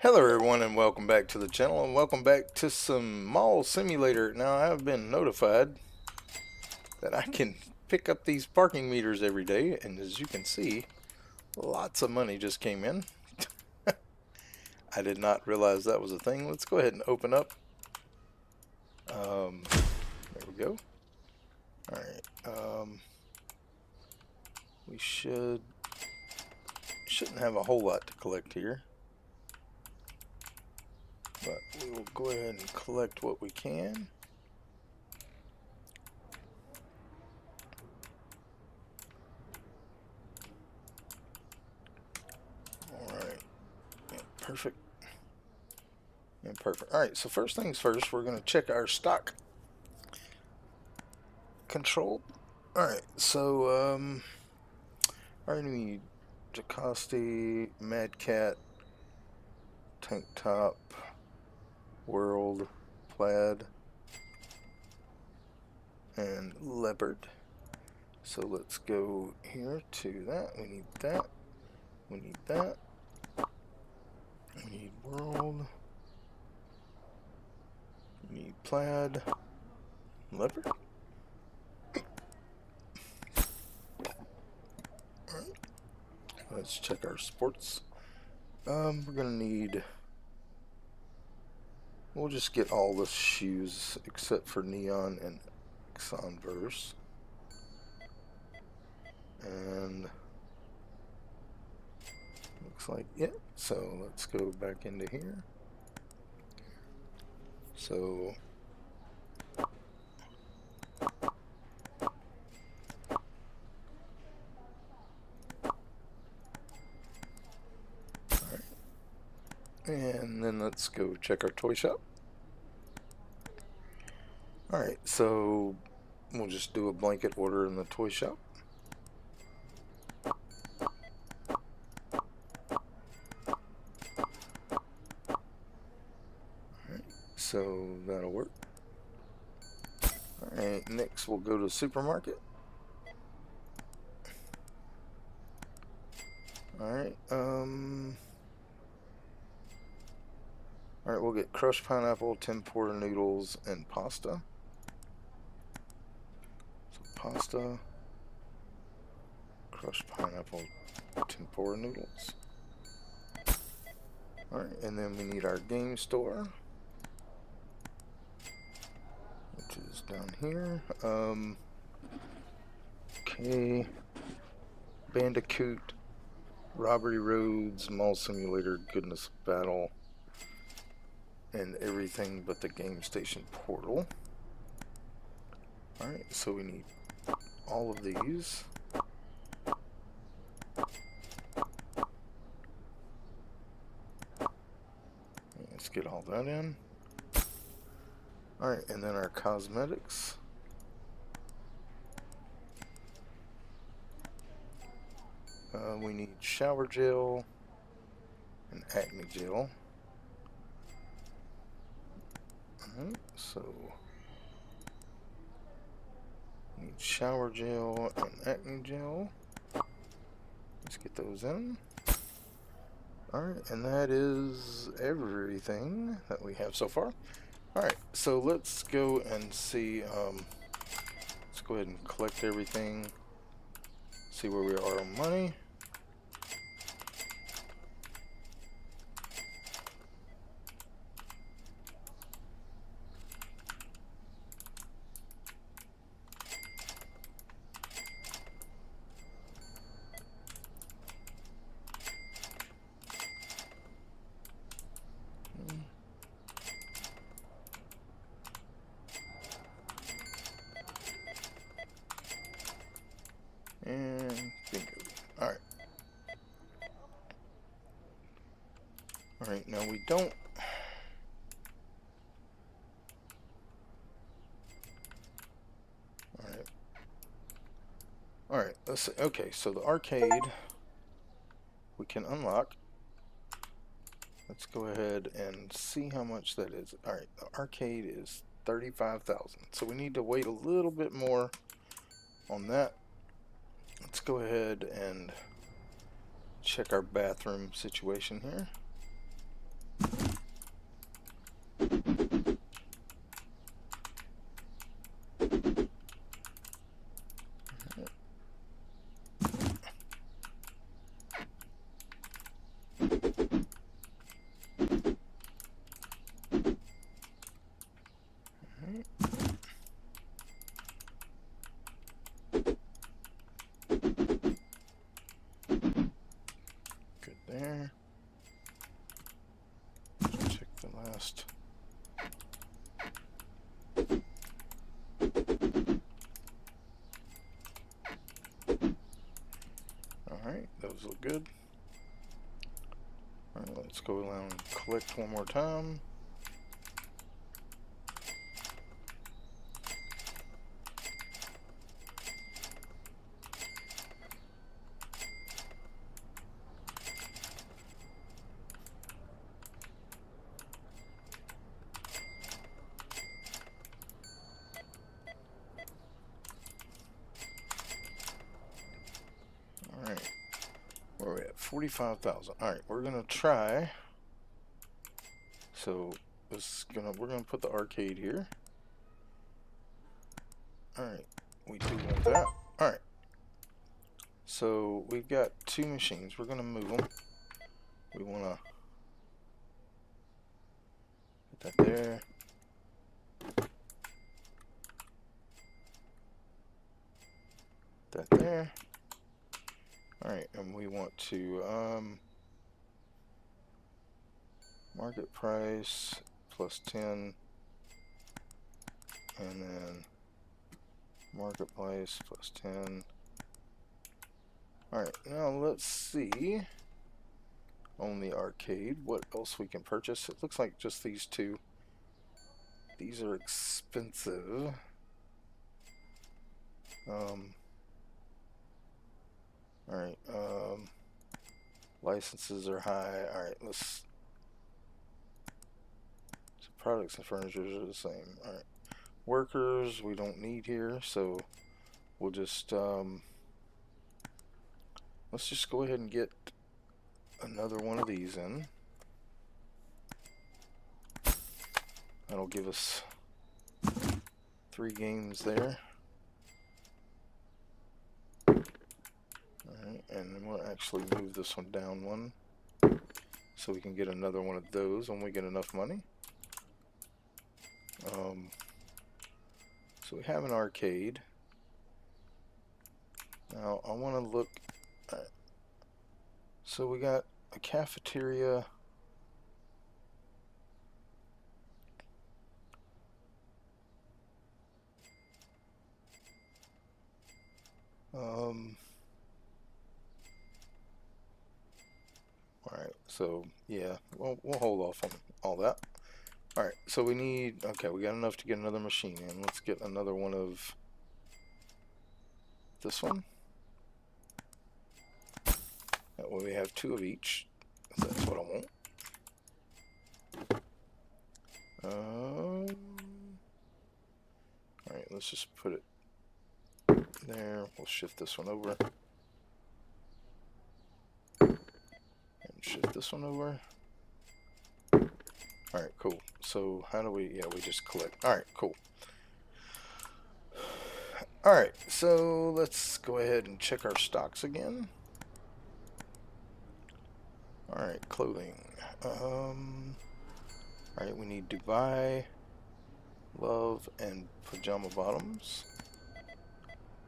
Hello everyone and welcome back to the channel and welcome back to some mall simulator. Now I have been notified that I can pick up these parking meters every day, and as you can see, lots of money just came in. I did not realize that was a thing. Let's go ahead and open up. There we go. Alright, we shouldn't have a whole lot to collect here, but we will go ahead and collect what we can. Alright, yeah, perfect. And perfect. Alright, so first things first, we're going to check our stock control. Alright, so I need Jocasti, Mad Cat, Tank Top, World, Plaid, and Leopard. So let's go here to that. We need that. We need that. We need World. We need Plaid. Leopard. Alright. Let's check our sports. We're gonna need. We'll just get all the shoes except for Neon and Exonverse. And looks like it. So let's go back into here. So alright. And then let's go check our toy shop. Alright, so we'll just do a blanket order in the toy shop. Alright, so that'll work. Alright, next we'll go to the supermarket. Alright, alright, we'll get crushed pineapple, tempura noodles, and pasta. So pasta, crushed pineapple, tempura noodles. Alright, and then we need our game store, which is down here. Okay, Bandicoot, Robbery Roads, Mall Simulator, Goodness Battle, and everything but the game station portal. Alright, so we need all of these. Let's get all that in. Alright, and then our cosmetics. We need shower gel and acne gel. Alright, so we need shower gel and acne gel. Let's get those in. Alright, and that is everything that we have so far. Alright, so let's go and see, let's go ahead and collect everything, see where we are on money. And bingo. Alright. Alright, now we don't. Alright. Alright, let's see. Okay, so the arcade we can unlock. Let's go ahead and see how much that is. Alright, the arcade is 35,000. So we need to wait a little bit more on that. Let's go ahead and check our bathroom situation here. fast. Alright, those look good. Alright, let's go around and collect one more time. Alright, where are we at? 45,000. Alright, we're gonna try. So we're gonna put the arcade here. Alright, we do want that. Alright. So we've got two machines. We're gonna move them. We wanna put that there. That there. Alright, and we want to market price plus 10, and then marketplace plus 10. Alright, now let's see on the arcade what else we can purchase. It looks like just these two. These are expensive. Alright, licenses are high. Alright, so products and furniture are the same. Alright, workers we don't need here, so we'll just let's just go ahead and get another one of these in. That'll give us 3 games there. Alright, and then we'll actually move this one down one so we can get another one of those when we get enough money. So we have an arcade. Now I want to look. So we got a cafeteria. Alright, so yeah, we'll hold off on all that. Alright, so we need, okay, we got enough to get another machine in. Let's get another one of this one. That way we have 2 of each. That's what I want. Alright, let's just put it there. We'll shift this one over. And shift this one over. Alright, cool. So how do we, yeah, we just collect. Alright, cool. Alright, so let's go ahead and check our stocks again. Alright, clothing. Alright, we need Dubai, Love, and pajama bottoms.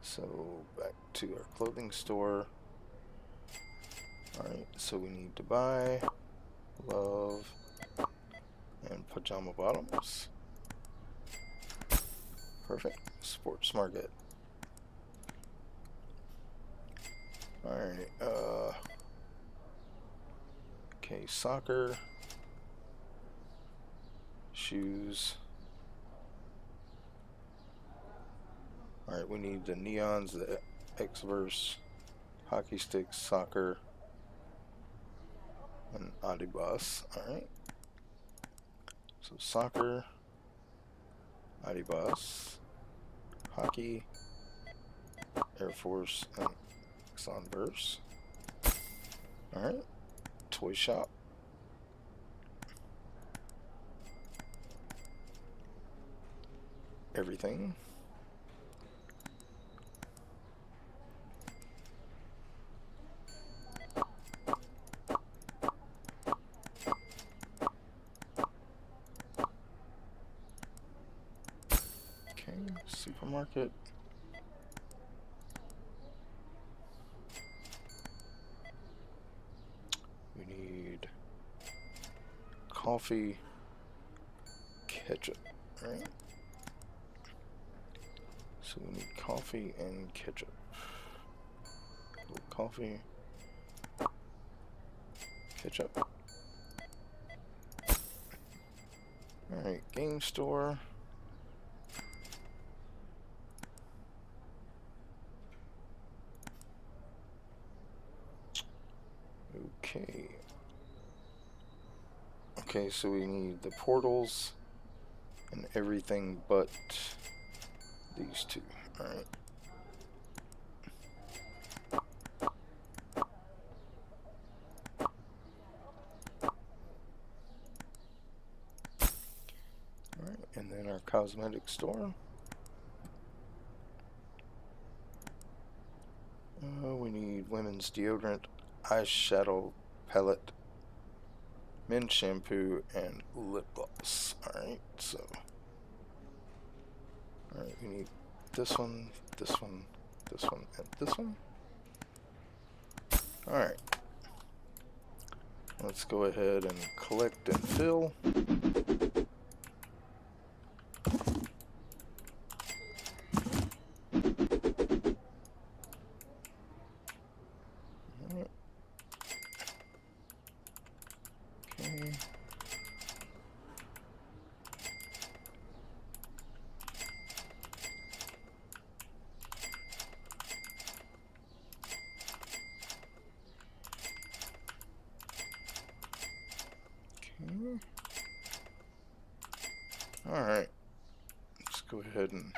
So back to our clothing store. Alright, so we need Dubai, Love, and pajama bottoms. Perfect. Sports market. Alright, okay, soccer, shoes. Alright, we need the neons, the X-Verse, hockey sticks, soccer, and Adibas. Alright. So soccer, Adibas, hockey, Air Force, and Exxonverse. Alright. Toy shop. Everything. Okay, supermarket. We need coffee, ketchup, right? So we need coffee and ketchup. A little coffee, ketchup. Alright, game store. Okay. Okay, so we need the portals and everything but these two. Alright. Alright, and then our cosmetic store. We need women's deodorant, eyeshadow palette, men's shampoo, and lip gloss. Alright, so. Alright, we need this one, this one, this one, and this one. Alright. Let's go ahead and collect and fill. Alright. Okay. Alright, let's go ahead and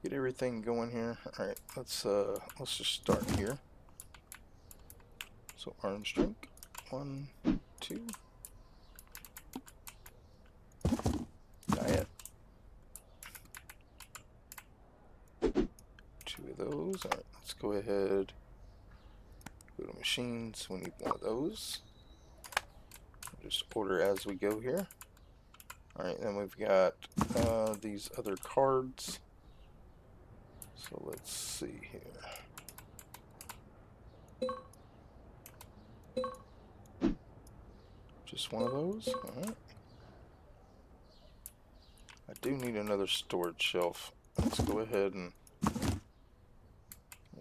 get everything going here. Alright, let's just start here. So orange drink, 1, 2. Diet, 2 of those. Alright, let's go ahead, go to machines, we need 1 of those. Just order as we go here. Alright, then we've got these other cards. So let's see here. Just 1 of those. Alright. I do need another storage shelf. Let's go ahead and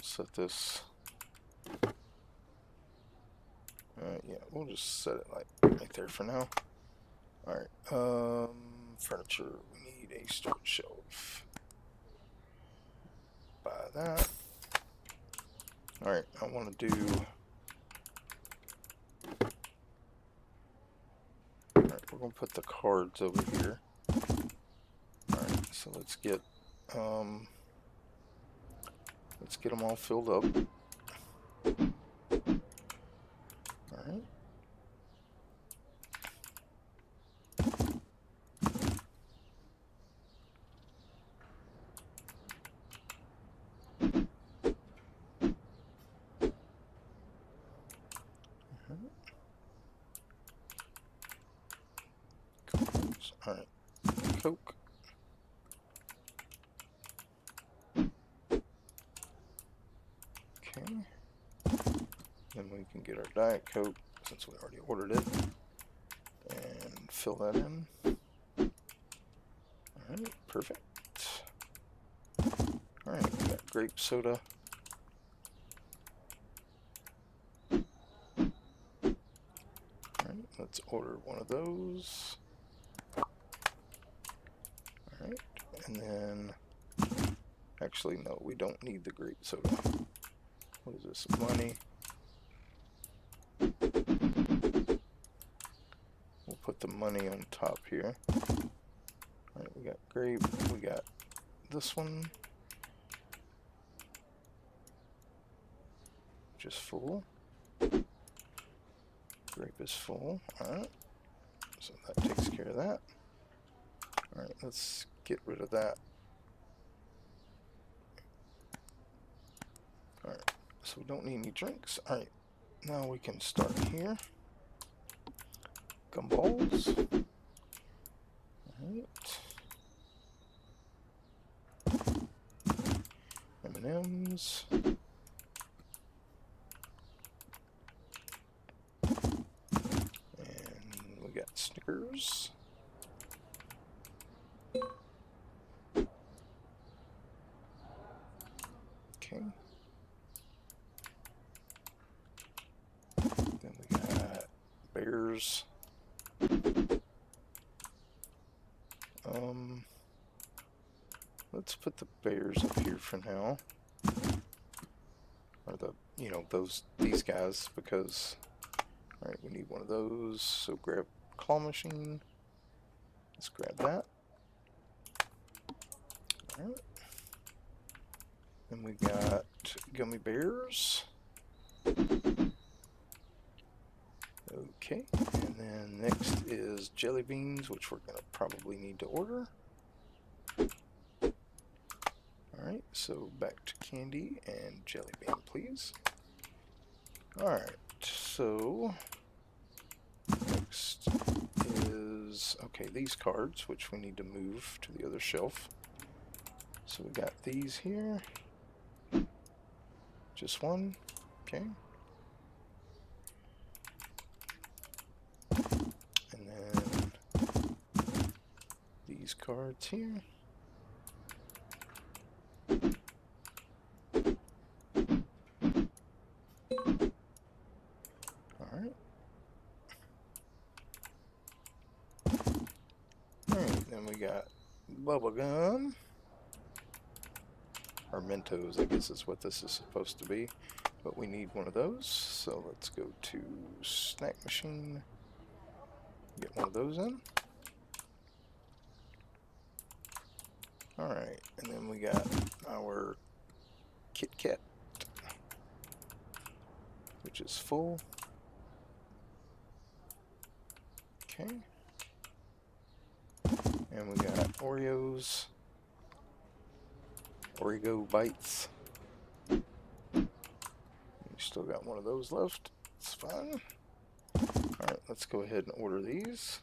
set this. Yeah, we'll just set it like right there for now. Alright, furniture, we need a storage shelf. Buy that. Alright, I want to do... Alright, we're going to put the cards over here. Alright, so let's get them all filled up. Alright. Alright, Coke. Okay. Then we can get our Diet Coke, since we already ordered it, and fill that in. Alright, perfect. Alright, we got grape soda. Alright, let's order 1 of those. Alright, and then, actually no, we don't need the grape soda. What is this, money? We'll put the money on top here. Alright, we got grape, we got this one. Just full. Grape is full, alright. So that takes care of that. Alright, let's get rid of that. Alright, so we don't need any drinks. Alright, now we can start here. Gumballs. Alright. M&M's. And we got Snickers. Okay. Then we got bears. Let's put the bears up here for now. Or these guys, because, alright, we need one of those. So grab claw machine. Let's grab that. Alright. Then we got gummy bears. Okay, and then next is jelly beans, which we're going to probably need to order. Alright, so back to candy and jelly bean, please. Alright, so next is, okay, these cards, which we need to move to the other shelf. So we got these here. Just one, okay. And then these cards here. Alright. Alright, then we got bubble gum. Or Mentos, I guess is what this is supposed to be. But we need one of those. So let's go to snack machine. Get one of those in. Alright, and then we got our Kit Kat, which is full. Okay. And we got Oreos. Oreo bites. We still got one of those left. It's fine. Alright, let's go ahead and order these.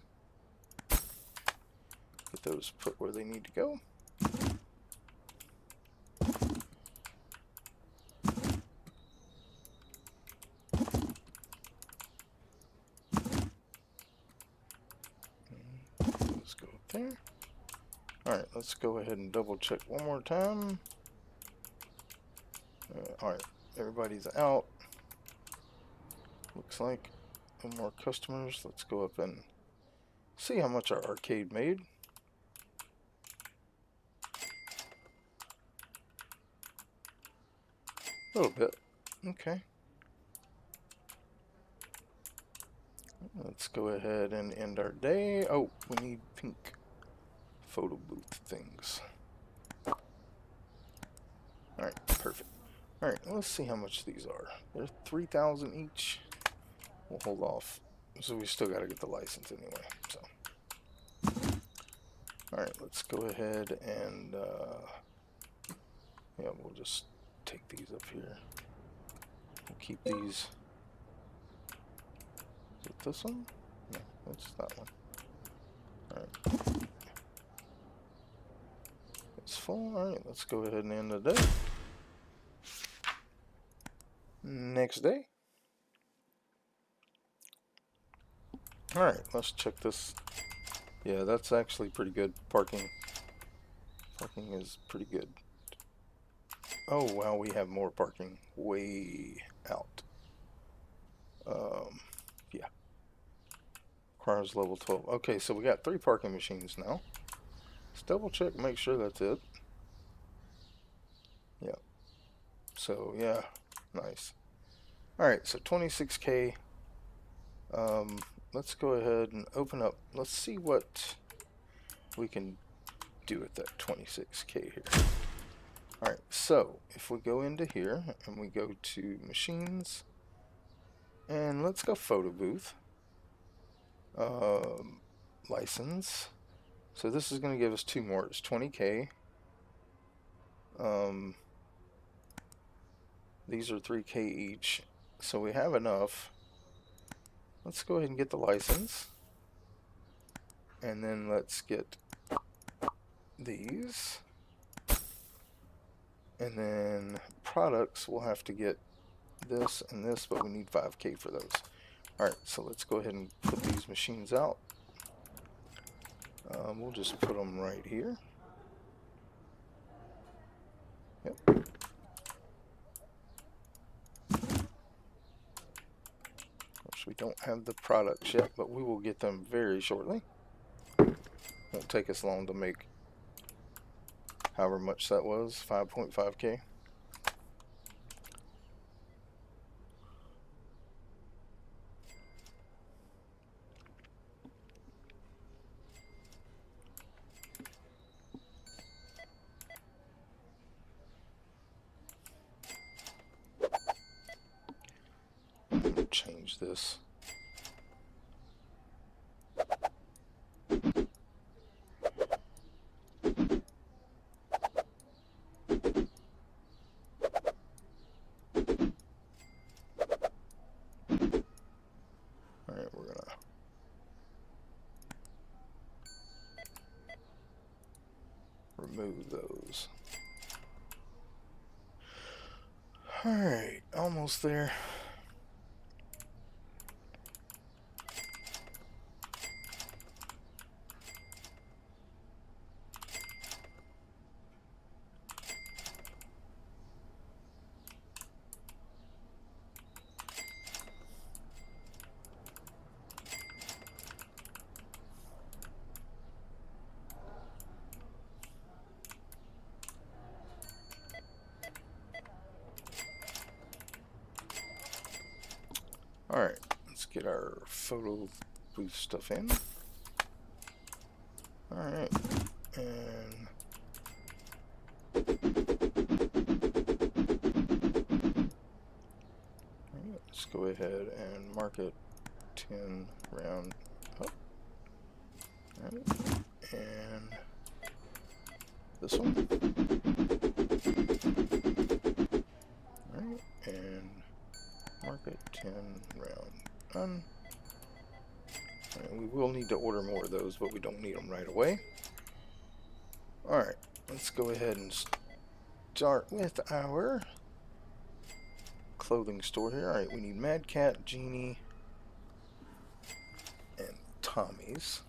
Get those put where they need to go. Let's go up there. Alright, let's go ahead and double check one more time. Alright, everybody's out. Looks like no more customers. Let's go up and see how much our arcade made. A little bit. Okay. Let's go ahead and end our day. Oh, we need pink photo booth things. Alright, perfect. Alright, let's see how much these are. They're 3,000 each. We'll hold off. So we still got to get the license anyway. So, alright, let's go ahead and yeah, we'll just take these up here. We'll keep these. Is it this one? No, that's that one. Alright. It's full. Alright, let's go ahead and end the day. Next day. Alright, let's check this. Yeah, that's actually pretty good. Parking is pretty good. Oh, wow, we have more parking way out. Yeah. Requires level 12. Okay, so we got 3 parking machines now. Let's double check, make sure that's it. Yeah. So, yeah, nice. Alright, so 26K. Let's go ahead and open up. Let's see what we can do with that 26K here. Alright, so if we go into here and we go to machines, and let's go photo booth, license. So this is going to give us 2 more. It's 20K. These are 3K each, so we have enough. Let's go ahead and get the license, and then let's get these, and then products, we'll have to get this and this, but we need 5K for those. Alright, so let's go ahead and put these machines out. We'll just put them right here. Yep. We don't have the products yet, but we will get them very shortly. Won't take us long to make however much that was, 5.5K. Change this. Alright, we're gonna remove those. Alright, almost there. Alright, let's get our photo booth stuff in. Alright, and let's go ahead and mark it 10 round up. Alright, and this one. Alright, and mark it 10 round done. And we will need to order more of those, but we don't need them right away. Alright, let's go ahead and start with our clothing store here. Alright, we need Mad Cat, Genie, and Tommy's.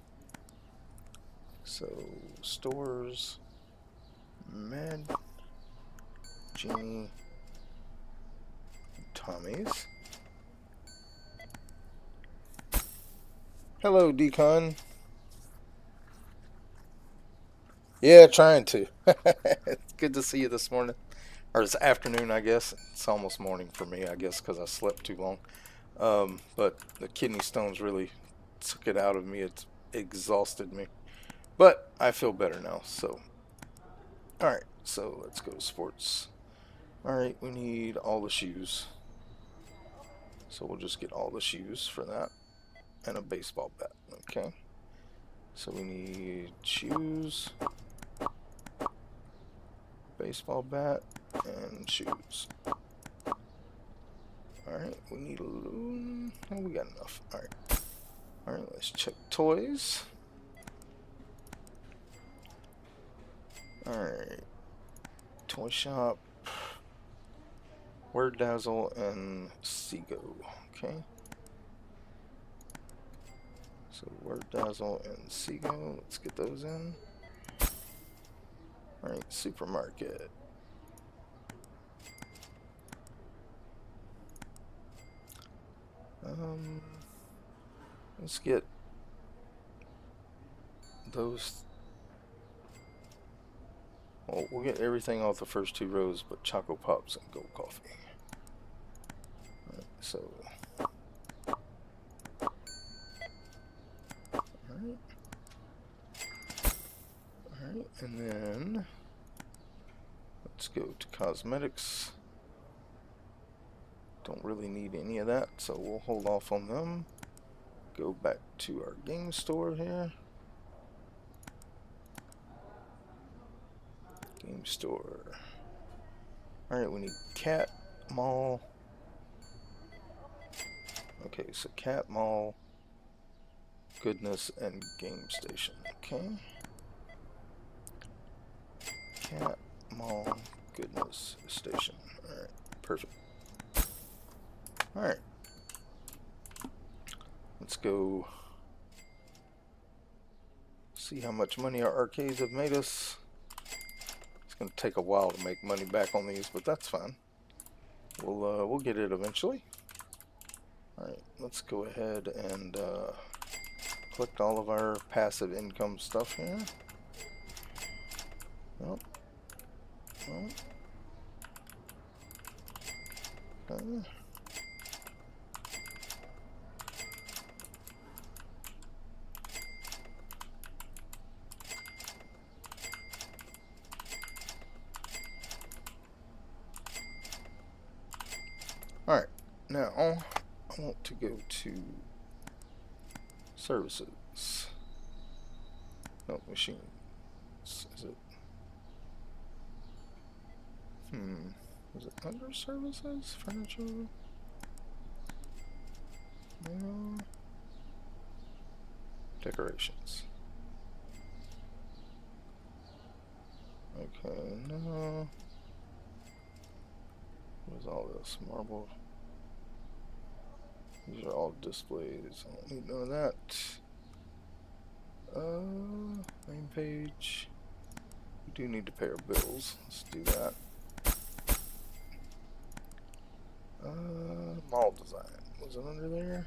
So, stores, Mad, Genie, Tommy's. Hello, Decon. Yeah, trying to. It's good to see you this morning. Or this afternoon, I guess. It's almost morning for me, I guess, because I slept too long. But the kidney stones really took it out of me. It's exhausted me. But I feel better now, so. Alright, so let's go to sports. Alright, we need all the shoes. So we'll just get all the shoes for that. And a baseball bat. Okay. So we need shoes, baseball bat, and shoes. Alright, we need a little. Oh, we got enough. Alright. Alright, let's check toys. Alright. Toy shop. Word Dazzle and Seago. Okay. So Word Dazzle and Seago. Let's get those in. Alright, supermarket. Let's get those. Well, we'll get everything off the first two rows but Choco Pops and Gold Coffee. Alright, so. Alright, and then let's go to cosmetics. Don't really need any of that, so we'll hold off on them. Go back to our game store here. Game store. Alright, we need Cat, Mall. Okay, so Cat, Mall, Goodness, and Game Station. Okay. Cat, Mall, Goodness, Station. Alright, perfect. Alright. Let's go see how much money our arcades have made us. It's going to take a while to make money back on these, but that's fine. We'll get it eventually. Alright, let's go ahead and collect all of our passive income stuff here. Nope. Nope. Okay. Alright, now I want to go to services. No, machines. Is it? Is it under services? Furniture? No. Decorations. Okay, no. What is all this? Marble. These are all displays. I don't need none of that. Main page. We do need to pay our bills. Let's do that. Mall design. Was it under there?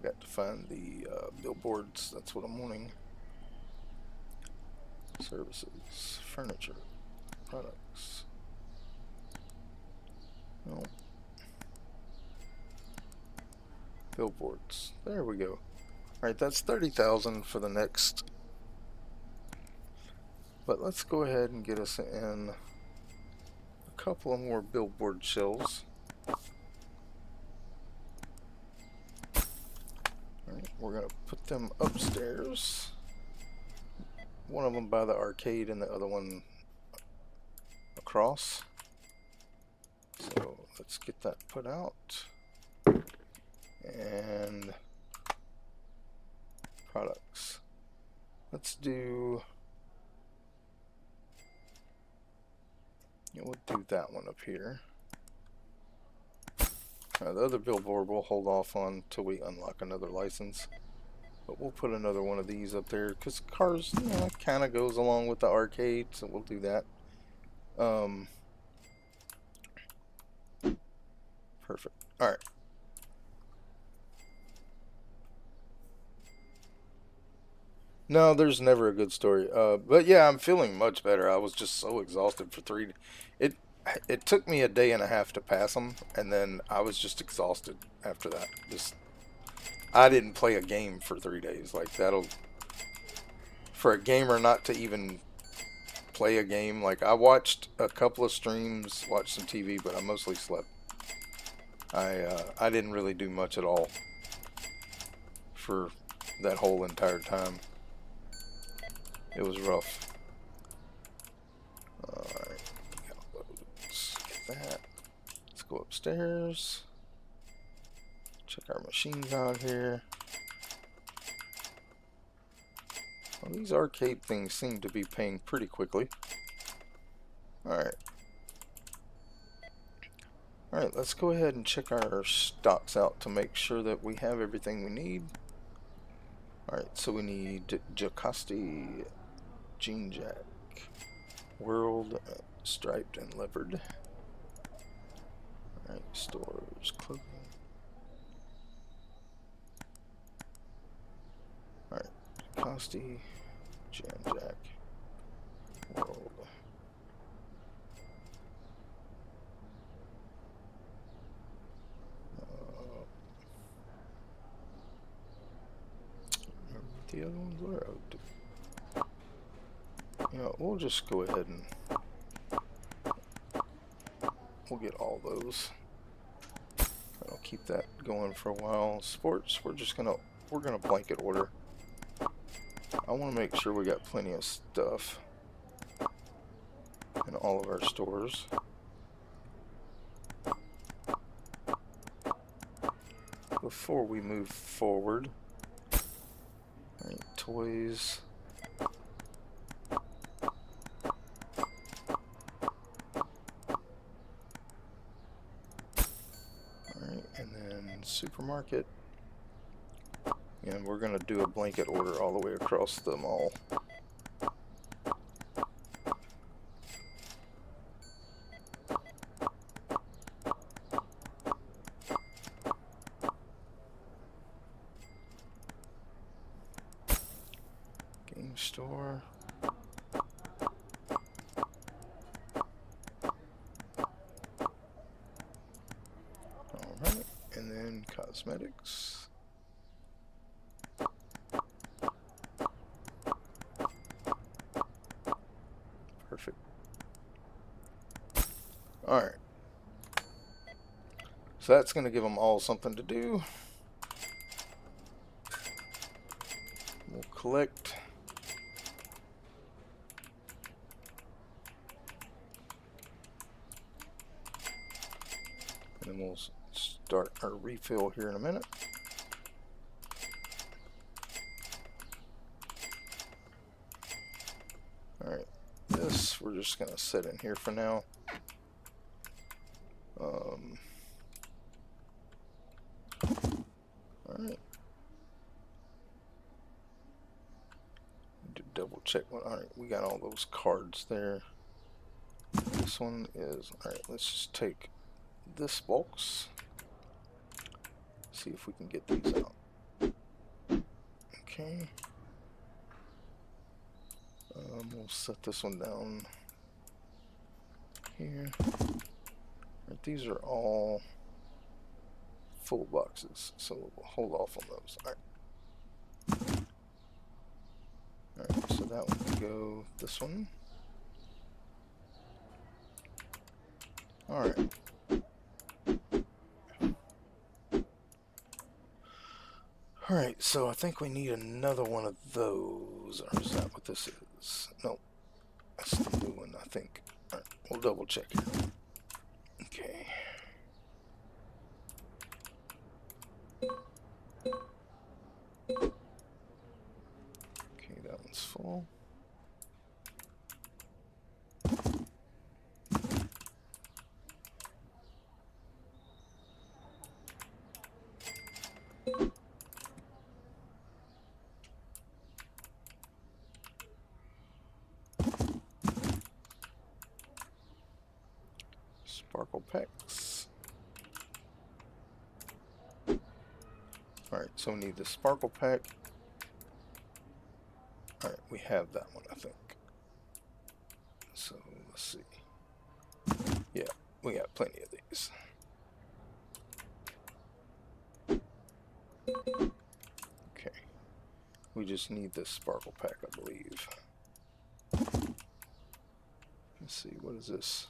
Got to find the billboards. That's what I'm wanting. Services, furniture, products. No. Billboards. There we go. Alright, that's 30,000 for the next. But let's go ahead and get us in a couple of more billboard shelves. Alright, we're going to put them upstairs. One of them by the arcade and the other one across. So let's get that put out. And products. Let's do. We'll do that one up here. The other billboard we'll hold off on till we unlock another license. But we'll put another one of these up there because cars, you know, kind of goes along with the arcade, so we'll do that. Perfect. All right. No, there's never a good story. But yeah, I'm feeling much better. I was just so exhausted for 3. It took me a day and a half to pass them, and then I was just exhausted after that. I didn't play a game for 3 days. Like that'll, for a gamer not to even play a game. Like I watched a couple of streams, watched some TV, but I mostly slept. I didn't really do much at all for that whole entire time. It was rough. Alright, let's get that. Let's go upstairs. Check our machines out here. Well, these arcade things seem to be paying pretty quickly. Alright. Alright, let's go ahead and check our stocks out to make sure that we have everything we need. Alright, so we need Jocasti, Jean Jack, World, Striped and Leopard. Alright, stores, clothing. Alright, Jocasti, Jean Jack, World. The other ones were out. You know, we'll just go ahead and we'll get all those. I'll keep that going for a while. Sports, we're gonna blanket order. I want to make sure we got plenty of stuff in all of our stores. Before we move forward. Alright, toys. supermarket. And we're going to do a blanket order all the way across the mall. Game store. Alright, and then cosmetics. Perfect. Alright. So that's going to give them all something to do. We'll collect. And then we'll start our refill here in a minute. Alright, this we're just going to set in here for now. Alright. Need to double check what. Alright, we got all those cards there. This one is. Alright, let's just take this box. See if we can get these out. Okay. We'll set this one down here. Right, these are all full boxes, so we'll hold off on those. Alright. Alright, so that one can go this one. Alright. Alright, so I think we need another one of those. Or is that what this is? No. That's the new one, I think. Alright, we'll double check here. Okay. Okay, that one's full. Sparkle packs. Alright, so we need the sparkle pack. Alright, we have that one, I think. So, let's see. Yeah, we got plenty of these. Okay. We just need this sparkle pack, I believe. Let's see, what is this?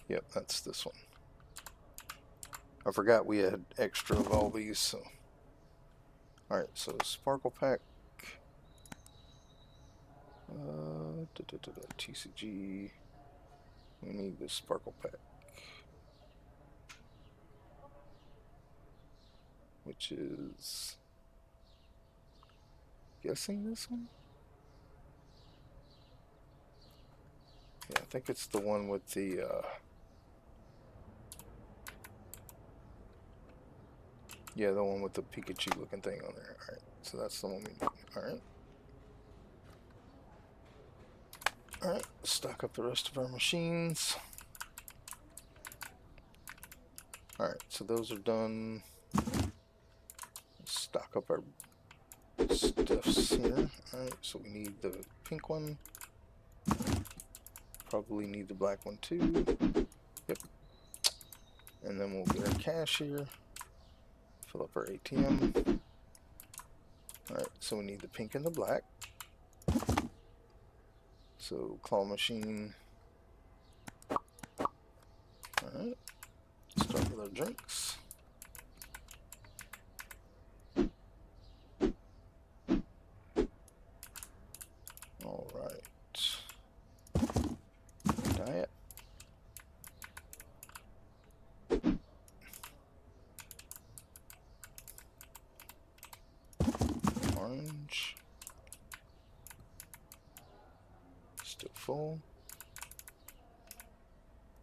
Yep, that's this one. I forgot we had extra of all these, so. Alright, so sparkle pack. TCG. We need this sparkle pack. Which is. Guessing this one? Yeah, I think it's the one with the. Yeah, the one with the Pikachu looking thing on there. Alright, so that's the one we need. Alright. Alright, stock up the rest of our machines. Alright, so those are done. Stock up our stuffs here. Alright, so we need the pink one. Probably need the black one too. Yep. And then we'll get our cash here. Fill up our ATM. Alright, so we need the pink and the black. So, claw machine. Alright, start with our drinks. Alright. Diet. Orange. Still full.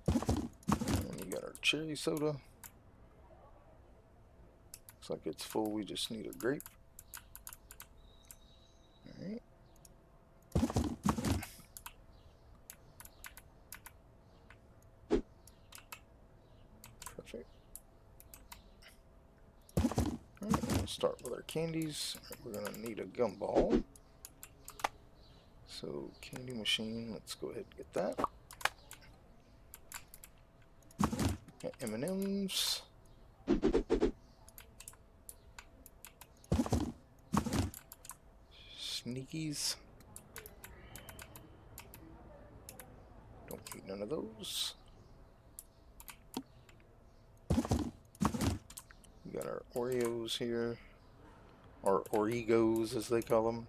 And we got our cherry soda. Looks like it's full. We just need a grape. Alright. Perfect. Alright, we'll start with our candies. We're going to need a gumball. So, candy machine, let's go ahead and get that. Got M&M's. Sneakies. Don't need none of those. We got our Oreos here. Or Oregos, as they call them.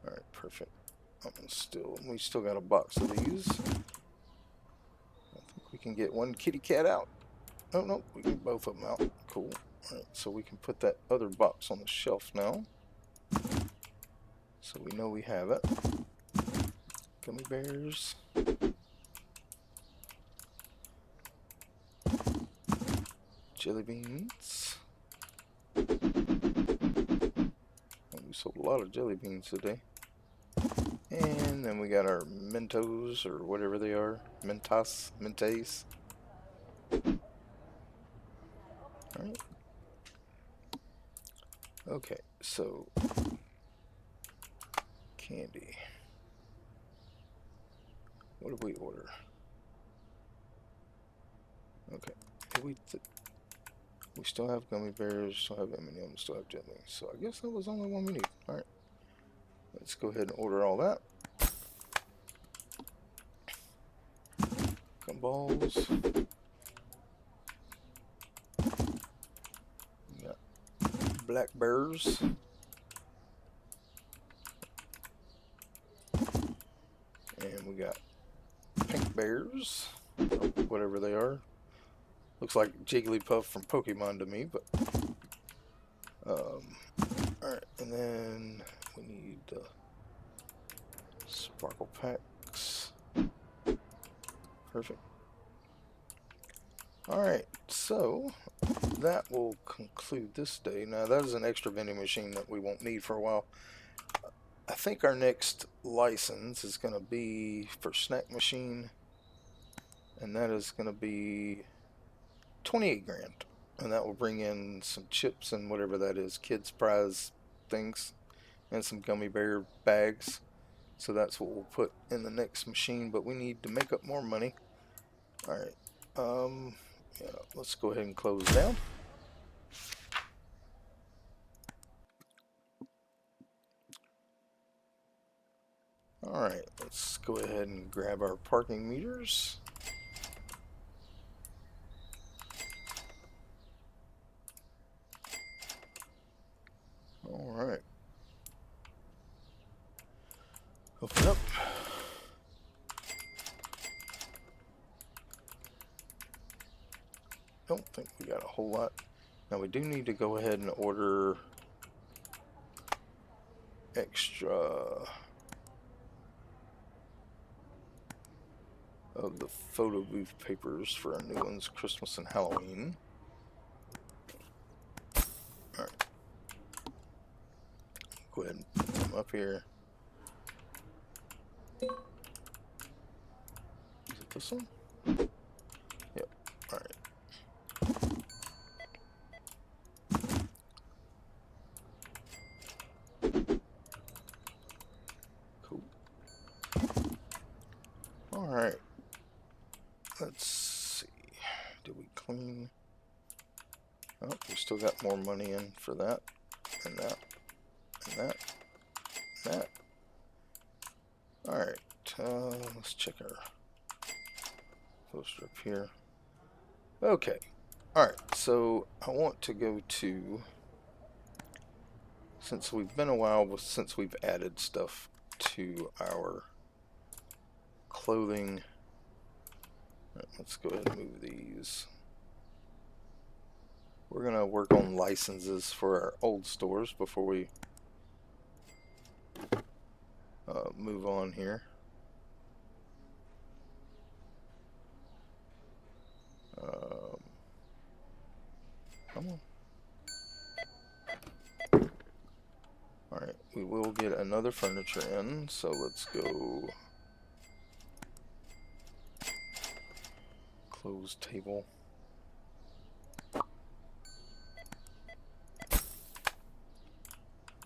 Alright, perfect. We still got a box of these. I think we can get one kitty cat out. Oh, no, we can get both of them out. Cool. Alright, so we can put that other box on the shelf now. So we know we have it. Gummy bears. Jelly beans. Oh, we sold a lot of jelly beans today. And then we got our Mentos, or whatever they are. Mentos. Alright. Okay, so candy. What did we order? Okay. We still have gummy bears, still have M&M's, still have jelly. So I guess that was the only one we need. Alright. Let's go ahead and order all that. Gumballs. We got black bears. And we got pink bears. Whatever they are. Looks like Jigglypuff from Pokemon to me, but alright, and then we need sparkle packs. Perfect. Alright, so that will conclude this day. Now that is an extra vending machine that we won't need for a while. I think our next license is going to be for snack machine, and that is going to be 28 grand, and that will bring in some chips and whatever that is, kids prize things, and some gummy bear bags. So that's what we'll put in the next machine, but we need to make up more money. Alright, yeah, let's go ahead and close down. Alright, let's go ahead and grab our parking meters. Alright. Open up. Don't think we got a whole lot. Now we do need to go ahead and order extra of the photo booth papers for our new ones, Christmas and Halloween. Alright. Go ahead and put them up here. Is it this one? Yep. Alright. Cool. Alright. Let's see. Did we clean? Oh, we still got more money in for that, and that, and that, and that. Alright, let's check our poster up here. Okay, alright, so I want to go to, since we've been a while since we've added stuff to our clothing. Right, let's go ahead and move these. We're going to work on licenses for our old stores before we move on here. Come on. we will get another furniture in, so let's go close table.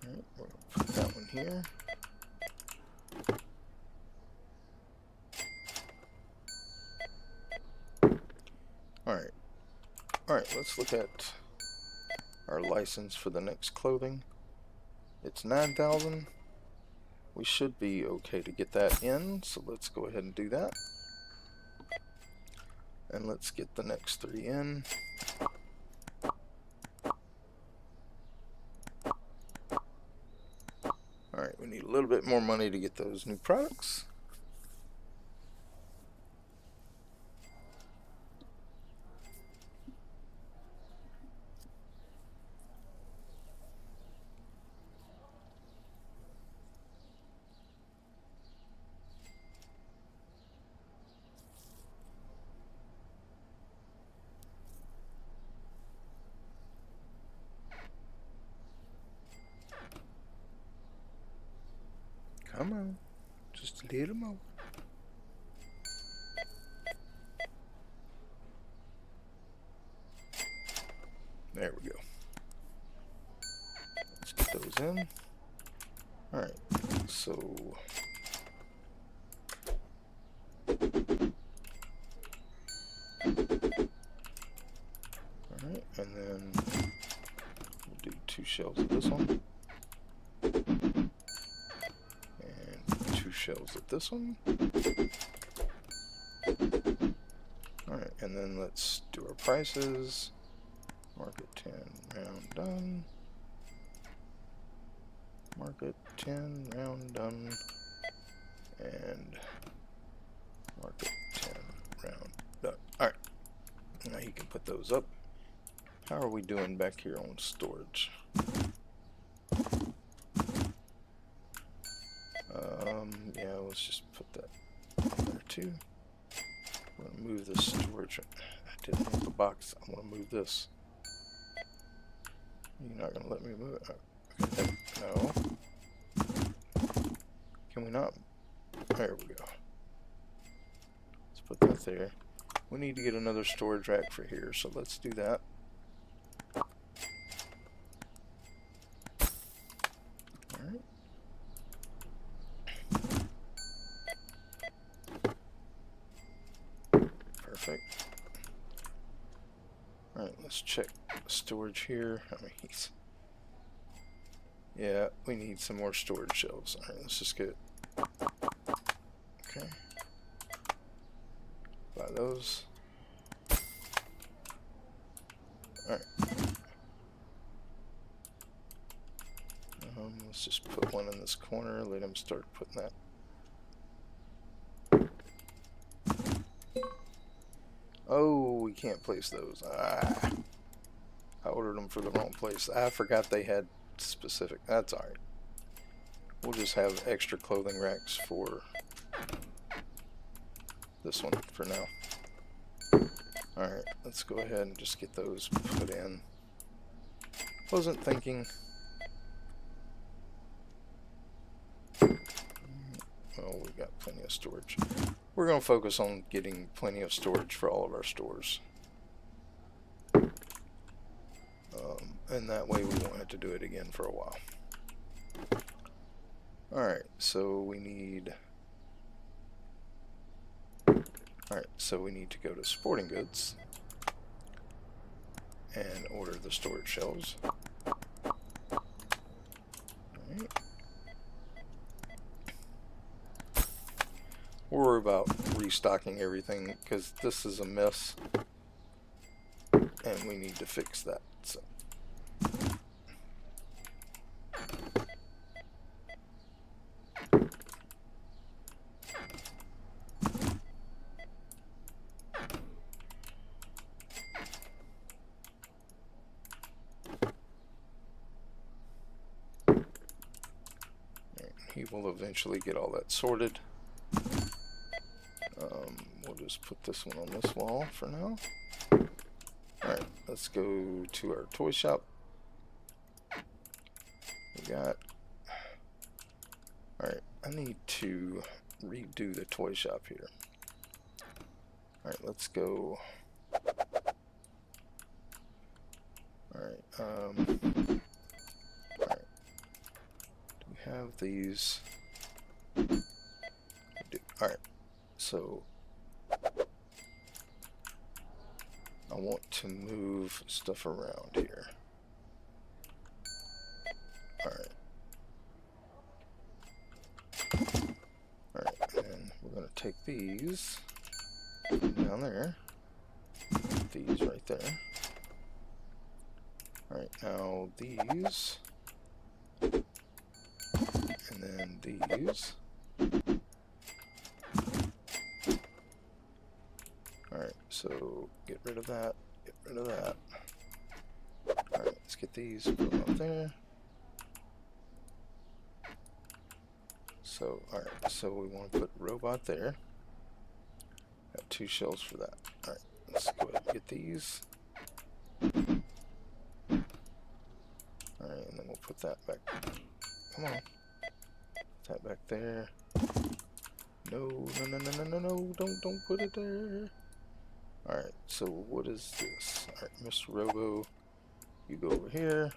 Alright, we're going to put that one here. Alright, let's look at our license for the next clothing. It's 9,000. We should be okay to get that in, so let's go ahead and do that. And let's get the next 3 in. Alright, we need a little bit more money to get those new products. Come on, just a little more. There we go. Let's get those in. Alright, so alright, and then we'll do 2 shelves of this one. Shelves at this one. Alright, and then let's do our prices. Market 10, round done. Market 10, round done. And market 10, round done. Alright, now you can put those up. How are we doing back here on storage? Yeah, let's just put that there too. I'm going to move this storage. I didn't move the box. I'm going to move this. You're not going to let me move it? Okay, no. Can we not? There we go. Let's put that there. We need to get another storage rack for here, so let's do that. Alright. Perfect. Alright, let's check storage here. I mean, yeah, we need some more storage shelves. Alright, let's just get... Okay. Buy those. Alright. Let's just put one in this corner, let him start putting that. Oh, we can't place those. Ah, I ordered them for the wrong place. I forgot they had specific. That's alright. We'll just have extra clothing racks for this one for now. Alright, let's go ahead and just get those put in. Wasn't thinking. Well, we got plenty of storage. We're going to focus on getting plenty of storage for all of our stores. And that way we won't have to do it again for a while. Alright, so we need... Alright, so we need to go to sporting goods and order the storage shelves. Alright. We'll worry about restocking everything because this is a mess and we need to fix that. So. He will eventually get all that sorted. We'll just put this one on this wall for now. Alright, let's go to our toy shop. We got I need to redo the toy shop here. Alright, let's go. Alright, alright. Do we have these? We do. Alright, so I want to move stuff around here. Alright. Alright, and we're going to take these down there. These right there. Alright, now these. And then these. Alright, so get rid of that. Get rid of that. Alright, let's get these, put them up there. So, alright, so we want to put robot there. Got 2 shells for that. Alright, let's go ahead and get these. Alright, and then we'll put that back. Come on. Put that back there. No, no, no, no, no, no, no, don't put it there. Alright, so what is this? Alright, Mr. Robo, you go over here.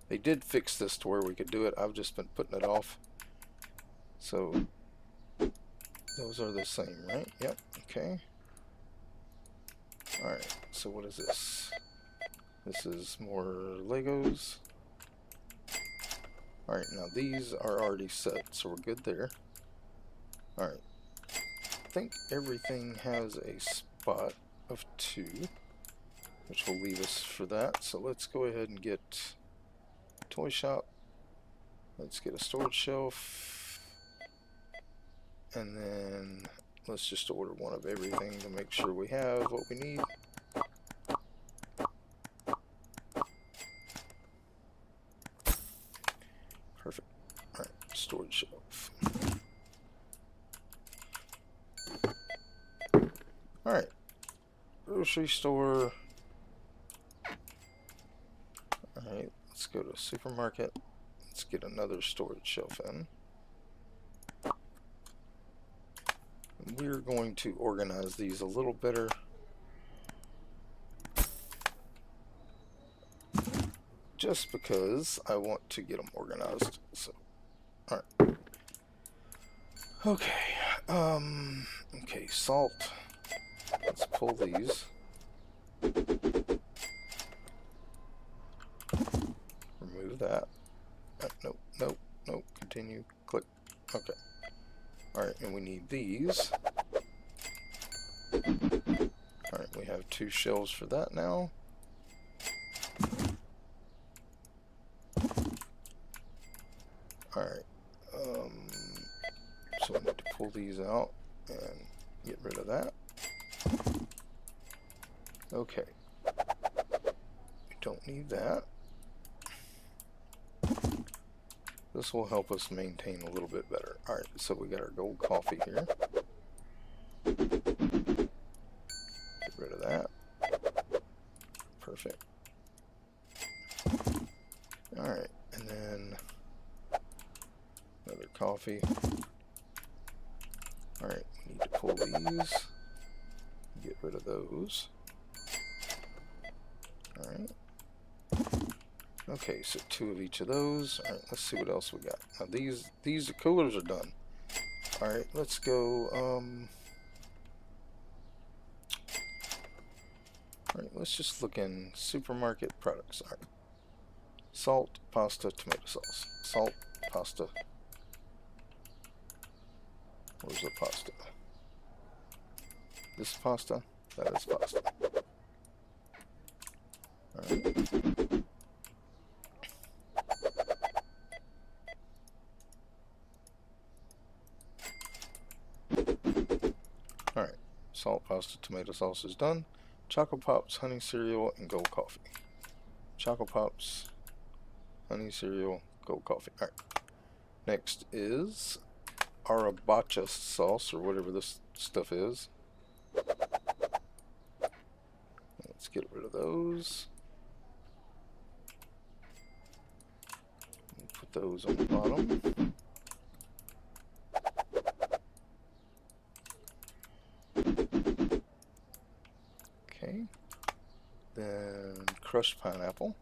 They did fix this to where we could do it. I've just been putting it off. So, those are the same, right? Yep, okay. Alright, so what is this? This is more Legos. Alright, now these are already set, so we're good there. Alright. I think everything has a spot of 2, which will leave us for that. So let's go ahead and get toy shop. Let's get a storage shelf. And then let's just order one of everything to make sure we have what we need. Perfect. Alright, storage shelf. Alright. Grocery store. Alright, let's go to supermarket. Let's get another storage shelf in. We're going to organize these a little better. Just because I want to get them organized. So, alright. Okay. Okay, salt. Let's pull these. Remove that. Nope, nope, nope. Continue. Click. Okay. Alright, and we need these. Alright, we have 2 shelves for that now. Alright, so we need to pull these out and get rid of that. Okay. We don't need that. This will help us maintain a little bit better. Alright, so we got our gold coffee here. Get rid of that. Perfect. Alright, and then another coffee. Alright, we need to pull these. Get rid of those. Alright. Okay, so 2 of each of those. Alright, let's see what else we got. Now these coolers are done. Alright, let's go, alright, let's just look in supermarket products. Alright. Salt, pasta, tomato sauce. Salt, pasta. Where's the pasta? This is pasta? That is pasta. Alright. Alright, salt, pasta, tomato sauce is done. Choco Pops, honey cereal, and gold coffee. Choco Pops, honey cereal, gold coffee. Alright. Next is arabacha sauce, or whatever this stuff is. Let's get rid of those. Put those on the bottom. Then crushed pineapple.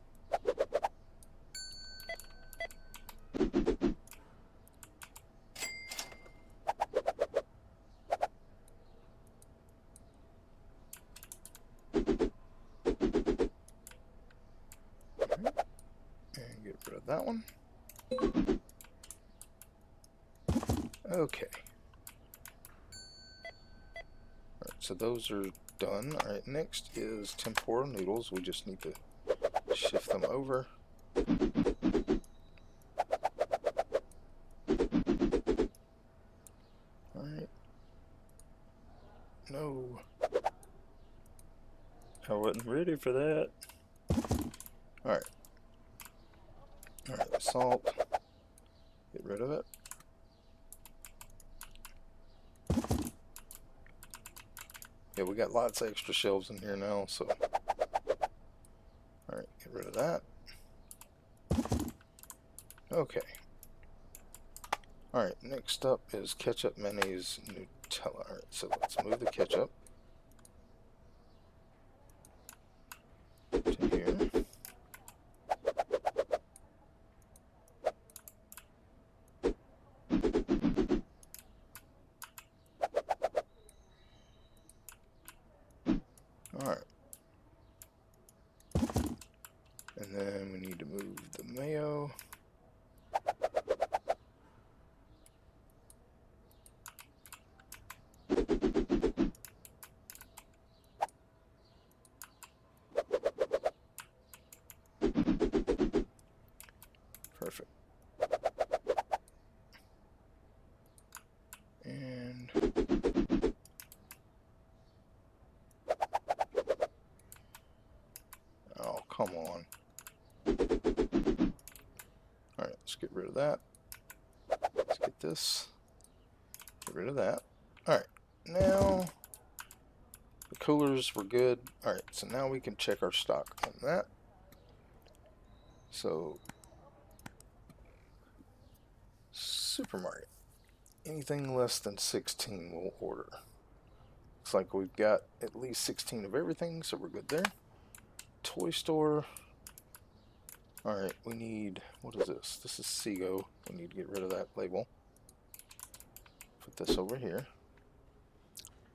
And get rid of that one. Okay. Alright, so those are done. Alright, next is tempura noodles. We just need to shift them over. Alright. No. I wasn't ready for that. Alright. Alright, salt. Get rid of it. Yeah, we got lots of extra shelves in here now, so. Alright, get rid of that. Okay. Alright, next up is ketchup, mayonnaise, Nutella. Alright, so let's move the ketchup to here. Alright. And then we need to move the mayo. Perfect. And oh, come on. Alright, let's get rid of that. Let's get this. Get rid of that. Alright, now the coolers were good. Alright, so now we can check our stock on that. So, supermarket. Anything less than 16 we'll order. Looks like we've got at least 16 of everything, so we're good there. Toy store. Alright, we need, what is this? This is Seago. We need to get rid of that label. Put this over here.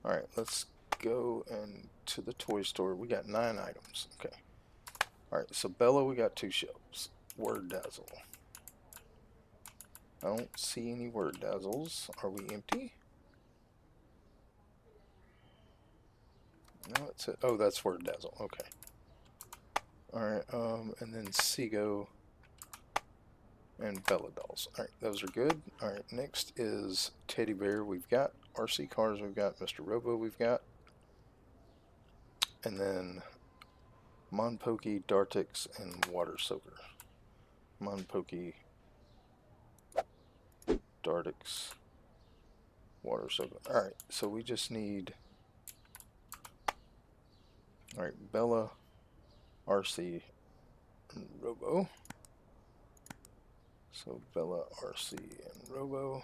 Alright, let's go and to the toy store. We got 9 items. Okay. Alright, so Bella, we got 2 shelves. Word Dazzle. I don't see any Word Dazzles. Are we empty? No, that's it. Oh, that's Word Dazzle. Okay. Alright, and then Seago and Bella dolls. Alright, those are good. Alright, next is Teddy Bear. We've got RC Cars. We've got Mr. Robo. We've got. And then Mon Pokey, Dartix, and Water Soaker. Mon Pokey, Dartix, Water Soaker. Alright, so we just need. Alright, Bella, RC, and Robo. So Bella, RC, and Robo.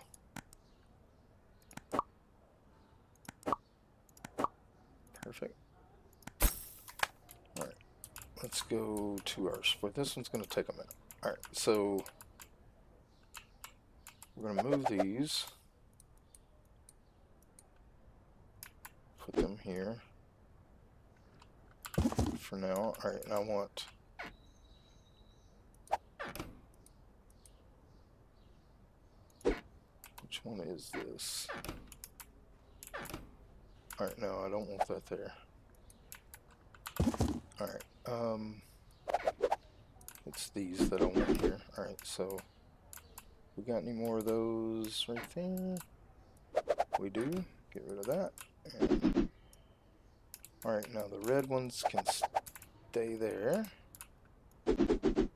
Perfect. Alright, let's go to our split. This one's going to take a minute. Alright, so we're going to move these. Put them here. For now. Alright, and I want which one is this? Alright, no, I don't want that there. Alright, it's these that I want here. Alright, so we got any more of those right there? We do. Get rid of that. And alright, now the red ones can stay there. Alright,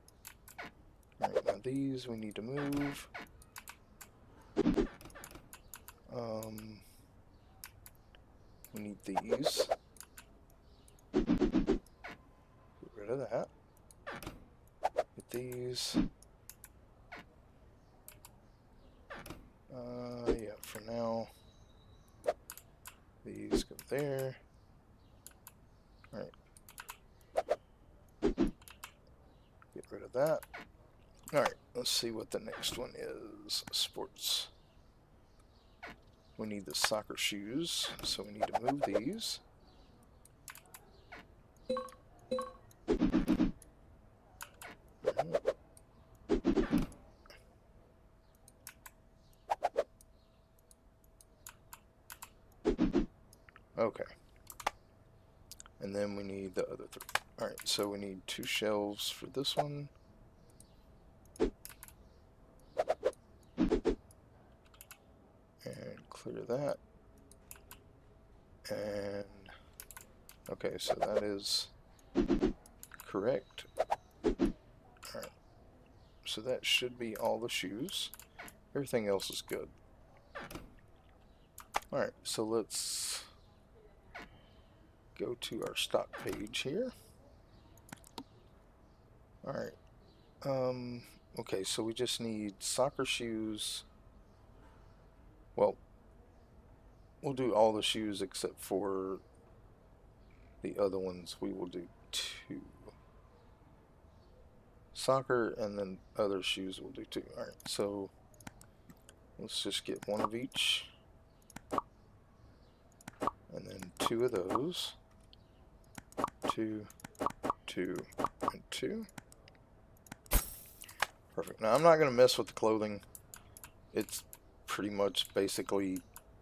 now these we need to move. We need these. Get rid of that. Get these. Yeah, for now. These go there. Alright. of that. Alright, let's see what the next one is. Sports. We need the soccer shoes, so we need to move these. Okay. And then we need the other three. Alright, so we need 2 shelves for this one. And clear that. And okay, so that is correct. Alright. So that should be all the shoes. Everything else is good. Alright, so let's go to our stock page here. Alright. Okay, so we just need soccer shoes. Well, we'll do all the shoes except for the other ones. We will do 2. Soccer, and then other shoes we'll do 2. Alright, so let's just get 1 of each. And then 2 of those. 2, 2, and 2. Perfect. Now I'm not going to mess with the clothing. It's pretty much basically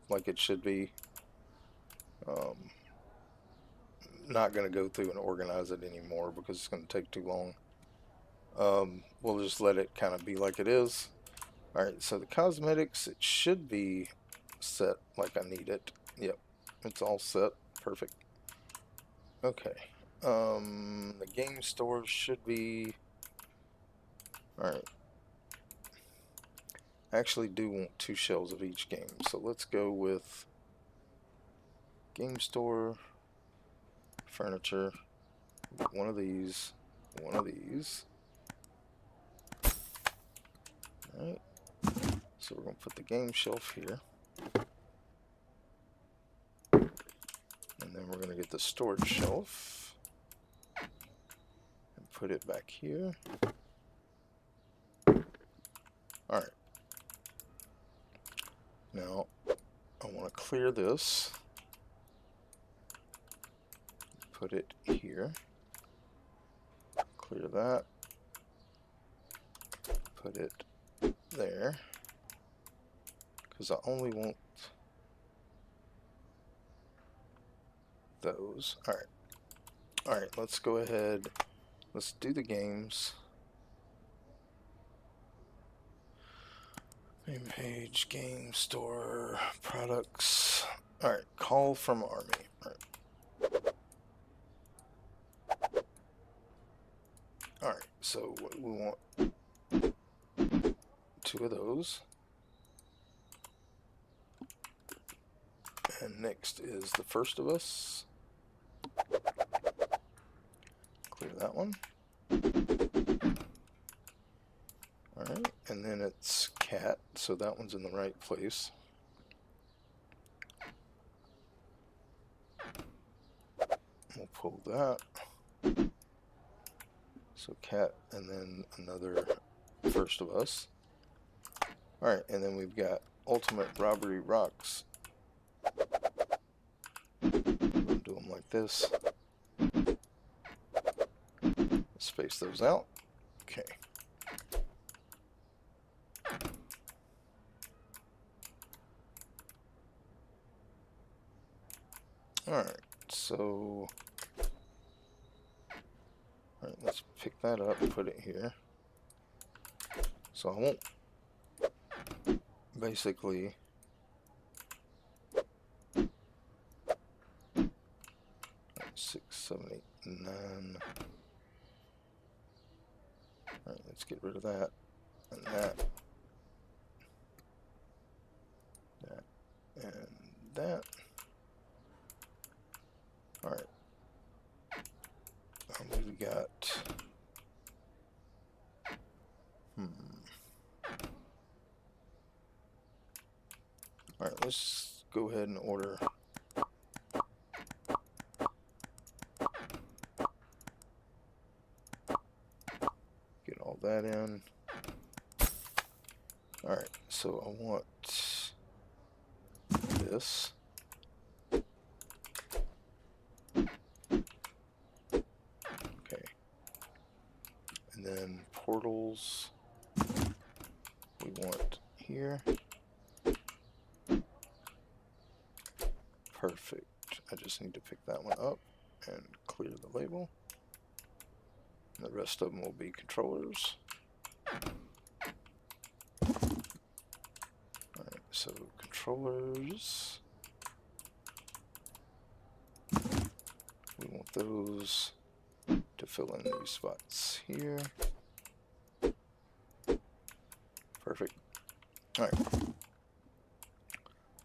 like it should be. Not going to go through and organize it anymore because it's going to take too long. We'll just let it kind of be like it is. Alright, so the cosmetics, it should be set like I need it. Yep, it's all set. Perfect. Okay. The game store should be... Alright. I actually do want 2 shelves of each game, so let's go with game store, furniture, 1 of these, 1 of these. Alright, so we're going to put the game shelf here. And then we're going to get the storage shelf and put it back here. Alright. Now, I want to clear this. Put it here. Clear that. Put it there. Because I only want those. Alright. Alright, let's go ahead. Let's do the games. Main page, game store, products. Alright, call from army. Alright. Alright, so we want 2 of those. And next is the First of Us. Clear that one. Alright, and then it's cat, so that one's in the right place. We'll pull that. So cat, and then another First of Us. Alright, and then we've got Ultimate Robbery Rocks. We'll do them like this. Space those out. Okay. Alright, so alright, let's pick that up and put it here. So I won't basically six, 7, 8, 9. Alright, let's get rid of that and that. That and that. Alright. We got Alright, let's go ahead and order get all that in. Alright, so I want this. Okay. And then portals we want here. Perfect. I just need to pick that one up and clear the label. The rest of them will be controllers. Alright, so controllers. We want those to fill in these spots here. Perfect. Alright.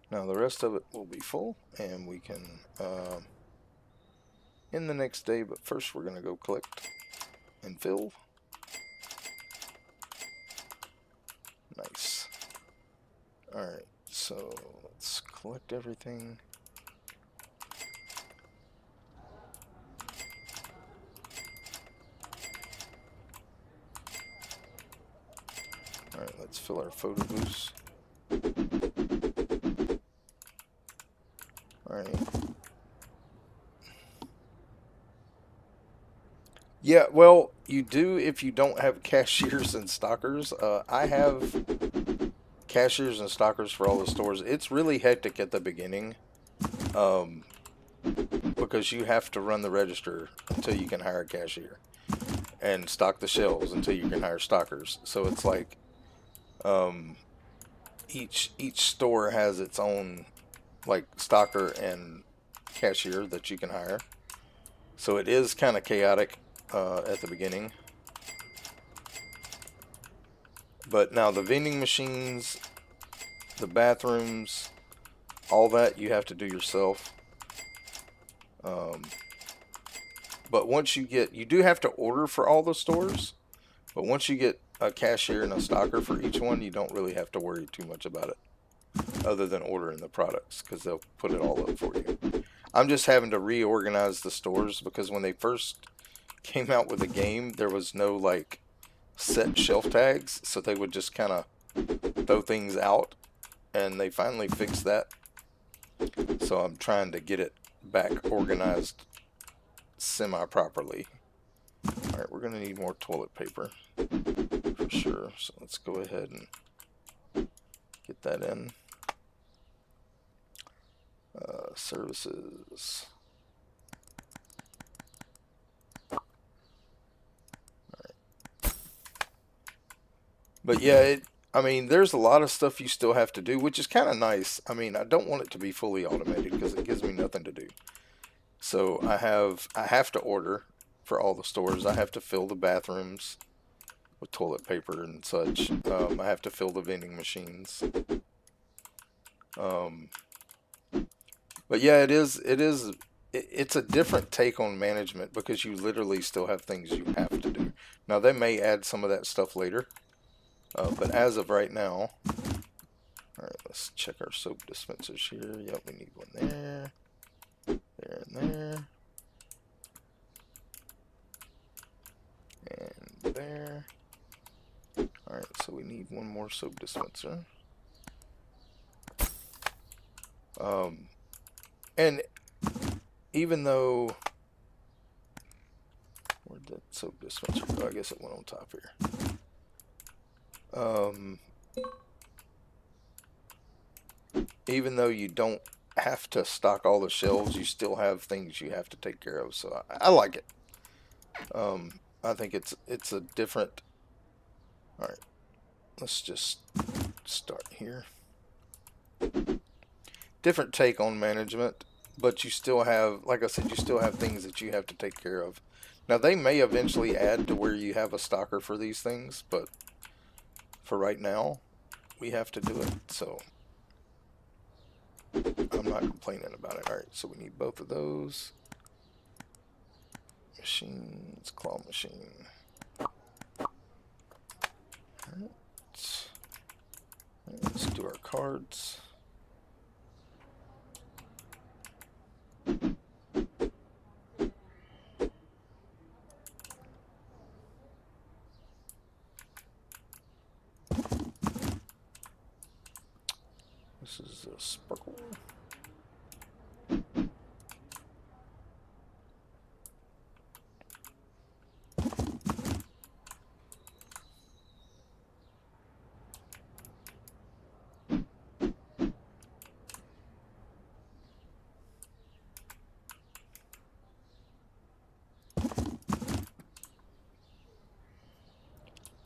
Now the rest of it will be full, and we can in the next day, but first we're going to go collect and fill. Nice. Alright, so let's collect everything. Alright, let's fill our photo booths. Alright. Yeah, well, you do if you don't have cashiers and stockers. I have cashiers and stockers for all the stores. It's really hectic at the beginning because you have to run the register until you can hire a cashier and stock the shelves until you can hire stockers. So it's like each store has its own like stocker and cashier that you can hire. So it is kind of chaotic at the beginning. But now the vending machines, the bathrooms, all that you have to do yourself. But once you get, you do have to order for all the stores. But once you get a cashier and a stocker for each one, you don't really have to worry too much about it. Other than ordering the products, because they'll put it all up for you. I'm just having to reorganize the stores because when they first came out with the game, there was no like set shelf tags, so they would just kind of throw things out, and they finally fixed that. So I'm trying to get it back organized semi-properly. Alright, we're going to need more toilet paper for sure, so let's go ahead and get that in. Services. Alright. But yeah, I mean, there's a lot of stuff you still have to do, which is kind of nice. I mean, I don't want it to be fully automated because it gives me nothing to do. So I have to order for all the stores. I have to fill the bathrooms with toilet paper and such. I have to fill the vending machines. But yeah, it's a different take on management because you literally still have things you have to do. Now they may add some of that stuff later, but as of right now, alright, let's check our soap dispensers here. Yep, we need one there, there and there, and there. Alright, so we need one more soap dispenser. And even though, where'd that soap dispenser go? I guess it went on top here. Even though you don't have to stock all the shelves, you still have things you have to take care of. So I like it. I think it's a different. All right, let's just start here. Different take on management, but you still have, like I said, you still have things that you have to take care of. Now they may eventually add to where you have a stocker for these things, but for right now, we have to do it. So I'm not complaining about it. All right, so we need both of those. Machines, claw machine. All right. Let's do our cards. This is a sparkle.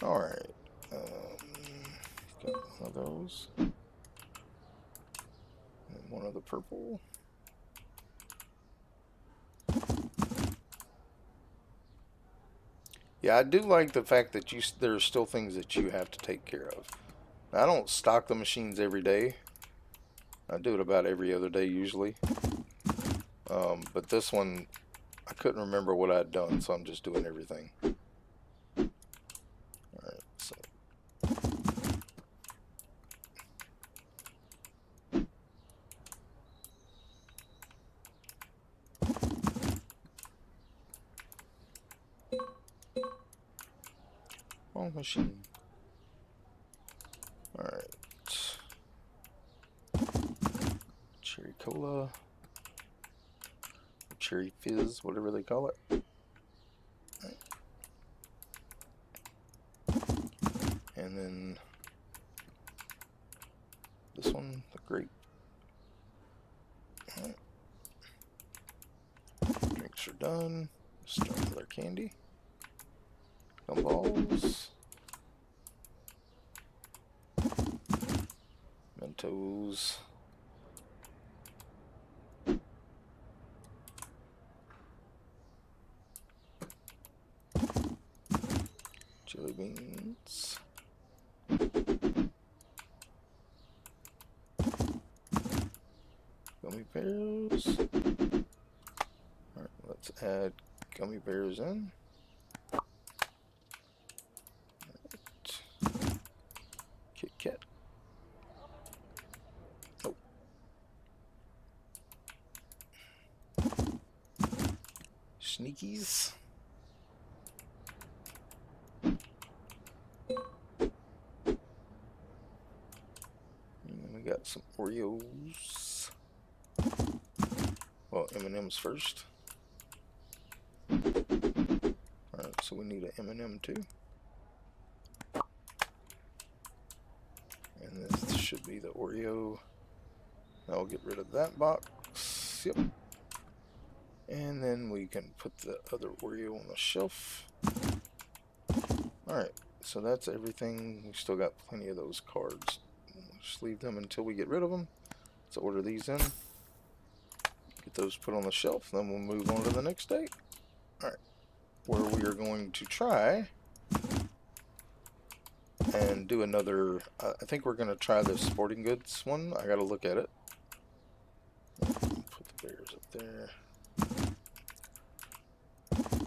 Alright, got one of those, and one of the purple. Yeah, I do like the fact that there are still things that you have to take care of. I don't stock the machines every day. I do it about every other day usually. But this one, I couldn't remember what I'd done, so I'm just doing everything. Alright, so. Wrong machine. Alright. Cherry Cola. Cherry Fizz, whatever they call it. Right. And then this one, the grape. Right. Drinks are done. Start with our candy. Gumballs. Mentos. Jelly beans. Gummy bears. Alright, let's add gummy bears in. Right. Kit Kat. Nope. Sneakies. And then we got some Oreos. Well, M&M's first. Alright, so we need an M&M too. And this should be the Oreo. I'll get rid of that box. Yep. And then we can put the other Oreo on the shelf. Alright, so that's everything. We still got plenty of those cards. We'll just leave them until we get rid of them. Let's order these in. Get those put on the shelf, then we'll move on to the next day. Alright, where we are going to try and do another, I think we're going to try the sporting goods one. I got to look at it. Put the bears up there.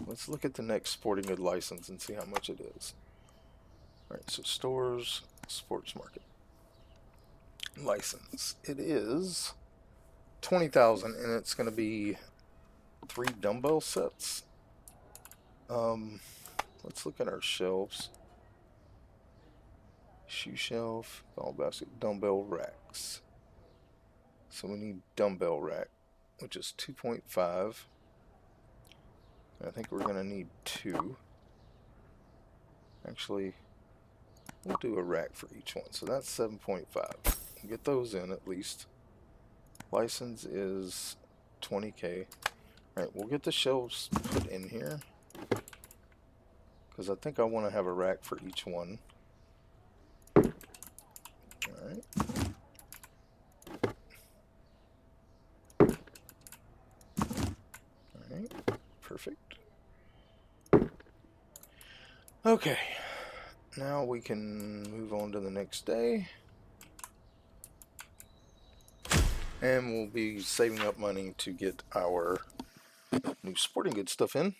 Let's look at the next sporting good license and see how much it is. Alright, so stores, sports market. License. It is 20,000 and it's going to be 3 dumbbell sets. Let's look at our shelves. Shoe shelf, ball basket, dumbbell racks. So we need dumbbell rack, which is 2.5. I think we're going to need 2. Actually, we'll do a rack for each one. So that's 7.5. We'll get those in at least. License is 20K. Alright, we'll get the shelves put in here, because I think I want to have a rack for each one. Alright. Alright, perfect. Okay, now we can move on to the next day. And we'll be saving up money to get our new sporting goods stuff in.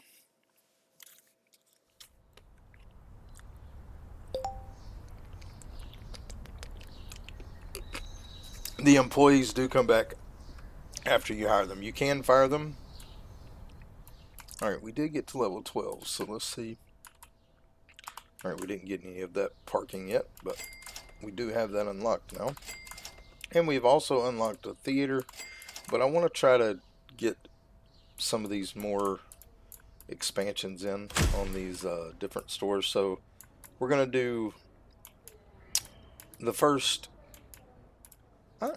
The employees do come back after you hire them. You can fire them. Alright, we did get to level 12, so let's see. Alright, we didn't get any of that parking yet, but we do have that unlocked now. And we've also unlocked a theater, but I want to try to get some of these more expansions in on these different stores. So we're going to do the first,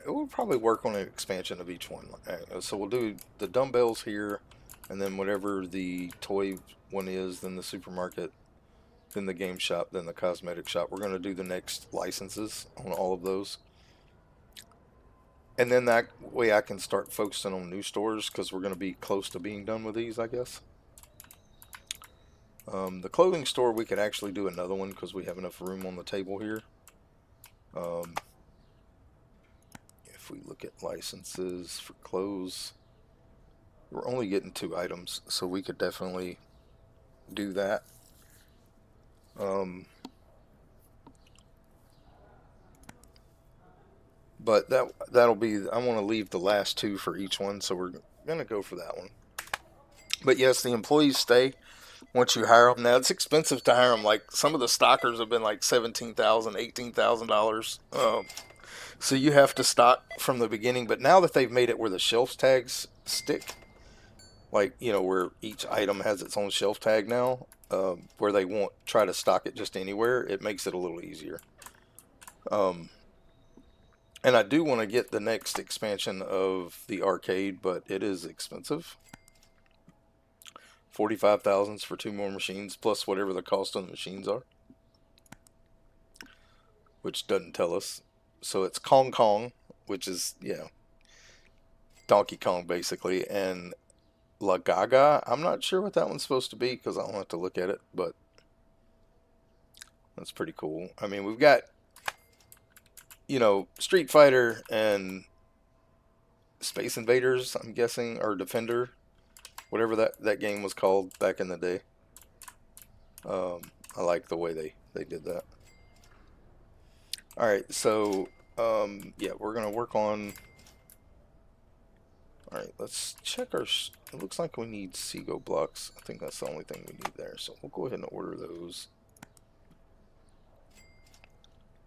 we'll probably work on an expansion of each one. So we'll do the dumbbells here, and then whatever the toy one is, then the supermarket, then the game shop, then the cosmetic shop. We're going to do the next licenses on all of those. And then that way I can start focusing on new stores because we're going to be close to being done with these, I guess. The clothing store, we could actually do another one because we have enough room on the table here. If we look at licenses for clothes, we're only getting 2 items, so we could definitely do that. But that'll be, I want to leave the last 2 for each one, so we're going to go for that one. But yes, the employees stay once you hire them. Now, it's expensive to hire them. Like, some of the stockers have been like $17,000, $18,000. So you have to stock from the beginning. But now that they've made it where the shelf tags stick, like, where each item has its own shelf tag now, where they won't try to stock it just anywhere, it makes it a little easier. And I do want to get the next expansion of the arcade, but it is expensive. 45,000 for 2 more machines, plus whatever the cost of the machines are, which doesn't tell us. So it's Kong Kong, which is, Donkey Kong basically, and La Gaga. I'm not sure what that one's supposed to be because I'll have to look at it, but that's pretty cool. I mean, we've got, Street Fighter and Space Invaders, I'm guessing, or Defender, whatever that game was called back in the day. I like the way they did that. Alright, so, yeah, we're going to work on... Alright, let's check our... It looks like we need Seago blocks. I think that's the only thing we need there, so we'll go ahead and order those.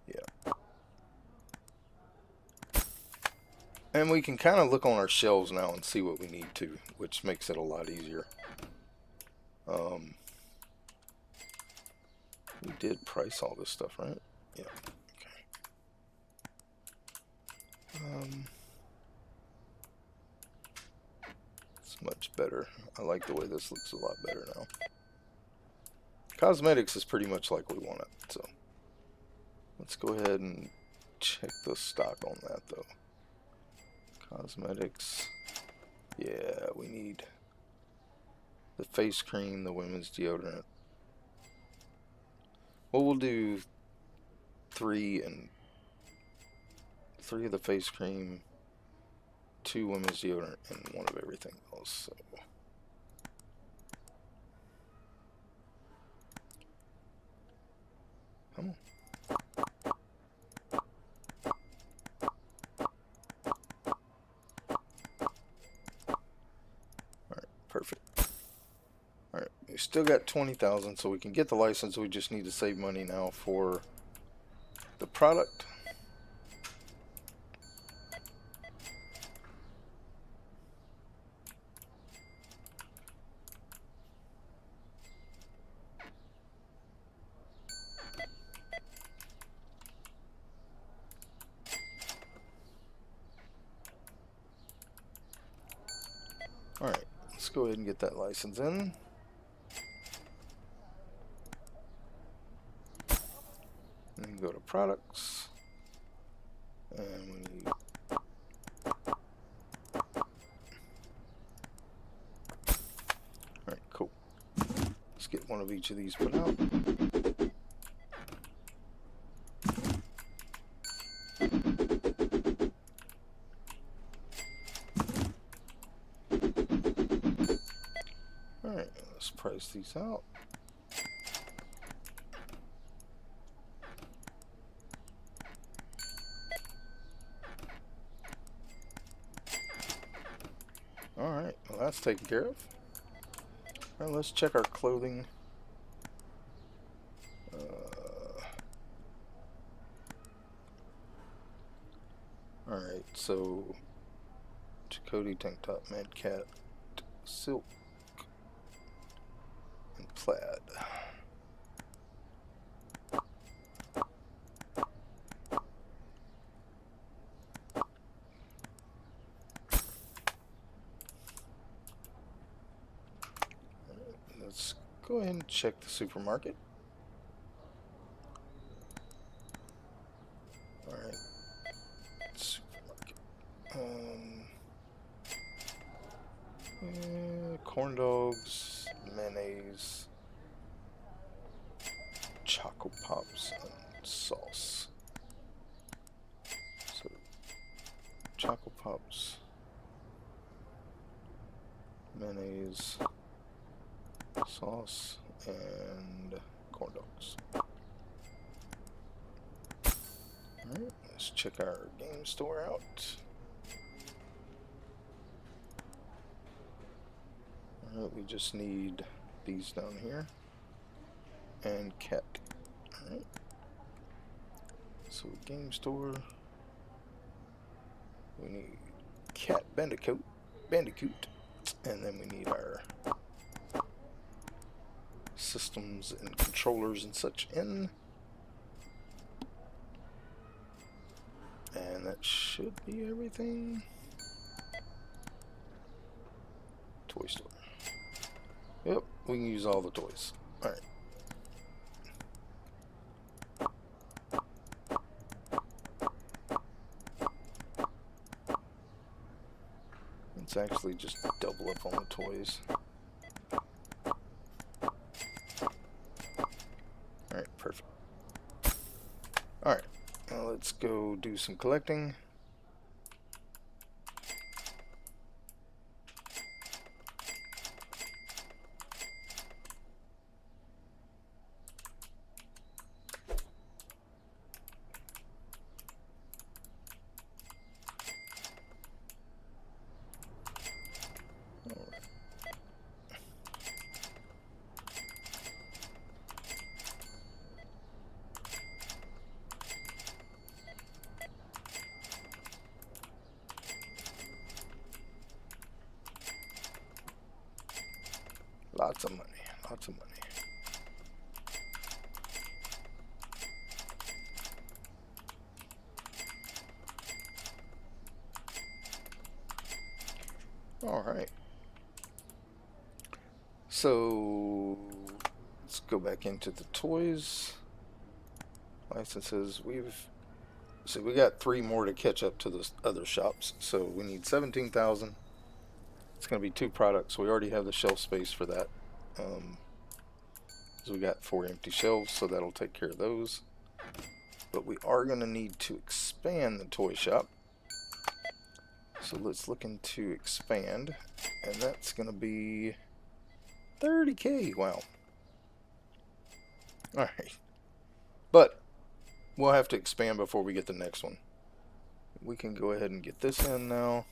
Yeah. And we can kind of look on our shelves now and see what we need to, which makes it a lot easier. We did price all this stuff, right? Yeah. Okay. It's much better. I like the way this looks a lot better now. Cosmetics is pretty much like we want it, so let's go ahead and check the stock on that, though. Cosmetics. Yeah, we need the face cream, the women's deodorant. Well, we'll do 3 of the face cream, 2 women's deodorant, and 1 of everything else. So. Come on. Alright, perfect. Alright, we still got 20,000, so we can get the license. We just need to save money now for the product. Alright, let's go ahead and get that license in. And go to products. And we need... Alright, cool. Let's get 1 of each of these put out. Alright, let's price these out. Alright, well that's taken care of. Alright, let's check our clothing. Alright, so Chakotay, tank top, Mad Cat, silk, and plaid. Let's go ahead and check the supermarket. Alright, supermarket. Corn dogs, mayonnaise, Choco Pops, and sauce. So, Choco Pops, mayonnaise, sauce, and corn dogs. Alright, let's check our game store out. Alright, we just need these down here. And cat. Alright. So game store. We need cat bandicoot. And then we need our systems and controllers and such in. And that should be everything. Toy store. Yep, we can use all the toys. Alright. Let's actually just double up on the toys. Alright, perfect. Alright, now let's go do some collecting. Lots of money, lots of money. Alright. So, let's go back into the toys. Licenses, we got 3 more to catch up to the other shops. So we need 17,000. It's going to be 2 products. We already have the shelf space for that. So we got 4 empty shelves, so that'll take care of those. But we are going to need to expand the toy shop. So let's look into expand. And that's going to be 30K. Wow. Alright. But we'll have to expand before we get the next one. We can go ahead and get this in now.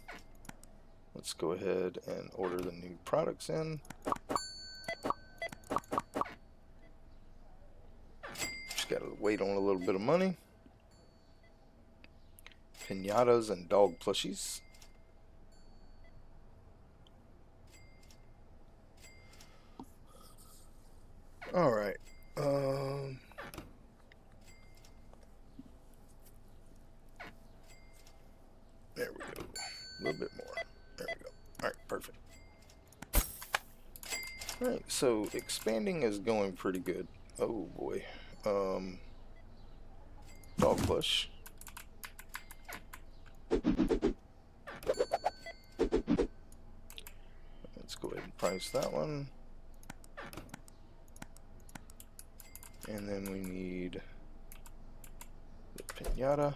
Let's go ahead and order the new products in. Just gotta wait on a little bit of money. Pinatas and dog plushies. Alright. There we go. A little bit more. There we go. Alright, perfect. Alright, so expanding is going pretty good. Oh boy. Dog plush. Let's go ahead and price that one. And then we need the pinata.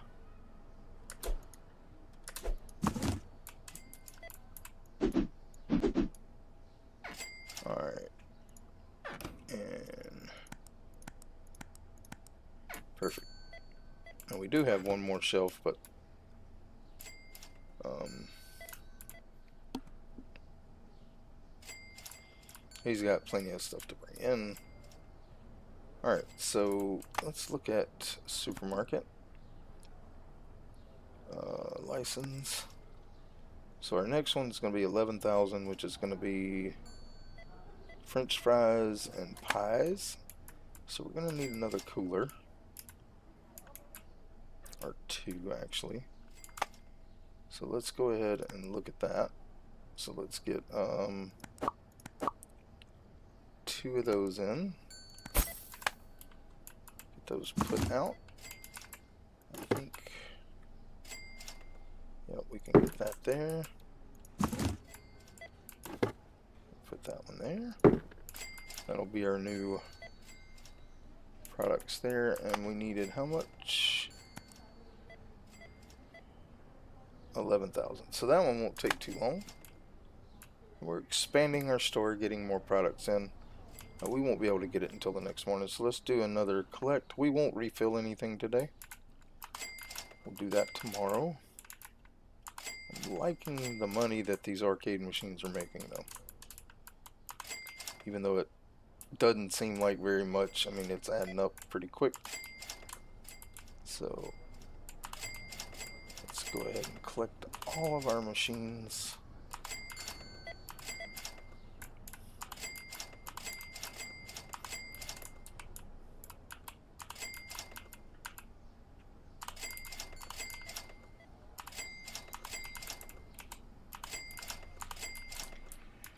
Alright. And perfect. And we do have one more shelf, but he's got plenty of stuff to bring in. Alright, so let's look at supermarket. license. So our next one's going to be 11,000, which is going to be French fries and pies. So we're going to need another cooler. Or two, actually. So let's go ahead and look at that. So let's get two of those in. Get those put out. I think, yep, we can get that there. Put that one there. That'll be our new products there. And we needed how much? 11,000. So that one won't take too long. We're expanding our store, getting more products in. We won't be able to get it until the next morning, so let's do another collect. We won't refill anything today. We'll do that tomorrow. I'm liking the money that these arcade machines are making, though. Even though it doesn't seem like very much, I mean, it's adding up pretty quick. So let's go ahead and collect all of our machines.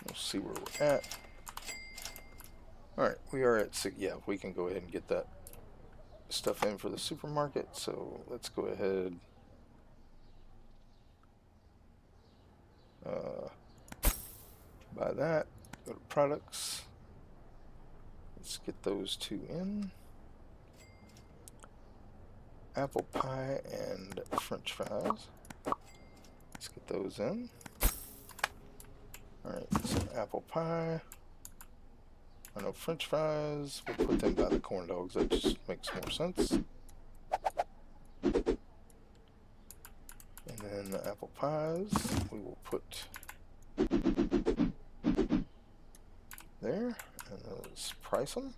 We'll see where we're at. Alright, we are at 6. Yeah, we can go ahead and get that stuff in for the supermarket. So let's go ahead. Buy that. Go to products. Let's get those two in. Apple pie and French fries. Let's get those in. Alright, so apple pie. I know French fries. We'll put them by the corn dogs. That just makes more sense. And then the apple pies, we will put there. And let's price them.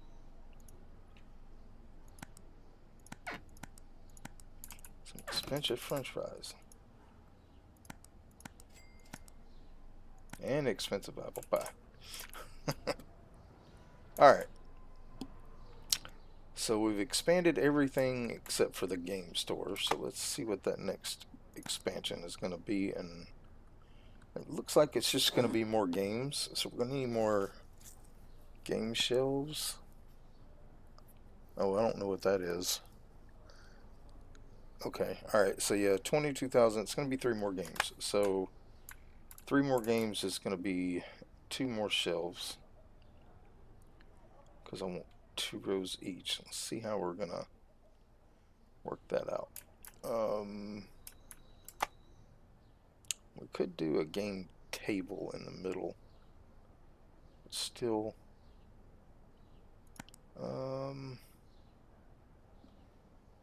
Some expensive French fries. And expensive apple pie. Alright. So we've expanded everything except for the game store. So let's see what that next expansion is going to be. And it looks like it's just going to be more games. So we're going to need more game shelves. Oh, I don't know what that is. Okay. Alright. So yeah, 22,000. It's going to be 3 more games. So 3 more games is going to be 2 more shelves. Because I want 2 rows each. Let's see how we're going to work that out. We could do a game table in the middle. But still,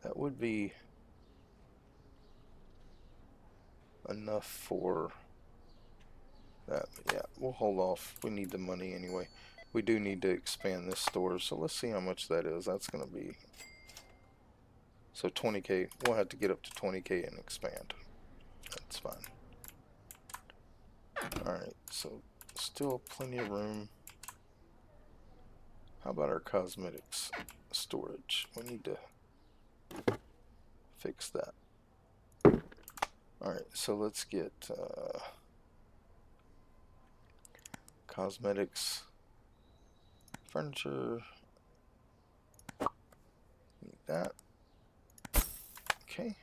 that would be enough for that. Yeah, we'll hold off. We need the money anyway. We do need to expand this store, so let's see how much that is. That's going to be, so 20k. We'll have to get up to 20k and expand. That's fine. Alright, so still plenty of room. How about our cosmetics storage? We need to fix that. Alright, so let's get cosmetics, furniture, need that. Okay.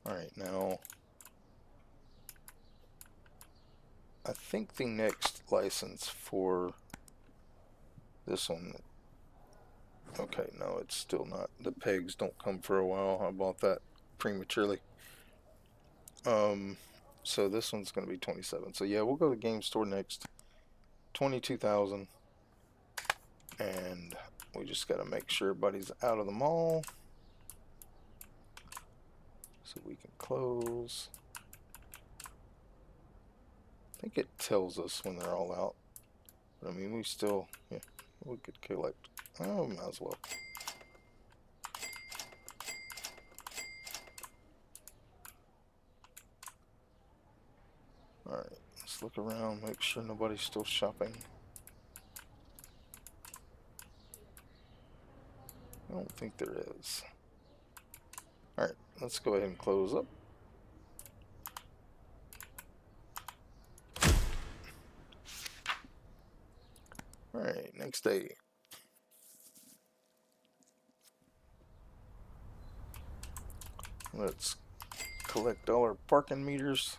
Alright, now I think the next license for this one, okay, no, it's still not. The pegs don't come for a while. I bought that prematurely. So this one's going to be 27. So yeah, we'll go to the game store next. 22,000. And we just got to make sure everybody's out of the mall. So we can close. I think it tells us when they're all out. But I mean, we still, yeah, we could collect Oh, might as well. Alright, let's look around, make sure nobody's still shopping. I don't think there is. Alright, let's go ahead and close up. Alright, next day. Let's collect all our parking meters.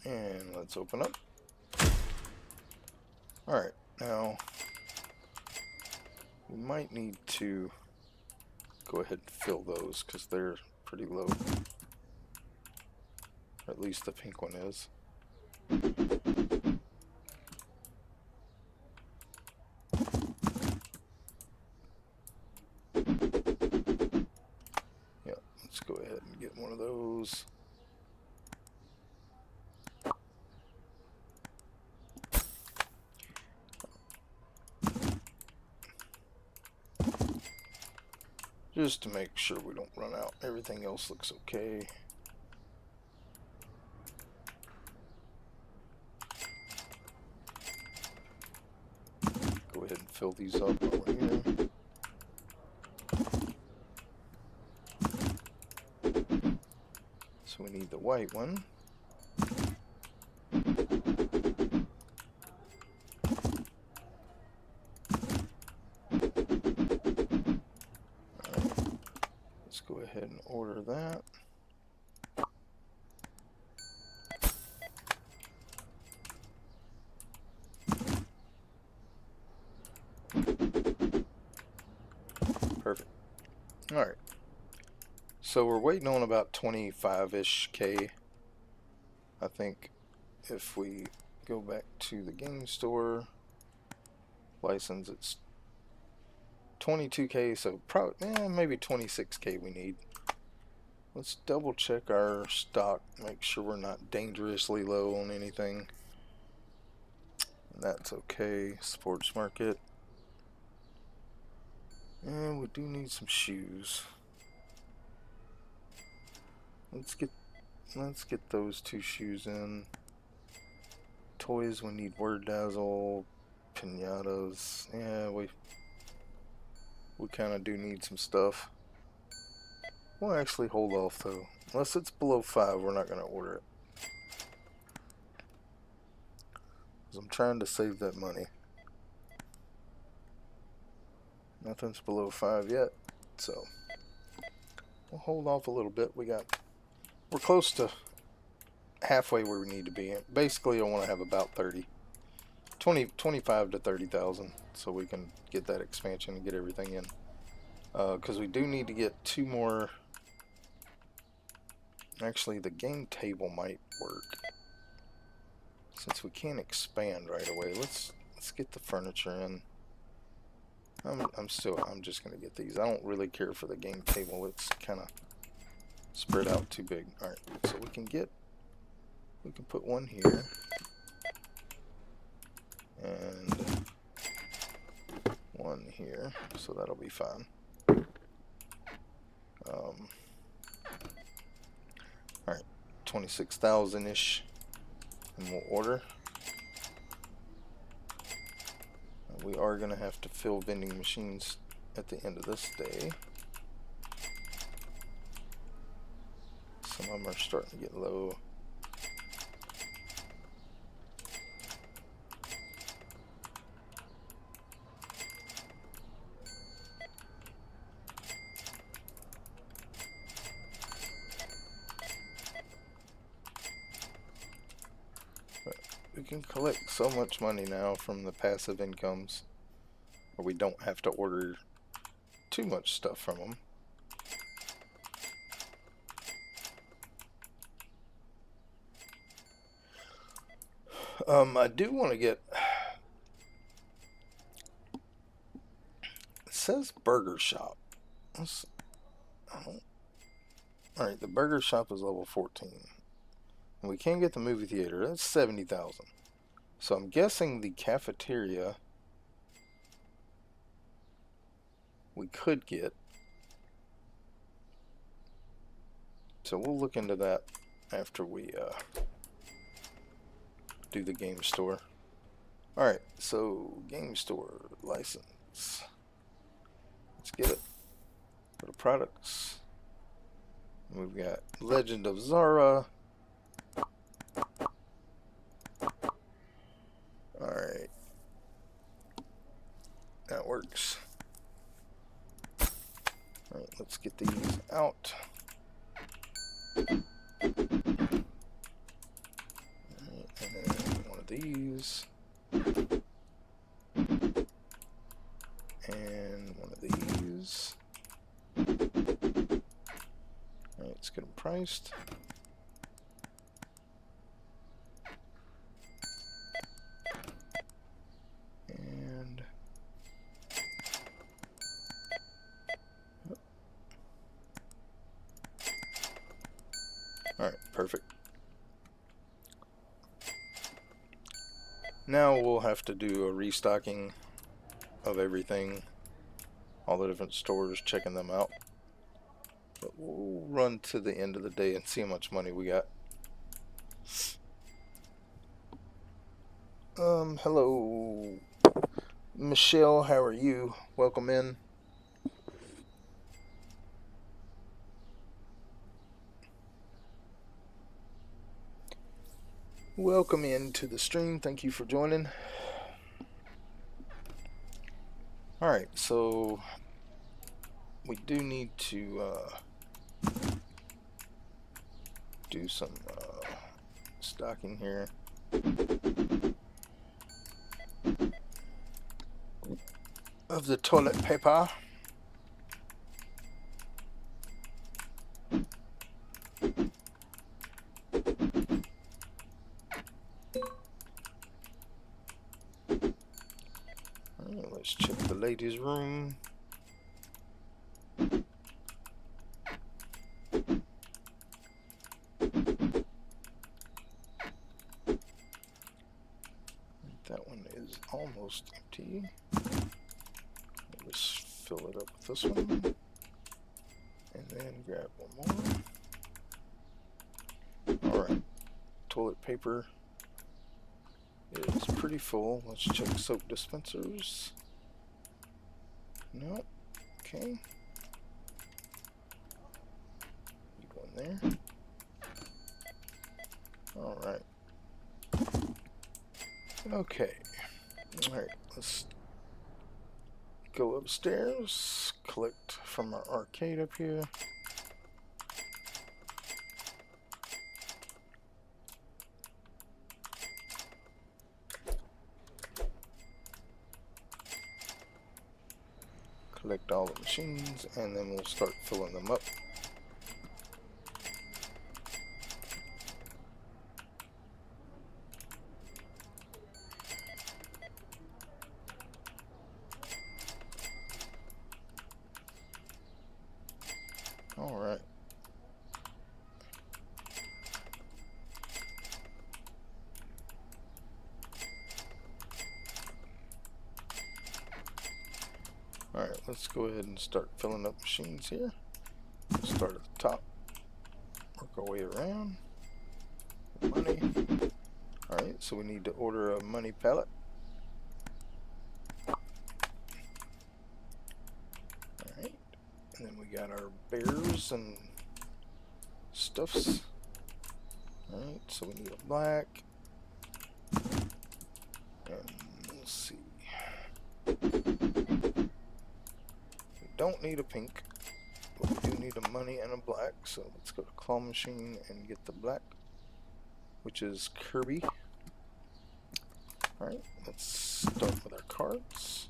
And let's open up. Alright, now we might need to go ahead and fill those because they're pretty low. Or at least the pink one is. Yeah, let's go ahead and get one of those. Just to make sure we don't run out. Everything else looks okay. Go ahead and fill these up while we're here. So we need the white one. Let's go ahead and order that. Perfect. Alright. So we're waiting on about 25-ish K. I think if we go back to the game store license, it's 22K, so probably maybe 26K we need. Let's double check our stock, make sure we're not dangerously low on anything. That's okay. Sports market. And we do need some shoes. Let's get those two shoes in. Toys, we need Word Dazzle, Pinatas. Yeah, we kind of do need some stuff. We'll actually hold off though. Unless it's below 5, we're not going to order it. Because I'm trying to save that money. Nothing's below 5 yet, so we'll hold off a little bit. We're close to halfway where we need to be. Basically, I want to have about 25 to 30,000 so we can get that expansion and get everything in. Because we do need to get 2 more. Actually, the game table might work. Since we can't expand right away, let's get the furniture in. I'm just gonna get these. I don't really care for the game table. It's kind of spread out too big. All right, so we can put one here and one here, so that'll be fine. All right, 26,000-ish, and we'll order. We are going to have to fill vending machines at the end of this day. Some of them are starting to get low. But we can collect so much money now from the passive incomes, where we don't have to order too much stuff from them. I do want to get. It says burger shop. Alright, the burger shop is level 14. And we can't get the movie theater. That's 70,000. So I'm guessing the cafeteria we could get. So we'll look into that after we do the game store. Alright, so game store license. Let's get it. Go to products. We've got Legend of Zara. Alright. That works. Alright, let's get these out. Alright, and then one of these. And one of these. Alright, let's get them priced. And alright, perfect. Now we'll have to do a restocking of everything, all the different stores, checking them out. But we'll run to the end of the day and see how much money we got. Hello, Michelle, how are you? Welcome in. Welcome into the stream. Thank you for joining. Alright, so we do need to do some stocking here. Of the toilet paper. Alright, let's check the ladies' room. That one is almost empty. Let's fill it up with this one. And then grab one more. Alright. Toilet paper is pretty full. Let's check soap dispensers. No. Okay. You go in there. Alright. Okay. Alright, let's go upstairs, collect from our arcade up here. Collect all the machines, and then we'll start filling them up. Alright. Alright, let's go ahead and start filling up machines here. Start at the top. Work our way around. Money. Alright, so we need to order a money pallet. Alright. And then we got our bears and stuffs. Alright, so we need a black. And let's see. Don't need a pink, but we do need a money and a black, so let's go to claw machine and get the black, which is Kirby. Alright, let's start with our cards.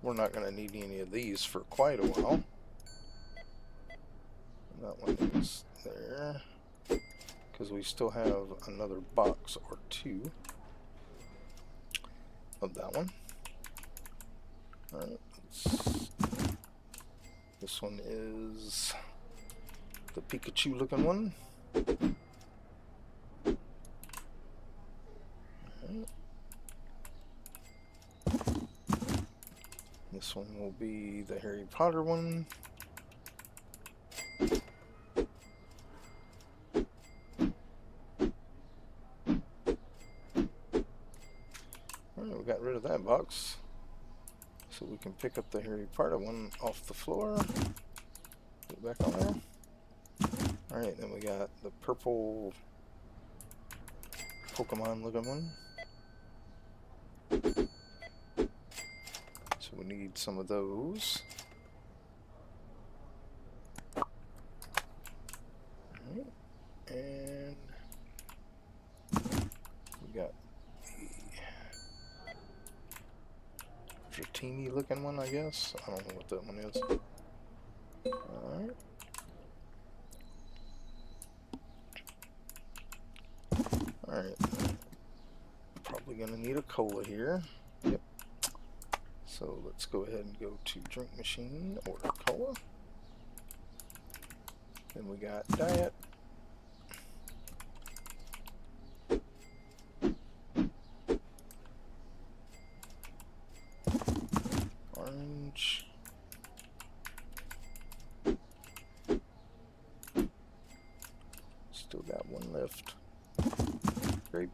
We're not going to need any of these for quite a while. That one is there, because we still have another box or two of that one. Alright. This one is The Pikachu looking one. Alright. This one will be the Harry Potter one. Alright, we got rid of that box. So we can pick up the Harry Potter one off the floor. Put it back on there. Alright, then we got the purple Pokemon looking one. So we need some of those. Alright, and we got the Dratini looking one, I guess. I don't know what that one is. Alright. Alright. Probably gonna need a cola here. Yep. So let's go ahead and go to drink machine, order cola. Then we got diet. Orange. Still got one left. Grape.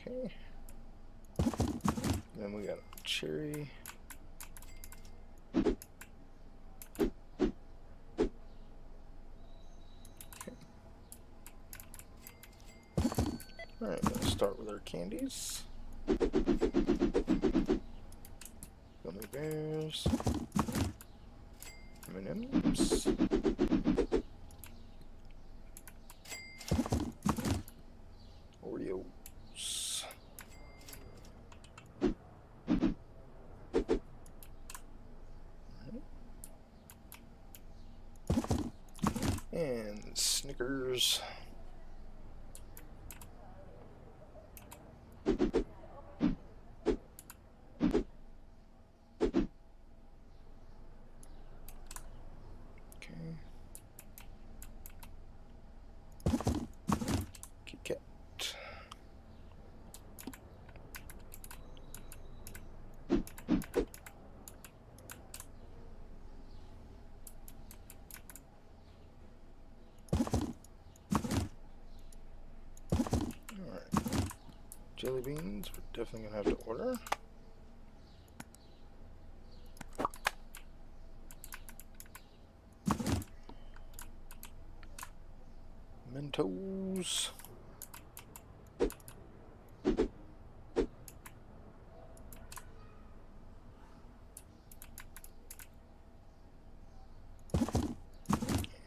Okay. Then we got a cherry. Okay. Alright, let's start with our candies. Gummy bears. M&M's. Oreos. And Snickers. Kit Kat. Alright. Jelly beans, we're definitely gonna have to order. Mentos.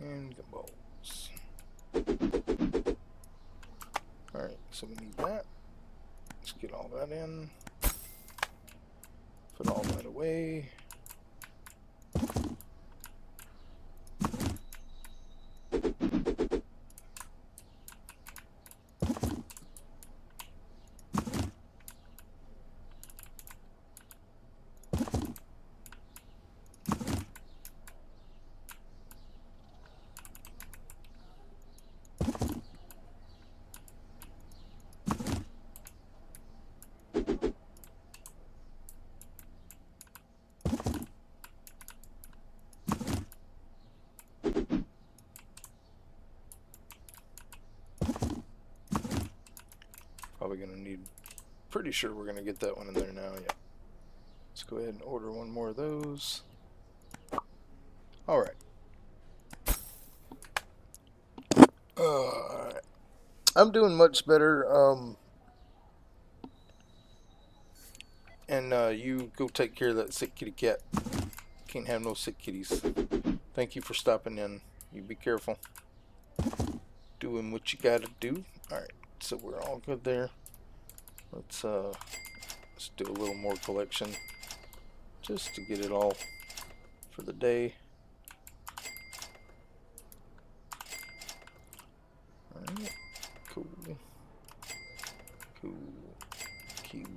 And gumballs. Alright, so we need that. Let's get all that in. Put all that away. Probably gonna need, pretty sure we're gonna get that one in there now, yeah. Let's go ahead and order one more of those. Alright. I'm doing much better, and you go take care of that sick kitty cat. Can't have no sick kitties. Thank you for stopping in. You be careful. Doing what you gotta do. Alright, so we're all good there. Let's do a little more collection just to get it all for the day. Alright, cool. Cool. Cute.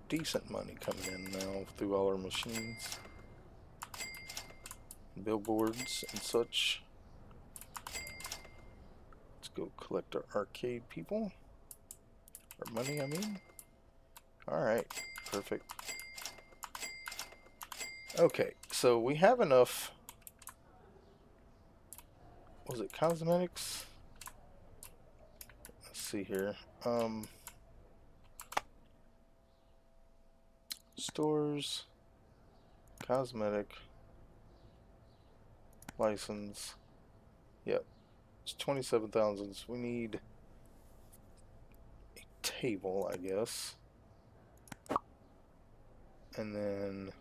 decent money coming in now through all our machines, billboards and such. Let's go collect our arcade people. Our money, I mean. Alright, perfect. Okay, so we have enough. Was it cosmetics? Let's see here. Stores, cosmetic, license. Yep, it's 27,000. So we need a table, I guess, and then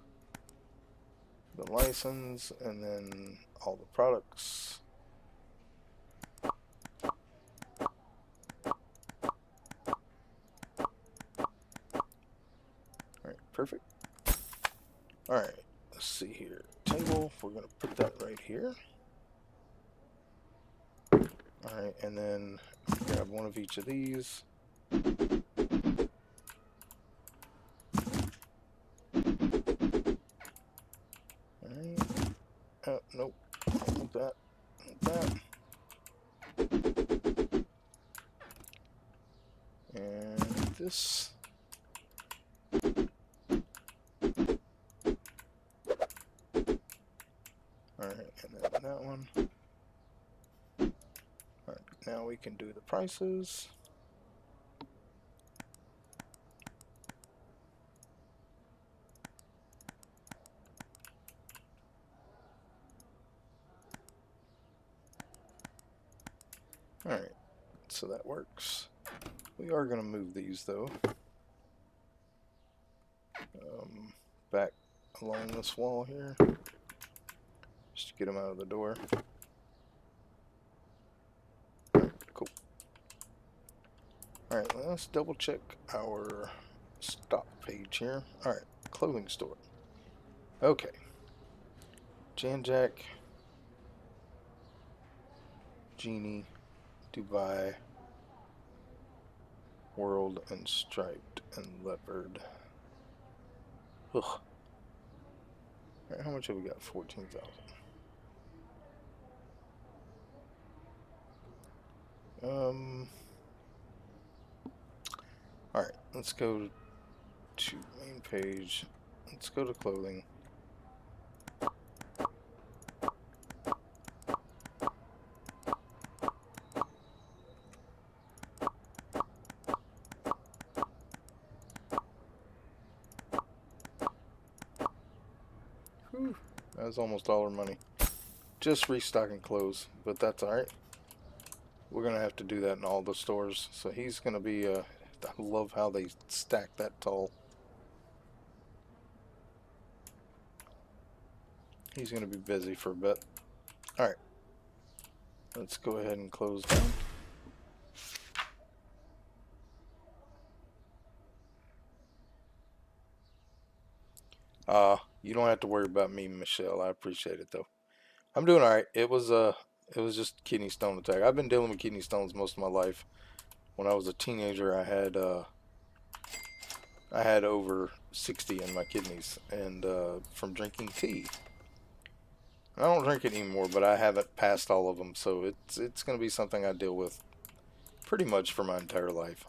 the license, and then all the products. Alright, perfect. Alright, let's see here. Table, we're going to put that right here. Alright, and then grab one of each of these. Alright. Oh, nope. I don't want that. I want that. And this. Alright, and then that one. Alright, now we can do the prices. Alright, so that works. We are going to move these though. Back along this wall here. Just to get them out of the door. Cool. Alright, let's double check our stock page here. Alright, clothing store. Okay. Jan Jack, Genie, Dubai, World, and Striped, and Leopard. Ugh. Alright, how much have we got? 14,000. Alright, let's go to main page. Let's go to clothing. Whew, that was almost all our money. Just restocking clothes, but that's alright. We're going to have to do that in all the stores. So he's going to be, I love how they stack that tall. He's going to be busy for a bit. Alright. Let's go ahead and close down. You don't have to worry about me, Michelle. I appreciate it though. I'm doing alright. It was just kidney stone attack. I've been dealing with kidney stones most of my life. When I was a teenager, I had over 60 in my kidneys, and from drinking tea. I don't drink it anymore, but I haven't passed all of them, so it's going to be something I deal with pretty much for my entire life.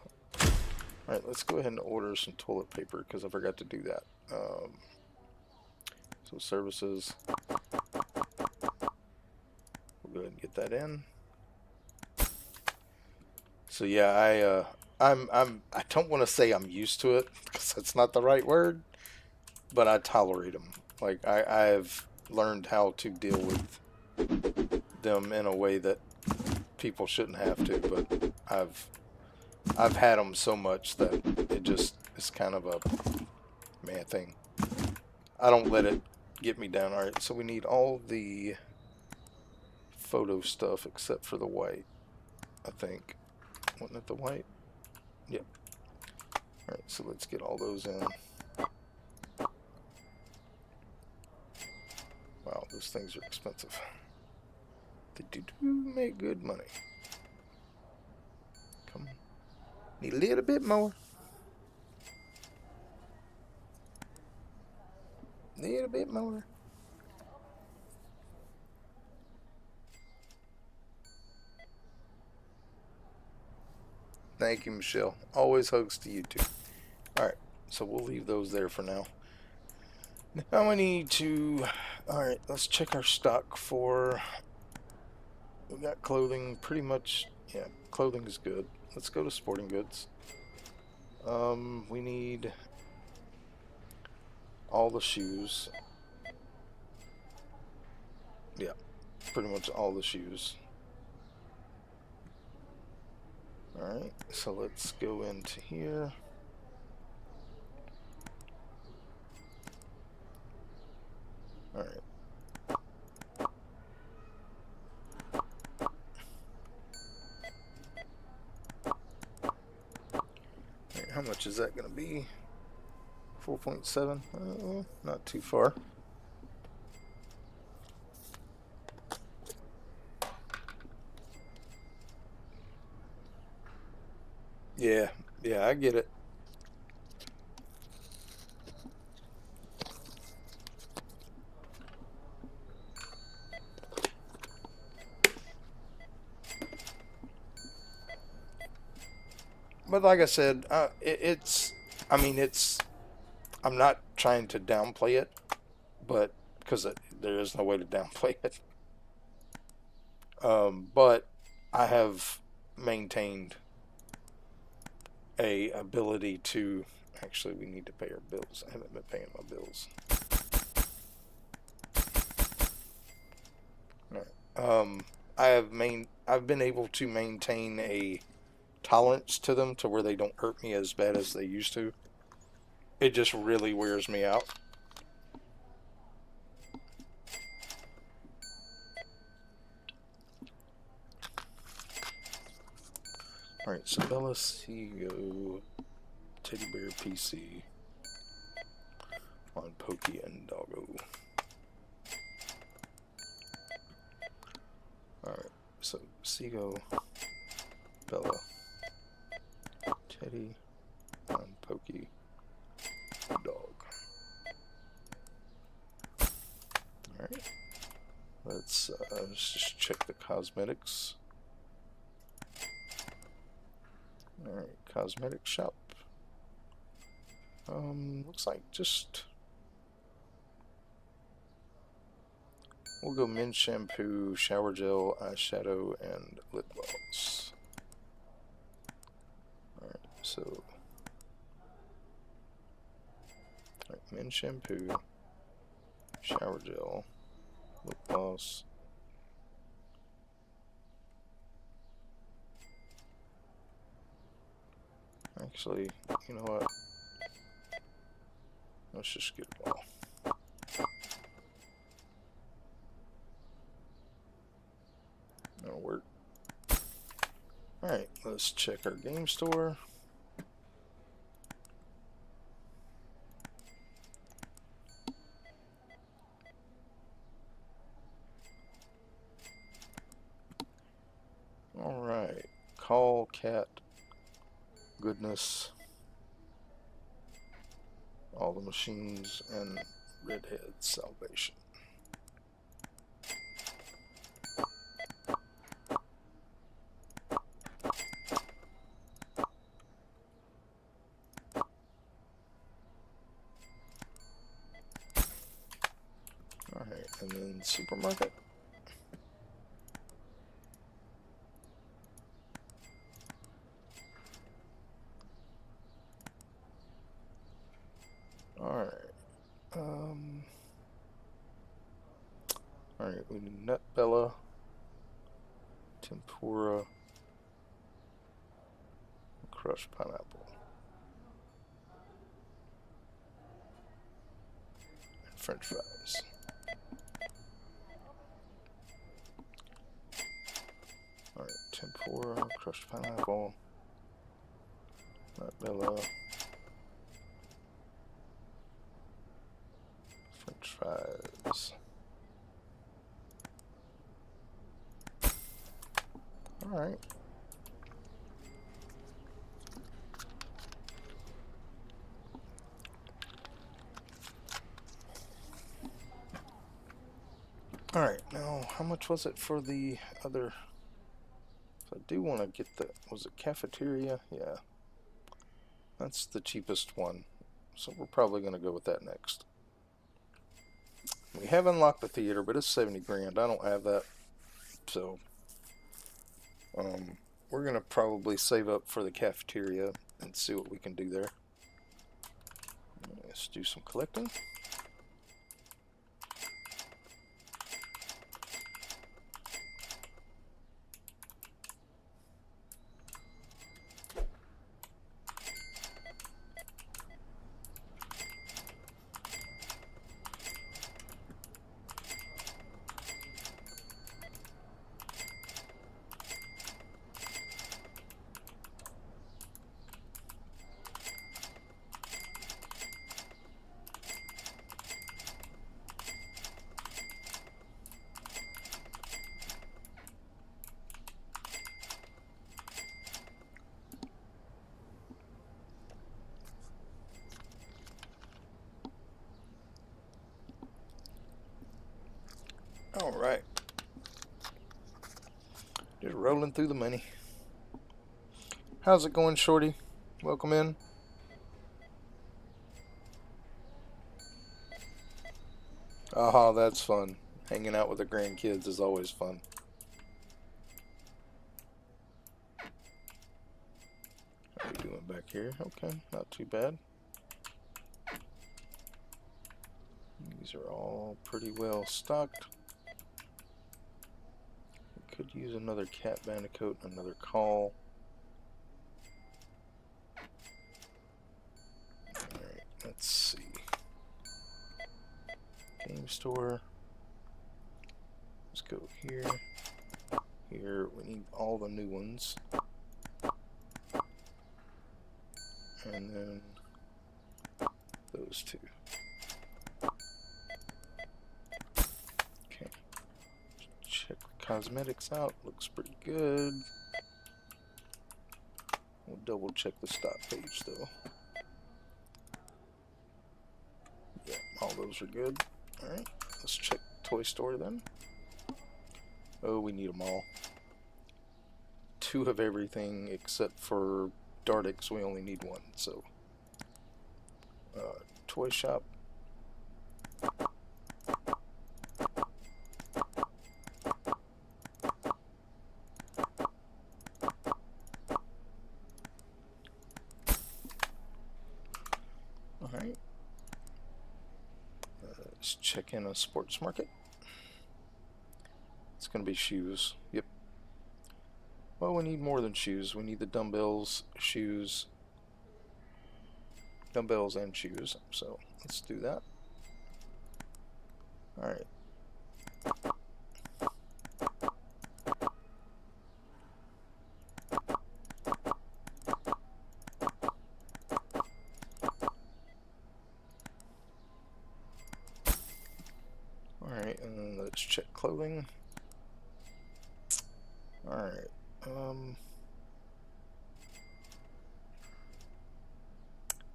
Alright, let's go ahead and order some toilet paper, because I forgot to do that. So services. We'll go ahead and get that in. So yeah, I don't want to say I'm used to it, because that's not the right word, but I tolerate them. Like I've learned how to deal with them in a way that people shouldn't have to, but I've had them so much that it just is kind of a man thing. I don't let it get me down. Alright, so we need all the photo stuff except for the white, I think. Wasn't it the white? Yep. Alright, so let's get all those in. Wow, those things are expensive. They do make good money. Come on. Need a little bit more. Need a bit more. Thank you, Michelle. Always hugs to you too. Alright, so we'll leave those there for now. Now I need to... Alright, let's check our stock for... We got clothing pretty much... Yeah, clothing is good. Let's go to sporting goods. We need all the shoes. Yeah, pretty much all the shoes. Alright, so let's go into here. Alright. How much is that going to be? 4.7? Not too far. Yeah, I get it. But like I said, I mean, I'm not trying to downplay it, but because there is no way to downplay it. But I have maintained a ability to, actually we need to pay our bills. I haven't been paying my bills. All right. I've been able to maintain a tolerance to them to where they don't hurt me as bad as they used to. It just really wears me out. Alright, so Bella, Seago, Teddy Bear PC on Pokey and Doggo. Alright, so Seago, Bella, Teddy on Pokey, Dog. Alright, let's just check the cosmetics. Alright, cosmetic shop. Looks like just... We'll go men's shampoo, shower gel, eyeshadow, and lip gloss. Alright, so... Alright, men's shampoo, shower gel, lip gloss. Actually, you know what? Let's just get it all. That'll work. Alright, let's check our game store. Alright, call cat. Goodness, all the machines, and redhead salvation. Alright, and then supermarket. Alright, we need nut Bella, tempura, crushed pineapple, and french fries. Alright, tempura, crushed pineapple, nut Bella, french fries. Alright. Alright, now how much was it for the other? So I do want to get the, was it cafeteria? Yeah. That's the cheapest one. So we're probably going to go with that next. We have unlocked the theater, but it's 70 grand. I don't have that. So we're going to probably save up for the cafeteria and see what we can do there. Let's do some collecting. Alright. Just rolling through the money. How's it going, Shorty? Welcome in. Aha, that's fun. Hanging out with the grandkids is always fun. How are we doing back here? Okay, not too bad. These are all pretty well stocked. We could use another cat bandicoot, another call. Alright, let's see. Game store. Let's go here. Here, we need all the new ones. And then those two. Okay. Check the cosmetics out. Looks pretty good. We'll double check the stock page though. Yeah, all those are good. Alright, let's check Toy Store then. Oh, we need them all. 2 of everything except for Dartix, we only need 1, so. Toy shop. Alright. Let's check in a sports market. It's going to be shoes. Yep. Well, we need more than shoes. We need the dumbbells, shoes, dumbbells and shoes. So let's do that. Alright. Alright, and then let's check clothing. Alright.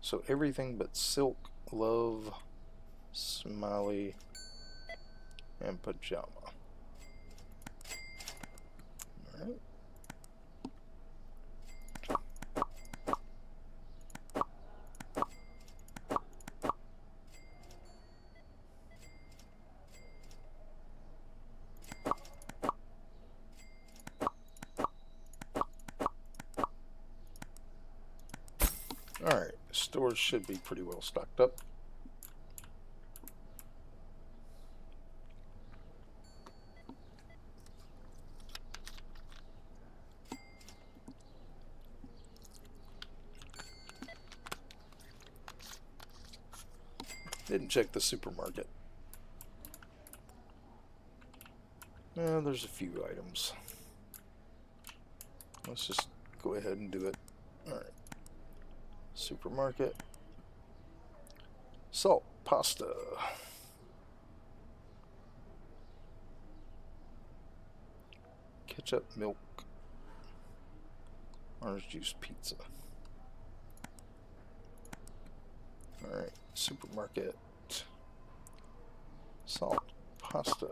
So everything but silk, love, smiley, and pajama. Alright. Alright, the stores should be pretty well stocked up. Didn't check the supermarket. There's a few items. Let's just go ahead and do it. Alright. Supermarket. Salt, pasta. Ketchup, milk. Orange juice, pizza. Alright, supermarket. Salt, pasta.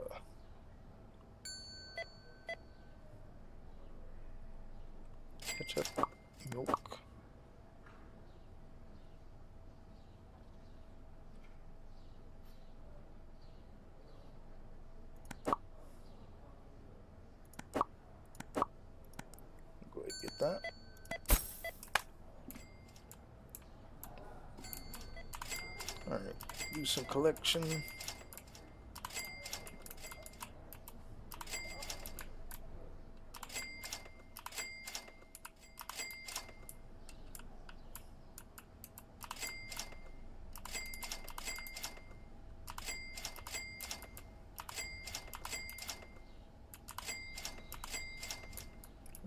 ketchup, milk. Go ahead and get that. Alright, do some collection.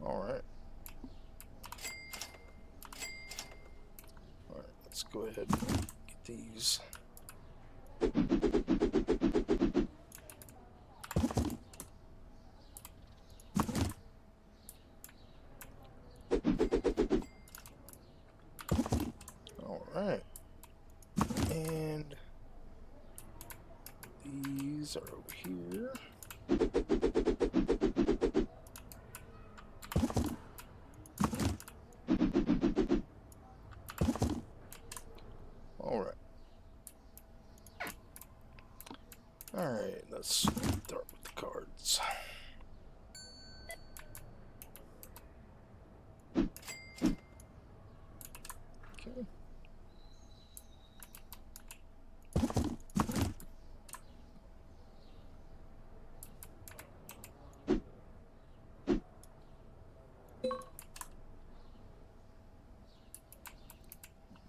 Alright. Alright, let's go ahead and get these. Alright. And these are over here. Alright. Alright, let's start with the cards. Okay.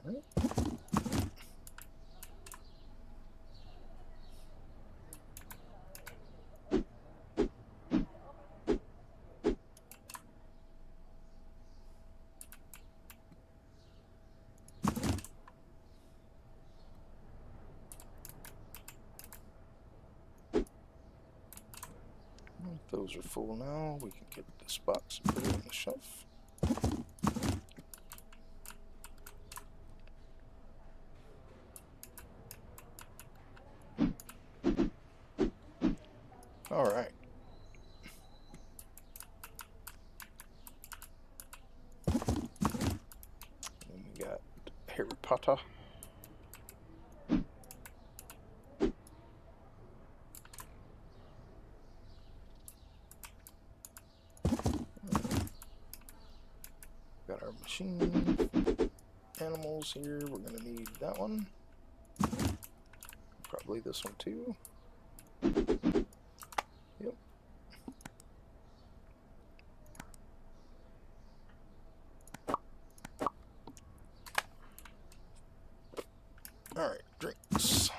Alright. Those are full now. We can get this box and put it on the shelf. All right. And we got Harry Potter. Got our machine animals here. We're going to need that one. Probably this one too. Yep. Alright, drinks.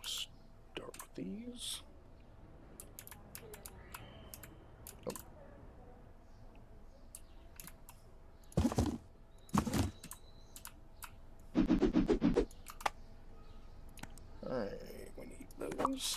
Start with these. Oh. Alright, we need those.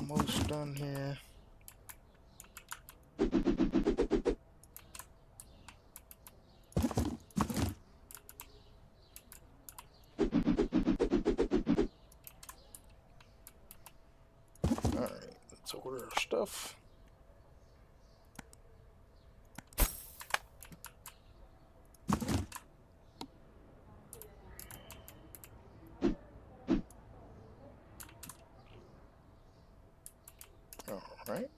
almost done here. Alright, let's order our stuff. Alright.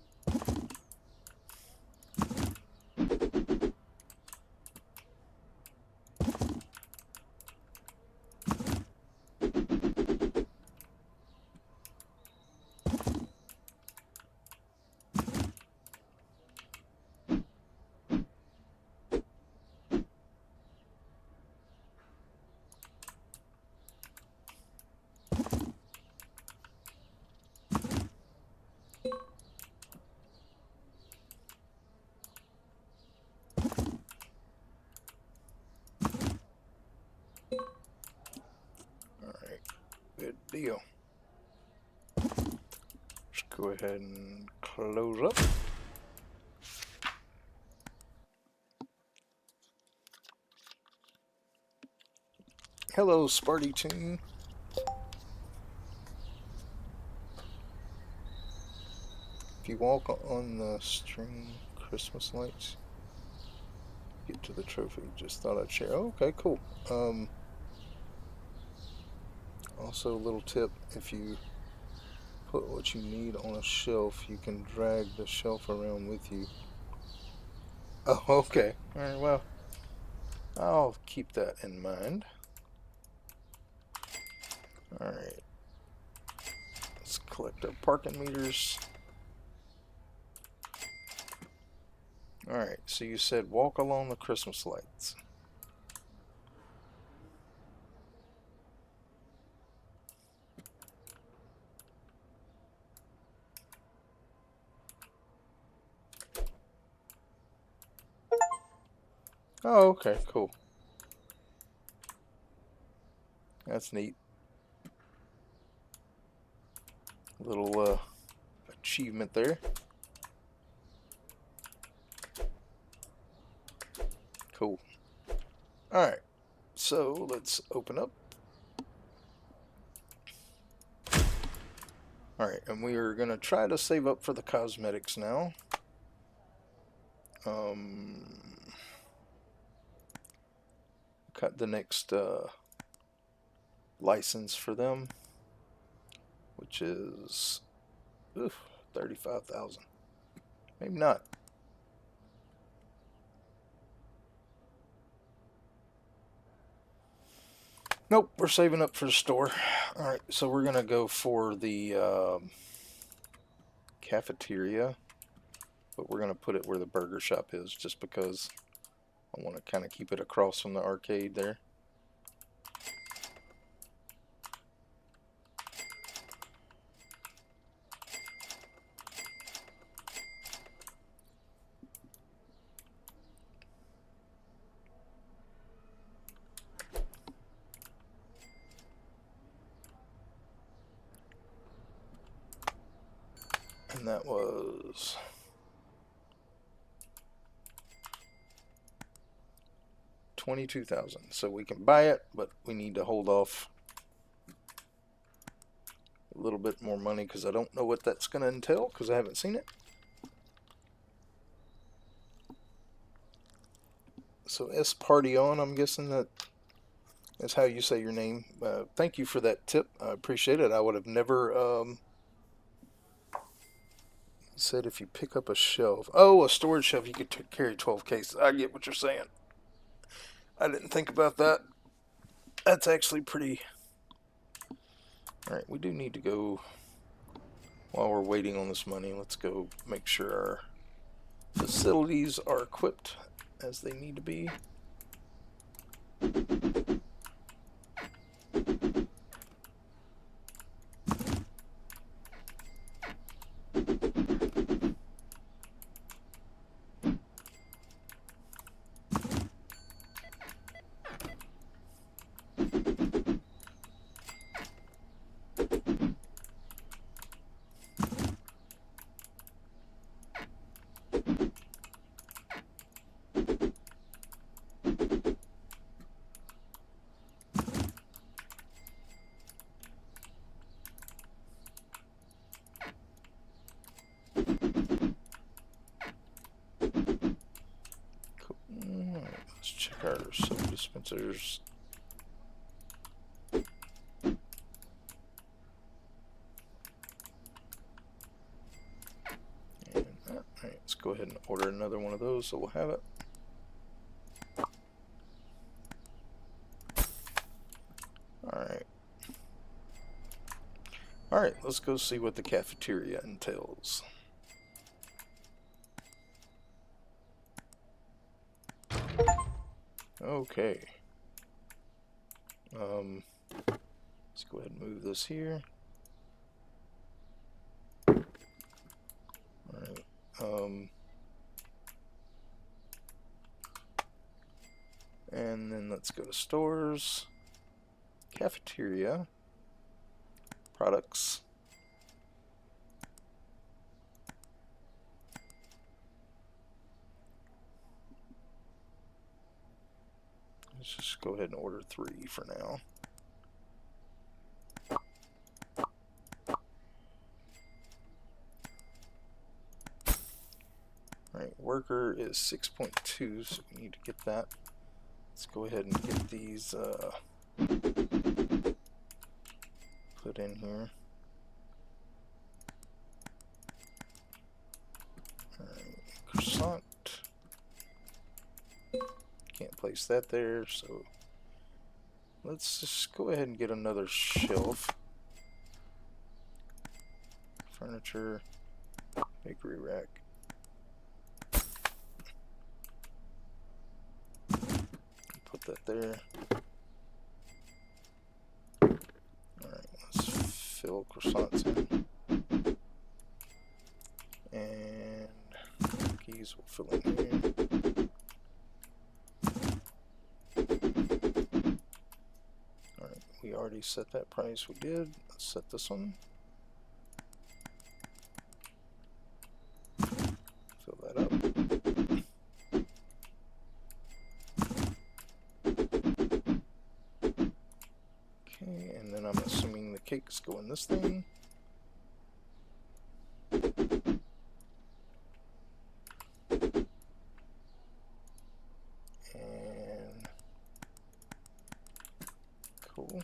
Alright, good deal. Let's go ahead and close up. Hello, Sparty Tune. If you walk on the string Christmas lights, get to the trophy. Just thought I'd share. Oh, okay, cool. Also, a little tip: if you put what you need on a shelf, you can drag the shelf around with you. Oh, okay. All right. Well, I'll keep that in mind. All right. Let's collect our parking meters. All right. So you said walk along the Christmas lights. Oh, okay, cool. That's neat. Little achievement there. Cool. Alright, so let's open up. Alright, and we are going to try to save up for the cosmetics now. Cut the next license for them, which is 35,000. Maybe not. Nope, we're saving up for the store. Alright, so we're gonna go for the cafeteria, but we're gonna put it where the burger shop is, just because I want to kind of keep it across from the arcade there. And that was 22,000. So we can buy it, but we need to hold off a little bit more money because I don't know what that's going to entail because I haven't seen it. So S Party On, I'm guessing that's how you say your name. Thank you for that tip. I appreciate it. I would have never said if you pick up a shelf. Oh, a storage shelf, you could carry 12 cases. I get what you're saying. I didn't think about that. That's actually pretty... Alright, we do need to go, while we're waiting on this money, let's go make sure our facilities are equipped as they need to be. dispensers. And alright, let's go ahead and order another one of those so we'll have it. Alright, let's go see what the cafeteria entails. Okay. Let's go ahead and move this here. Alright. And then let's go to stores, cafeteria, products. Let's just go ahead and order 3 for now. Alright, worker is 6.2, so we need to get that. Let's go ahead and get these put in here. Alright, croissant. Can't place that there, so let's just go ahead and get another shelf. Furniture, bakery rack. Put that there. Alright, let's fill croissants in. And cookies will fill in here. Alright, we already set that price. We did. Let's set this one. Fill that up. Okay, and then I'm assuming the cakes go in this thing. And cool.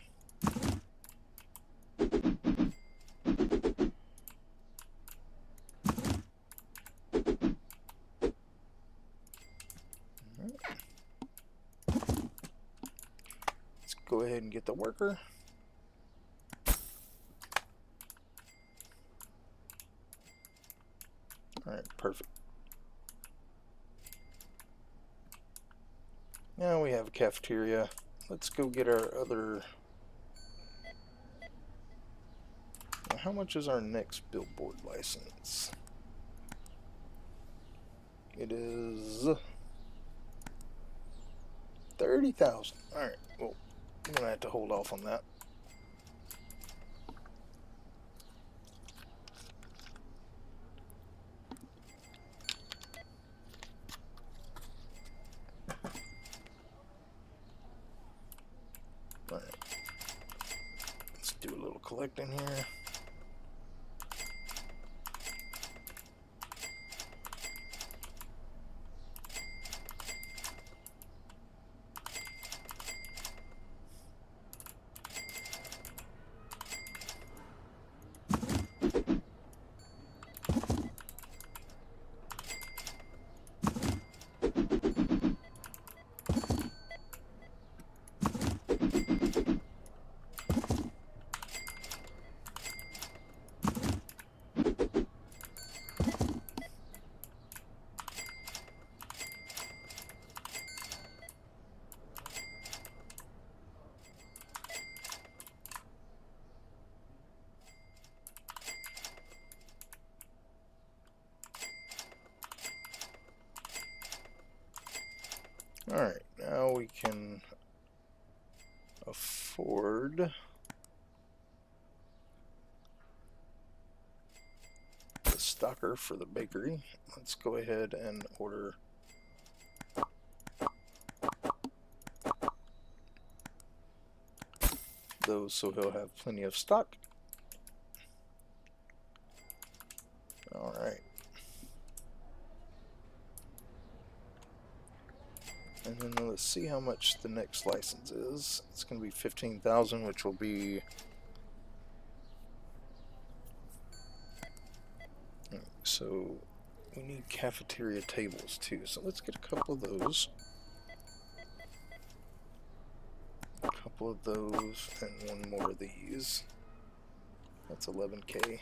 Let's go ahead and get the worker. Alright, perfect. Now we have a cafeteria. Let's go get our other... Now, how much is our next billboard license? It is 30,000. Alright, well, I'm gonna have to hold off on that. Alright. Let's do a little collecting here. Alright, now we can afford the stocker for the bakery. Let's go ahead and order those so he'll have plenty of stock. Alright. And then let's see how much the next license is. It's going to be 15,000, which will be... So we need cafeteria tables too. So let's get a couple of those. A couple of those and one more of these. That's 11K.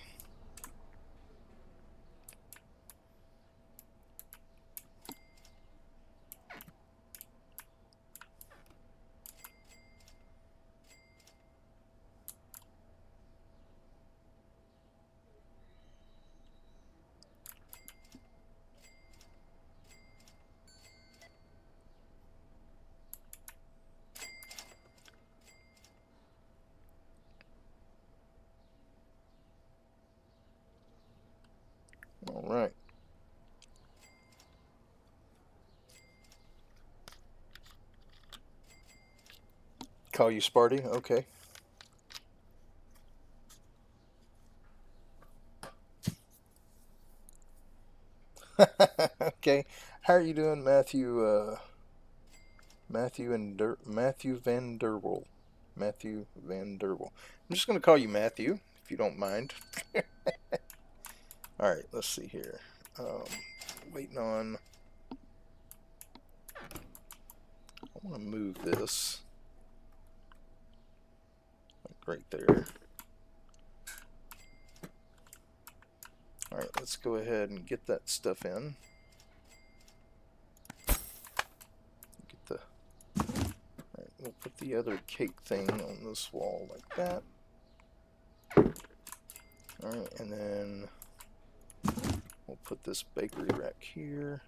All right. Call you Sparty? Okay. Okay. How are you doing, Matthew? Matthew Van Der Wel. Matthew Van Der Wel. I'm just going to call you Matthew, if you don't mind. All right. Let's see here. Waiting on... I want to move this. Like right there. Alright, let's go ahead and get that stuff in. Get the... Alright, we'll put the other cake thing on this wall like that. Alright, and then we'll put this bakery rack here.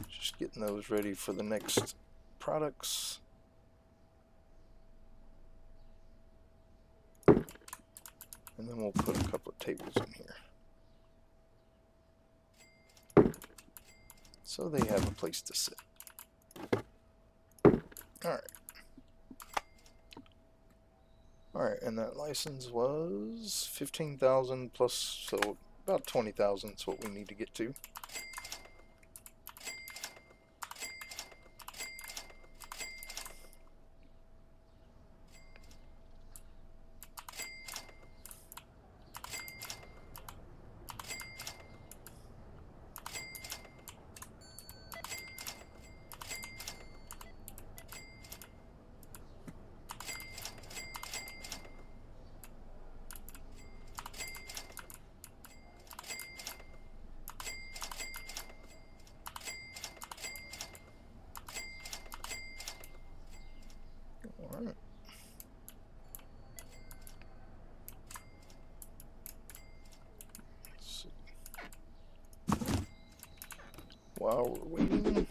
Just getting those ready for the next products. And then we'll put a couple of tables in here. So they have a place to sit. Alright. Alright, and that license was 15,000 plus, so about 20,000 is what we need to get to. Alright. Let's see. While we're waiting...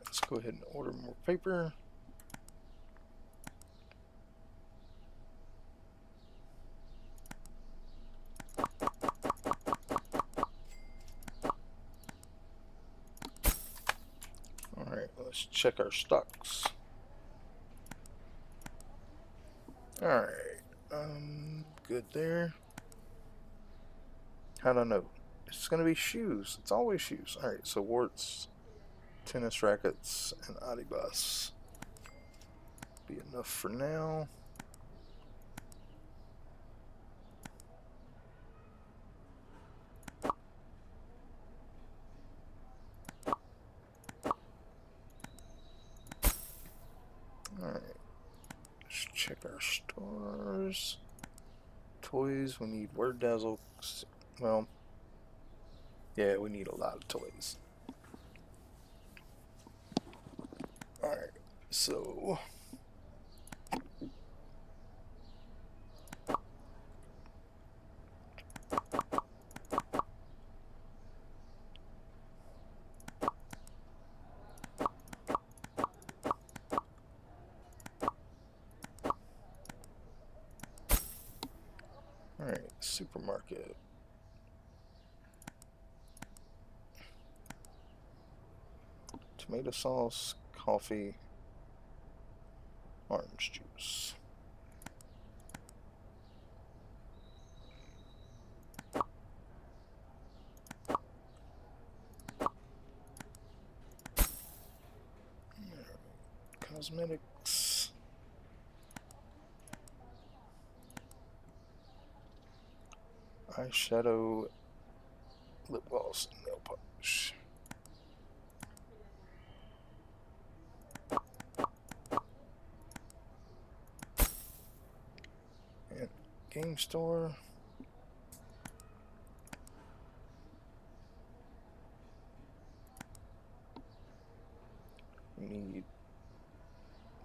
Let's go ahead and order more paper. Alright, let's check our stocks. Alright, good there. I don't know. It's gonna be shoes. It's always shoes. Alright, so warts, tennis rackets, and Adibas. Be enough for now. our stores. Toys, we need Word Dazzle. Well, yeah, we need a lot of toys. Alright, so alright, supermarket. Tomato sauce, coffee, orange juice. Cosmetics. Eyeshadow, lip gloss, nail polish. And game store. We need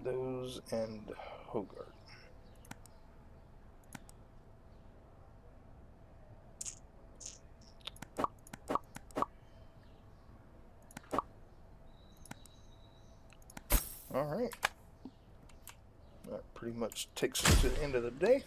those and Hogarth. Alright. That pretty much takes us to the end of the day.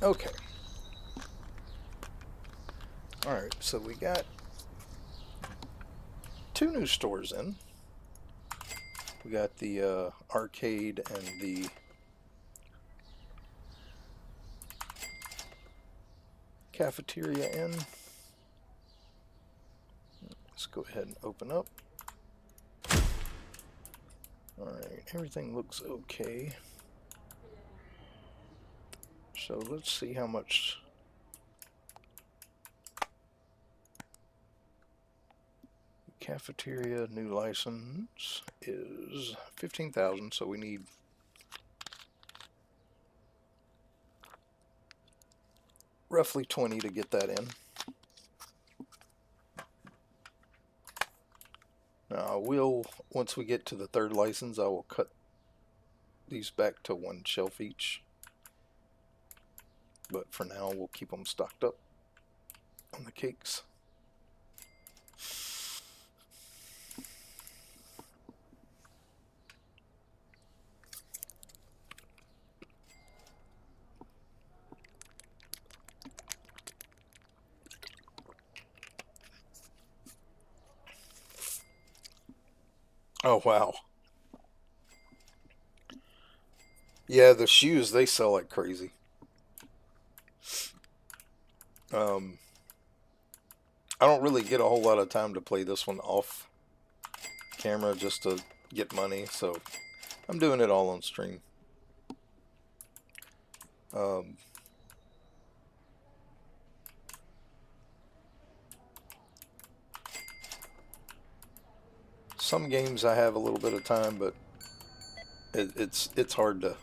Okay. Alright, so we got 2 new stores in. We got the arcade and the cafeteria in. Let's go ahead and open up. Alright, everything looks okay. So let's see how much cafeteria new license is. 15,000, so we need roughly 20 to get that in. Now I will, once we get to the 3rd license, I will cut these back to 1 shelf each. But for now, we'll keep them stocked up on the cakes. Oh, wow. Yeah, the shoes, they sell like crazy. I don't really get a whole lot of time to play this one off camera just to get money, so I'm doing it all on stream. Some games I have a little bit of time, but it's hard to.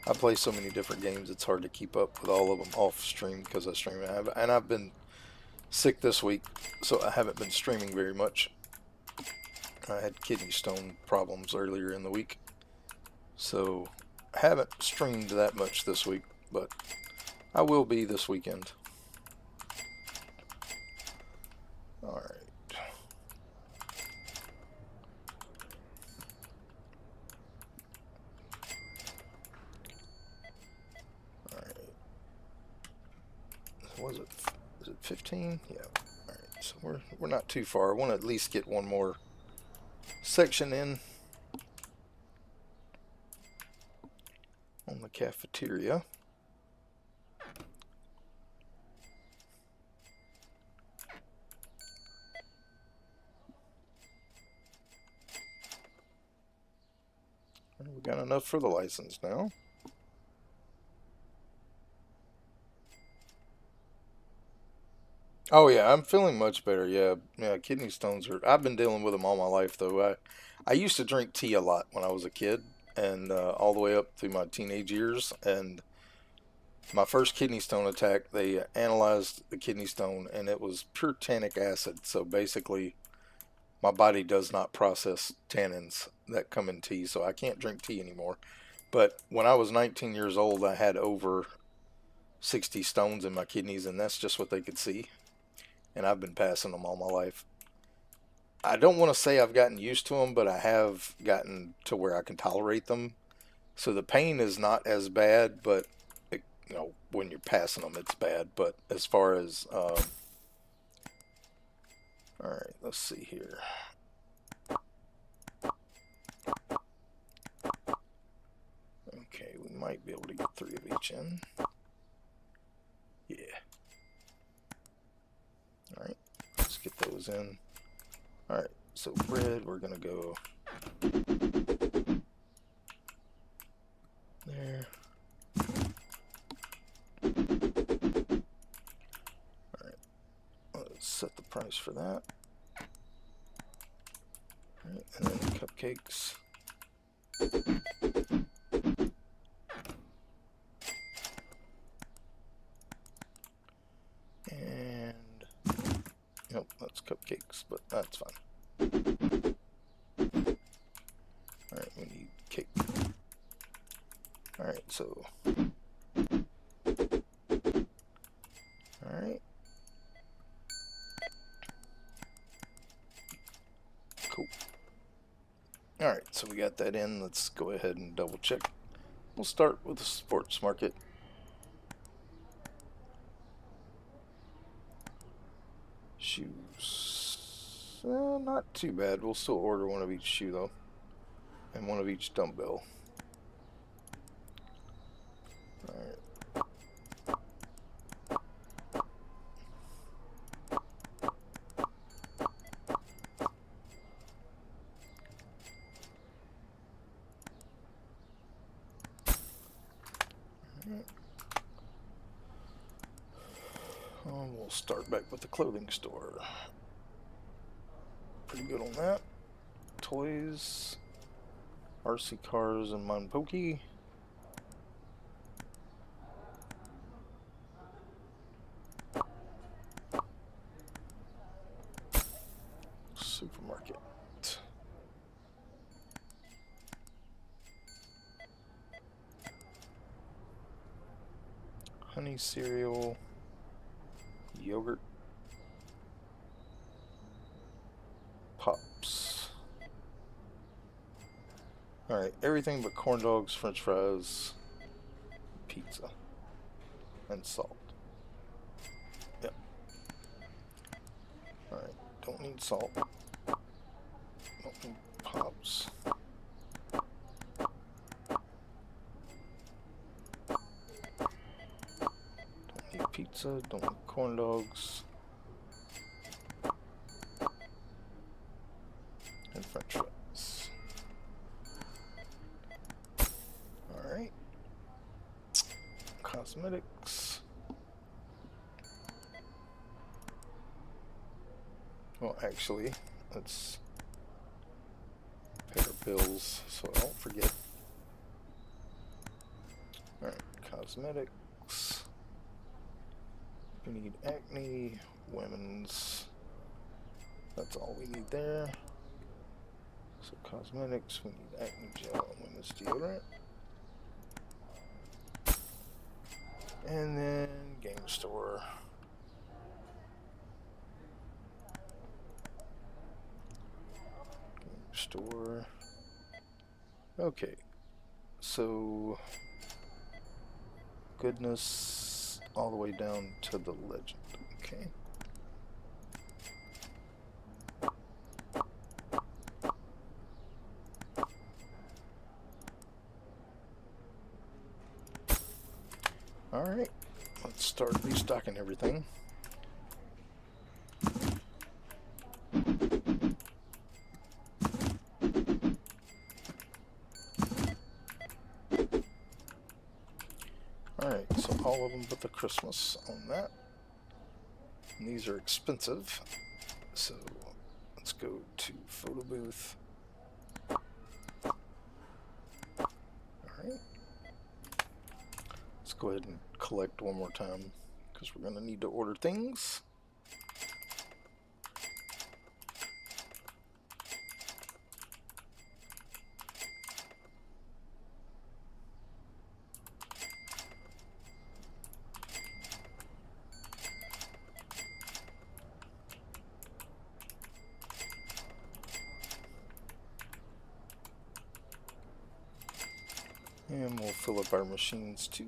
I play so many different games, it's hard to keep up with all of them off stream because I stream. And I've been sick this week, so I haven't been streaming very much. I had kidney stone problems earlier in the week, so I haven't streamed that much this week, but I will be this weekend. Alright. Was it? Is it 15? Yeah. All right. So we're not too far. I want to at least get one more section in on the cafeteria. And we got enough for the license now. Oh yeah, I'm feeling much better. Yeah, yeah. Kidney stones are. I've been dealing with them all my life though. I used to drink tea a lot when I was a kid, and all the way up through my teenage years. And my first kidney stone attack, they analyzed the kidney stone, and it was pure tannic acid. So basically, my body does not process tannins that come in tea, so I can't drink tea anymore. But when I was 19 years old, I had over 60 stones in my kidneys, and that's just what they could see. And I've been passing them all my life. I don't want to say I've gotten used to them, but I have gotten to where I can tolerate them. So the pain is not as bad, but when you're passing them, it's bad. But as far as, all right, let's see here. Okay, we might be able to get 3 of each in. Yeah. All right, let's get those in. All right, so bread, we're gonna go there. All right, let's set the price for that. All right, and then cupcakes. And nope, that's cupcakes, but that's fine. All right, we need cake. All right, so all right, cool. All right, so we got that in. Let's go ahead and double check. We'll start with the sports market. Shoes. Not too bad. We'll still order one of each shoe though, and one of each dumbbell. All right. We'll start back with the clothing store. Pretty good on that. Toys, RC cars, and Monpokey. Supermarket. Honey cereal, yogurt, pops. Alright, everything but corn dogs, french fries, pizza, and salt. Yep. Alright, don't need salt. Don't need pops. Don't need pizza, don't need corn dogs. And french fries. Alright. Cosmetics. Well, actually, let's pay our bills so I don't forget. Alright, cosmetics. We need acne, women's. That's all we need there. So cosmetics, we need acne gel and women's deodorant. And then game store. Game store. Okay. So goodness all the way down to the legend. Okay. Alright, let's start restocking everything. Alright, so all of them but the Christmas on that. And these are expensive, so let's go to photo booth. Alright. Let's go ahead and collect one more time, because we're going to need to order things. And we'll fill up our machines too.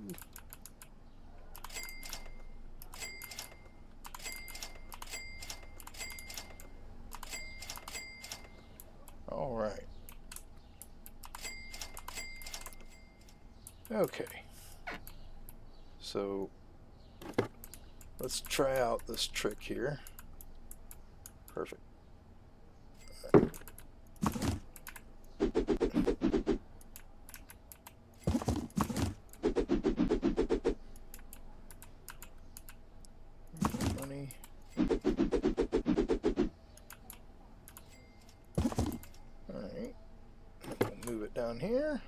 All right. Okay. So let's try out this trick here. Perfect. Money. Alright. We'll move it down here.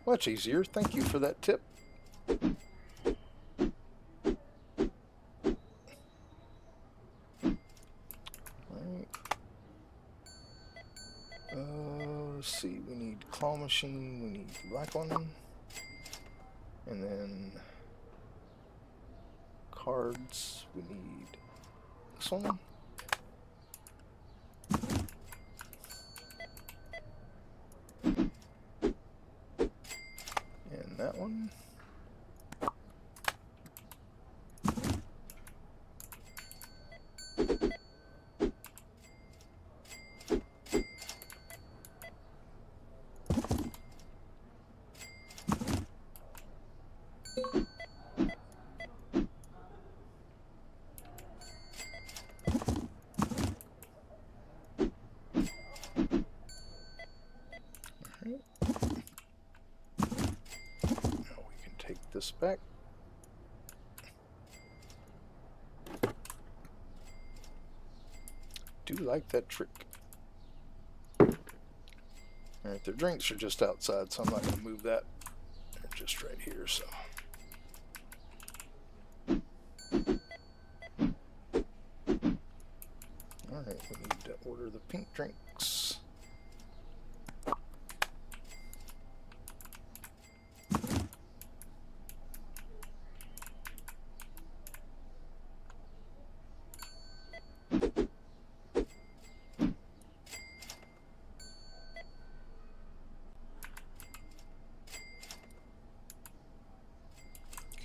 Much easier. Thank you for that tip. Let's see, we need claw machine, we need black one, and then cards, we need this one, and that one. This back. Do like that trick. Alright, their drinks are just outside, so I'm not going to move that. They're just right here, so. Alright, we need to order the pink drinks.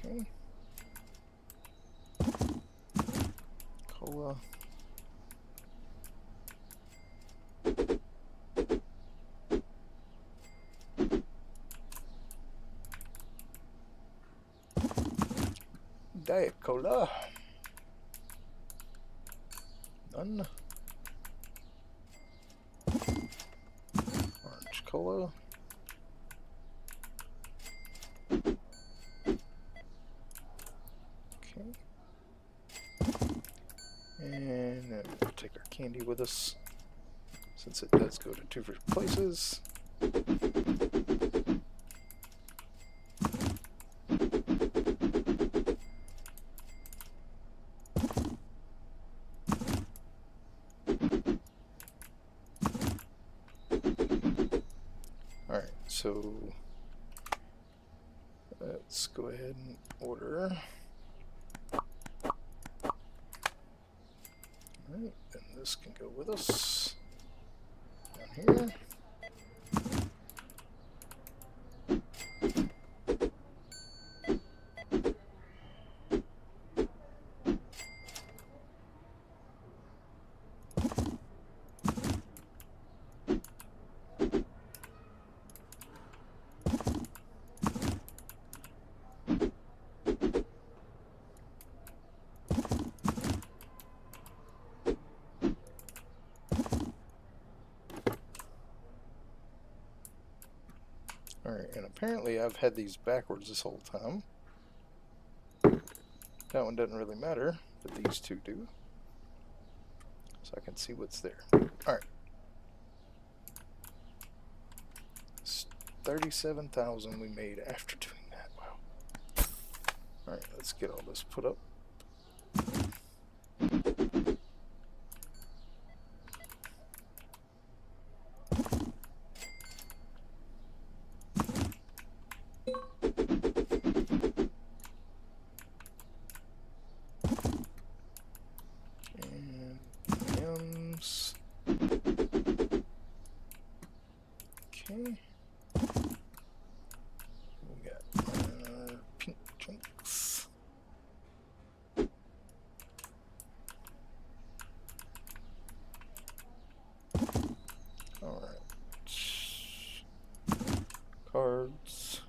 Okay. Cola. Diet Cola. None. Orange Cola. Okay. And then we'll take our candy with us, since it does go to two different places. Alright, so let's go ahead and order. Alright, and this can go with us down here. Alright, and apparently I've had these backwards this whole time. That one doesn't really matter, But these two do. So I can see what's there. Alright. 37,000 we made after doing that. Wow. Alright, let's get all this put up. And M's. Okay. We got pink chunks. Alright. Cards.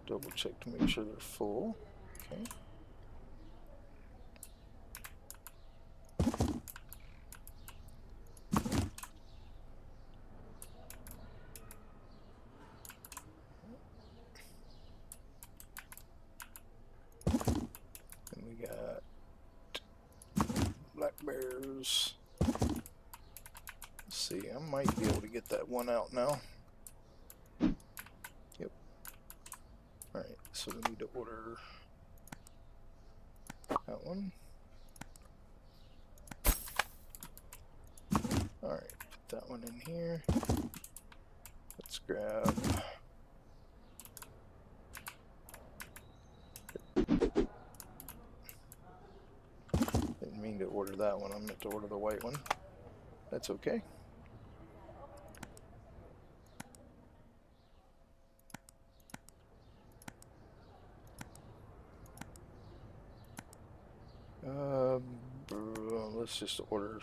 Double check to make sure they're full. Okay. And we got black bears. Let's see, I might be able to get that one out now. Yep. Alright, so we need to order that one. Alright, put that one in here. Let's grab didn't mean to order that one, I meant to order the white one. That's okay. Let's just order.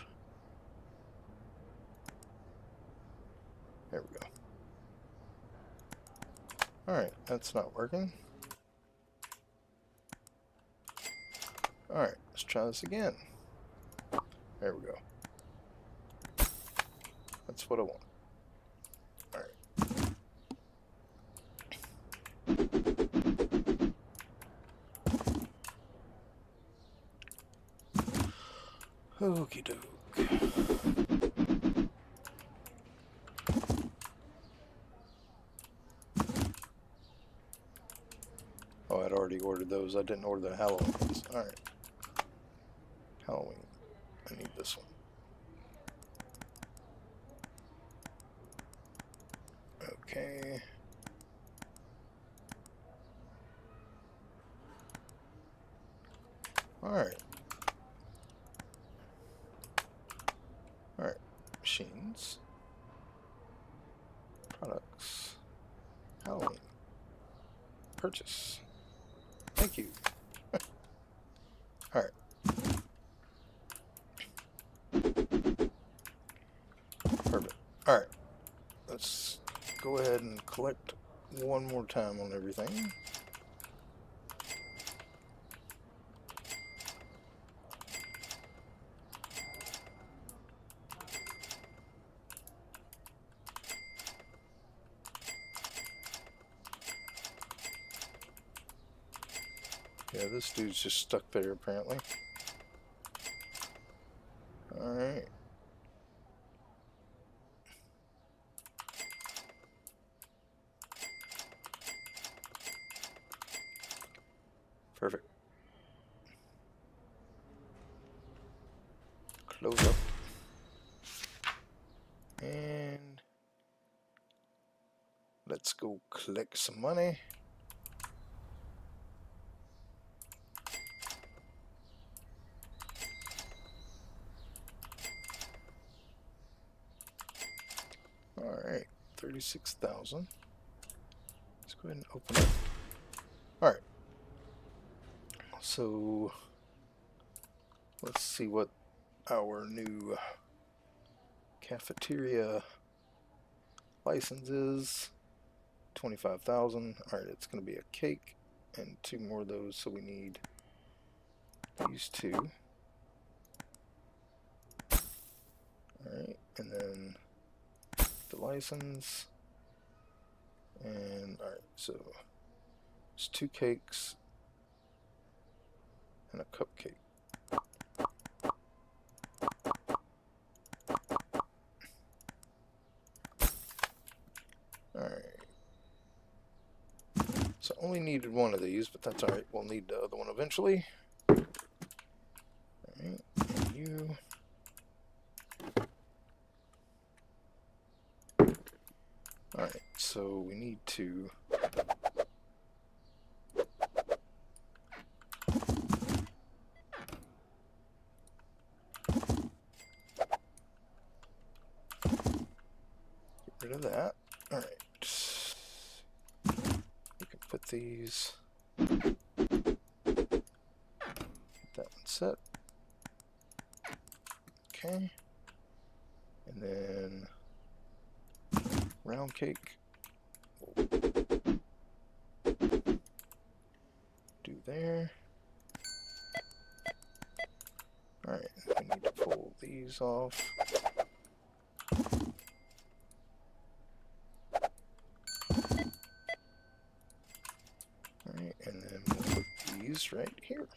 There we go. Alright, that's not working. Alright, let's try this again. There we go. That's what I want. Alright. Okie doke. Oh, I'd already ordered those. I didn't order the Halloween ones. Alright. Halloween. I need this one. Okay. Alright. Alright. Machines. Products. Halloween. Purchase. Thank you. Alright. Perfect. Alright. Let's go ahead and collect one more time on everything. Yeah, this dude's just stuck there apparently. Alright. Perfect. Close up. And let's go collect some money. Alright, 36,000. Let's go ahead and open it. Alright. So let's see what our new cafeteria license is. 25,000. Alright, it's going to be a cake and 2 more of those, so we need these 2. Alright, and then the license. And alright, so it's 2 cakes and a cupcake. Alright. So only needed one of these, but that's alright. We'll need the other one eventually. Alright, and you. Alright, so we need to get rid of that. Alright. We can put these. Get that one set. Okay. And then round cake. Do there. Alright, we need to pull these off. Alright, and then we'll put these right here.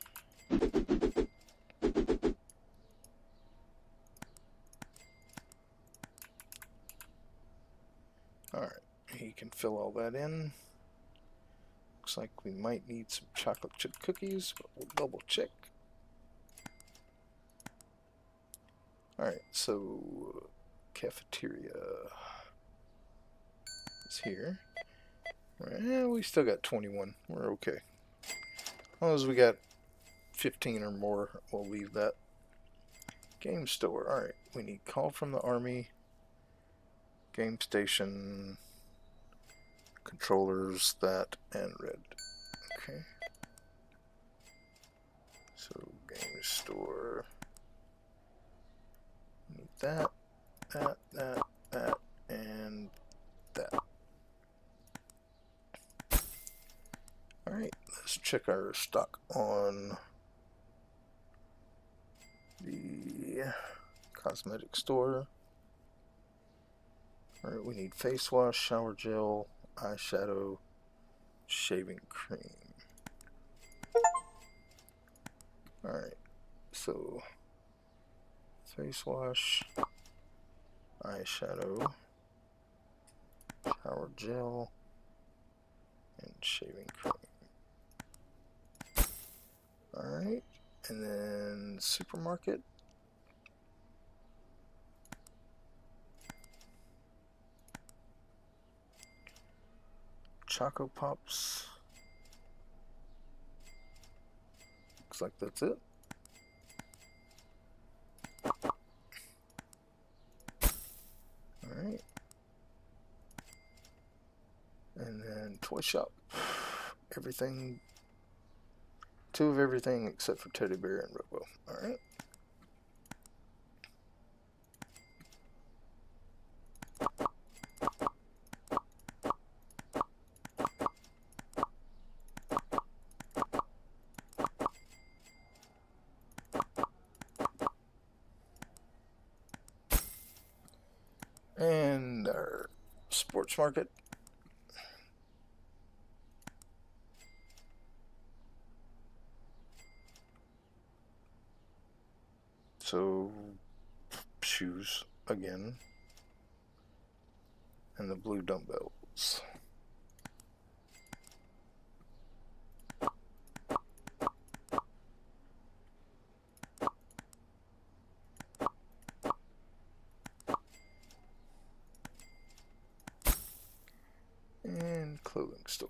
Alright, he can fill all that in. Looks like we might need some chocolate chip cookies, but we'll double check. Alright, so cafeteria is here. Well, we still got 21. We're okay. As long as we got 15 or more, we'll leave that. Game store. Alright, we need call from the army. Game station. Controllers, that, and red. Okay. So, game store. Need that, that, and that. Alright, let's check our stock on the cosmetic store. Alright, we need face wash, shower gel, eyeshadow, shaving cream. Alright, so face wash, eyeshadow, shower gel, and shaving cream. Alright, and then supermarket. Choco Pops. Looks like that's it. Alright. And then toy shop. Everything. 2 of everything except for Teddy Bear and Robo. Alright. And our sports market. So, shoes again. And the blue dumbbells. And clothing store.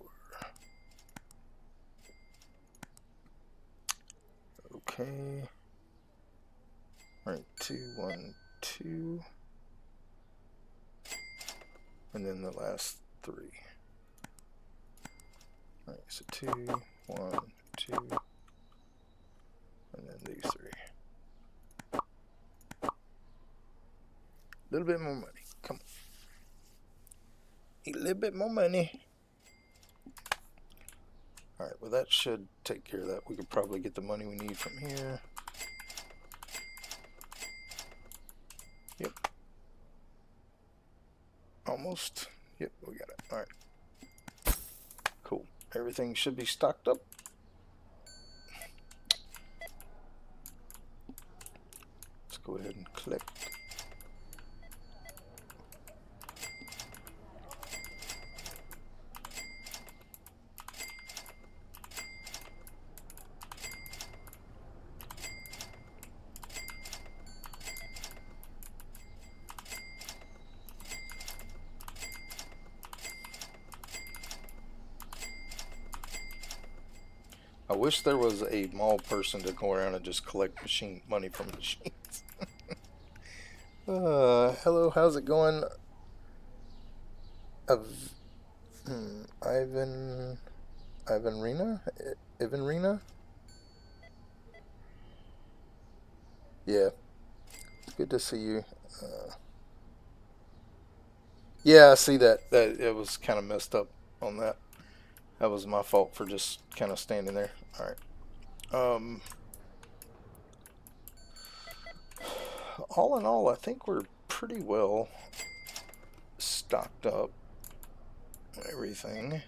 Okay. Alright, 2, 1, 2. And then the last 3. Alright, so 2, 1, 2. And then these 3. A little bit more money. Come on. A little bit more money. Alright, well that should take care of that. We could probably get the money we need from here. Yep. Almost. Yep, we got it. Alright. Cool. Everything should be stocked up. Let's go ahead and click. wish there was a mall person to go around and just collect money from machines. Hello, how's it going? Of Ivan Rena? Ivan Rena? Yeah, it's good to see you. Yeah, I see that it was kind of messed up on that. That was my fault for just kind of standing there. All right. All in all, I think we're pretty well stocked up on everything.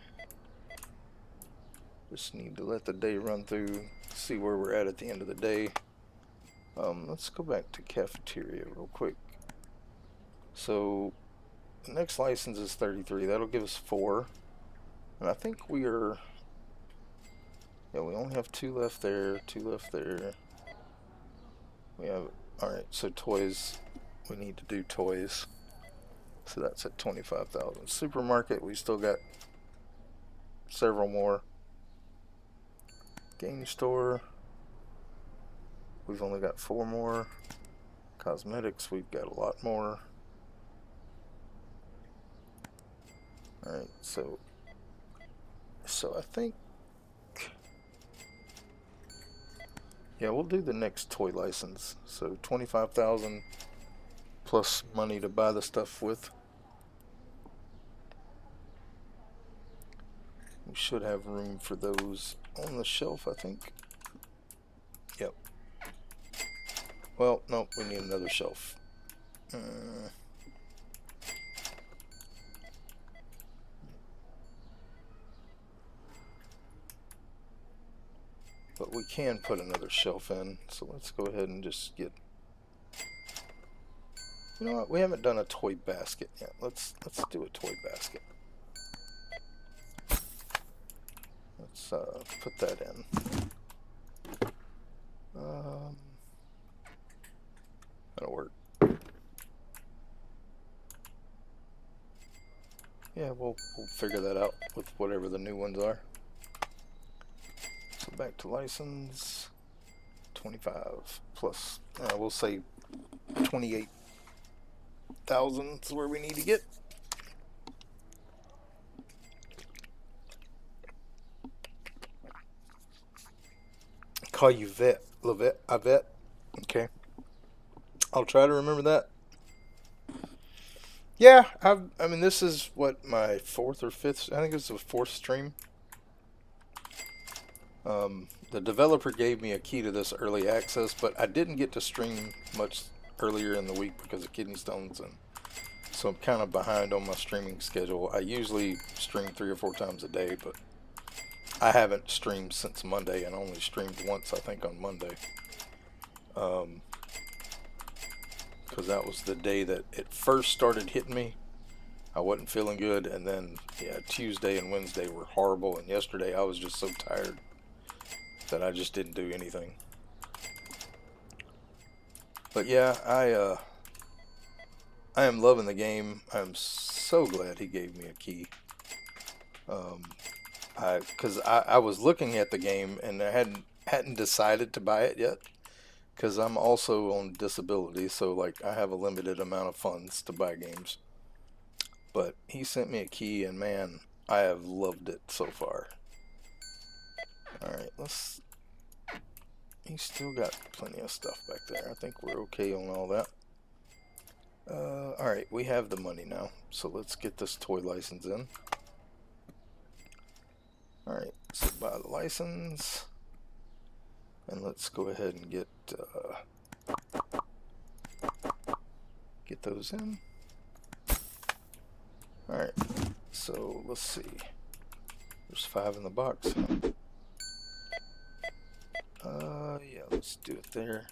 Just need to let the day run through, see where we're at the end of the day. Let's go back to cafeteria real quick. So the next license is 33. That'll give us 4. And I think we are... Yeah, we only have 2 left there, 2 left there. We have... Alright, so toys. We need to do toys. So that's at 25,000. Supermarket, we still got several more. Game store, we've only got 4 more. Cosmetics, we've got a lot more. Alright, so I think, yeah, we'll do the next toy license. So 25,000 plus money to buy the stuff with. We should have room for those on the shelf, I think. Yep. Well, no, we need another shelf. But we can put another shelf in, so let's go ahead and just get... You know what? We haven't done a toy basket yet. Let's do a toy basket. Let's put that in. That'll work. Yeah, we'll figure that out with whatever the new ones are. So back to license. 25 plus. We'll say 28,000 is where we need to get. Call you vet, Levette, Ivette. Okay. I'll try to remember that. Yeah, I mean, this is what, my 4th or 5th, I think it's the 4th stream. The developer gave me a key to this early access, but I didn't get to stream much earlier in the week because of kidney stones, and so I'm kind of behind on my streaming schedule. I usually stream 3 or 4 times a day, but I haven't streamed since Monday, and only streamed once, I think, on Monday. Because that was the day that it first started hitting me. I wasn't feeling good, and then, yeah, Tuesday and Wednesday were horrible, and yesterday I was just so tired that I just didn't do anything. But yeah, I am loving the game. I'm so glad he gave me a key. Because I was looking at the game and I hadn't decided to buy it yet, because I'm also on disability, so like I have a limited amount of funds to buy games. But he sent me a key, and man, I have loved it so far. Alright, he's still got plenty of stuff back there. I think we're okay on all that. Alright, we have the money now, so let's get this toy license in. Alright, so buy the license, and let's go ahead and get those in. Alright, so let's see. There's 5 in the box. Yeah, let's do it there.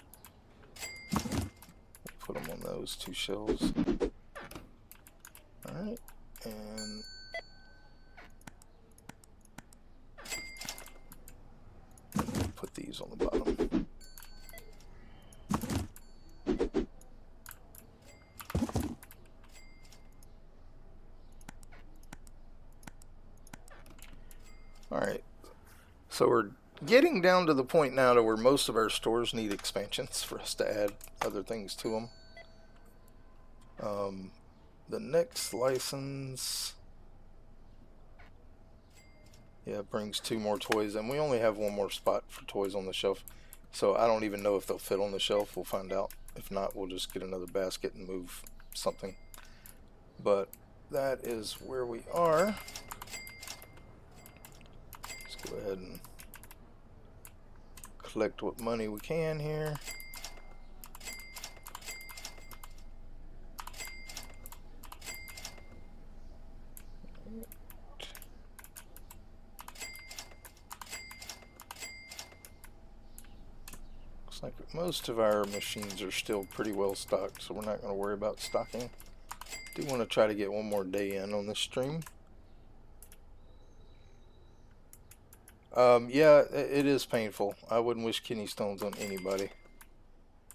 Put them on those 2 shelves. Alright, and put these on the bottom. Alright, so we're getting down to the point now to where most of our stores need expansions for us to add other things to them. The next license, yeah, brings 2 more toys, and we only have 1 more spot for toys on the shelf. So I don't even know if they'll fit on the shelf. We'll find out. If not, we'll just get another basket and move something. But that is where we are. Let's go ahead and collect what money we can here. Looks like most of our machines are still pretty well stocked, so we're not going to worry about stocking. Do want to try to get 1 more day in on this stream. Yeah, it is painful. I wouldn't wish kidney stones on anybody.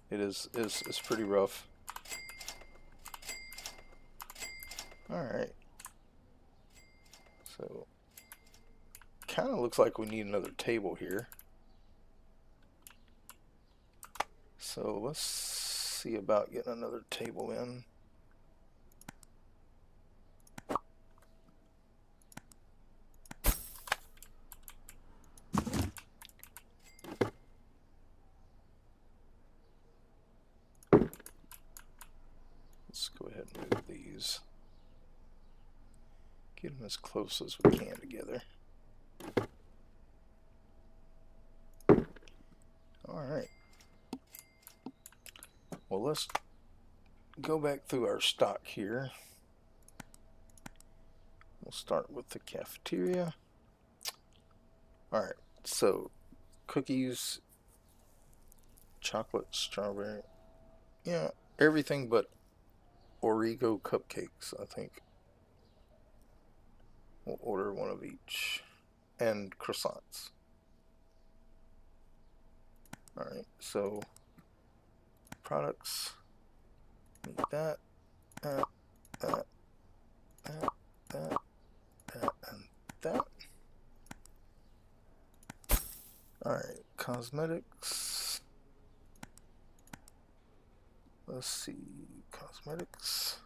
It's pretty rough. Alright. So, kind of looks like we need another table here. So, let's see about getting another table in. Let's go ahead and move these. Get them as close as we can together. Alright. Well, let's go back through our stock here. We'll start with the cafeteria. Alright, so cookies, chocolate, strawberry. Yeah, everything but Oreo cupcakes, I think. We'll order 1 of each. And croissants. Alright, so products. Need that, that, and that. Alright, cosmetics. Let's see, cosmetics.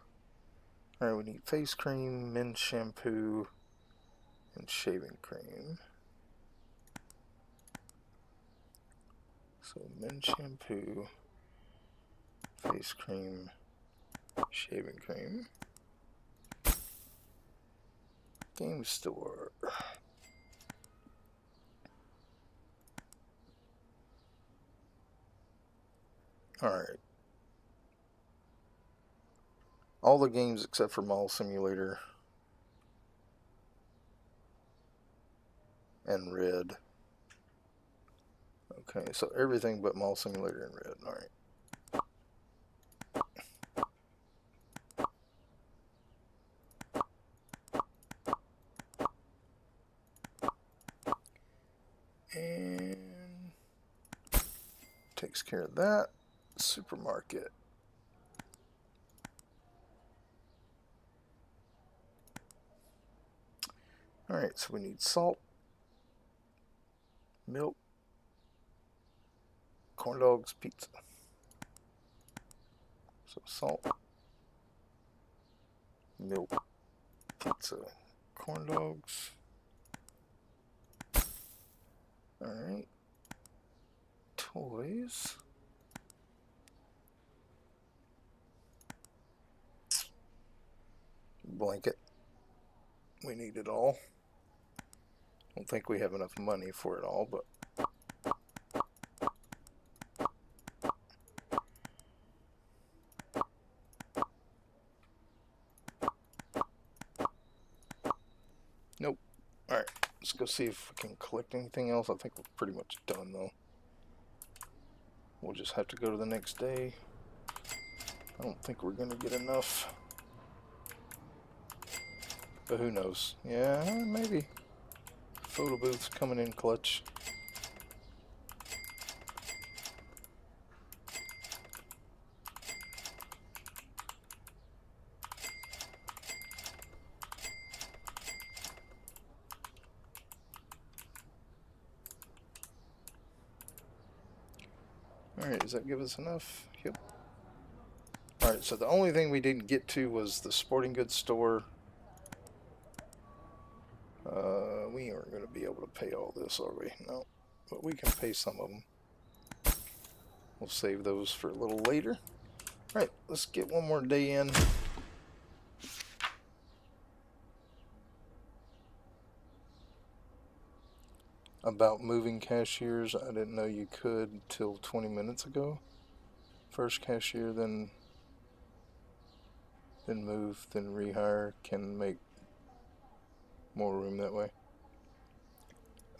Alright, we need face cream, men's shampoo, and shaving cream. So, men's shampoo, face cream, shaving cream. Game store. Alright. All the games except for Mall Simulator and Red. Okay, so everything but Mall Simulator and Red. Alright. And takes care of that. Supermarket. Alright, so we need salt, milk, corn dogs, pizza. So salt, milk, pizza, corn dogs. Alright. Toys. Blanket. We need it all. Don't think we have enough money for it all, but nope. Alright, let's go see if we can collect anything else. I think we're pretty much done though. We'll just have to go to the next day. I don't think we're gonna get enough. But who knows? Yeah, maybe. Photo booth's coming in clutch. Alright, does that give us enough? Yep. Alright, so the only thing we didn't get to was the sporting goods store. We aren't going to be able to pay all this, are we? No. But we can pay some of them. We'll save those for a little later. Alright, let's get one more day in. About moving cashiers, I didn't know you could till 20 minutes ago. First cashier, then move, then rehire, can make more room that way.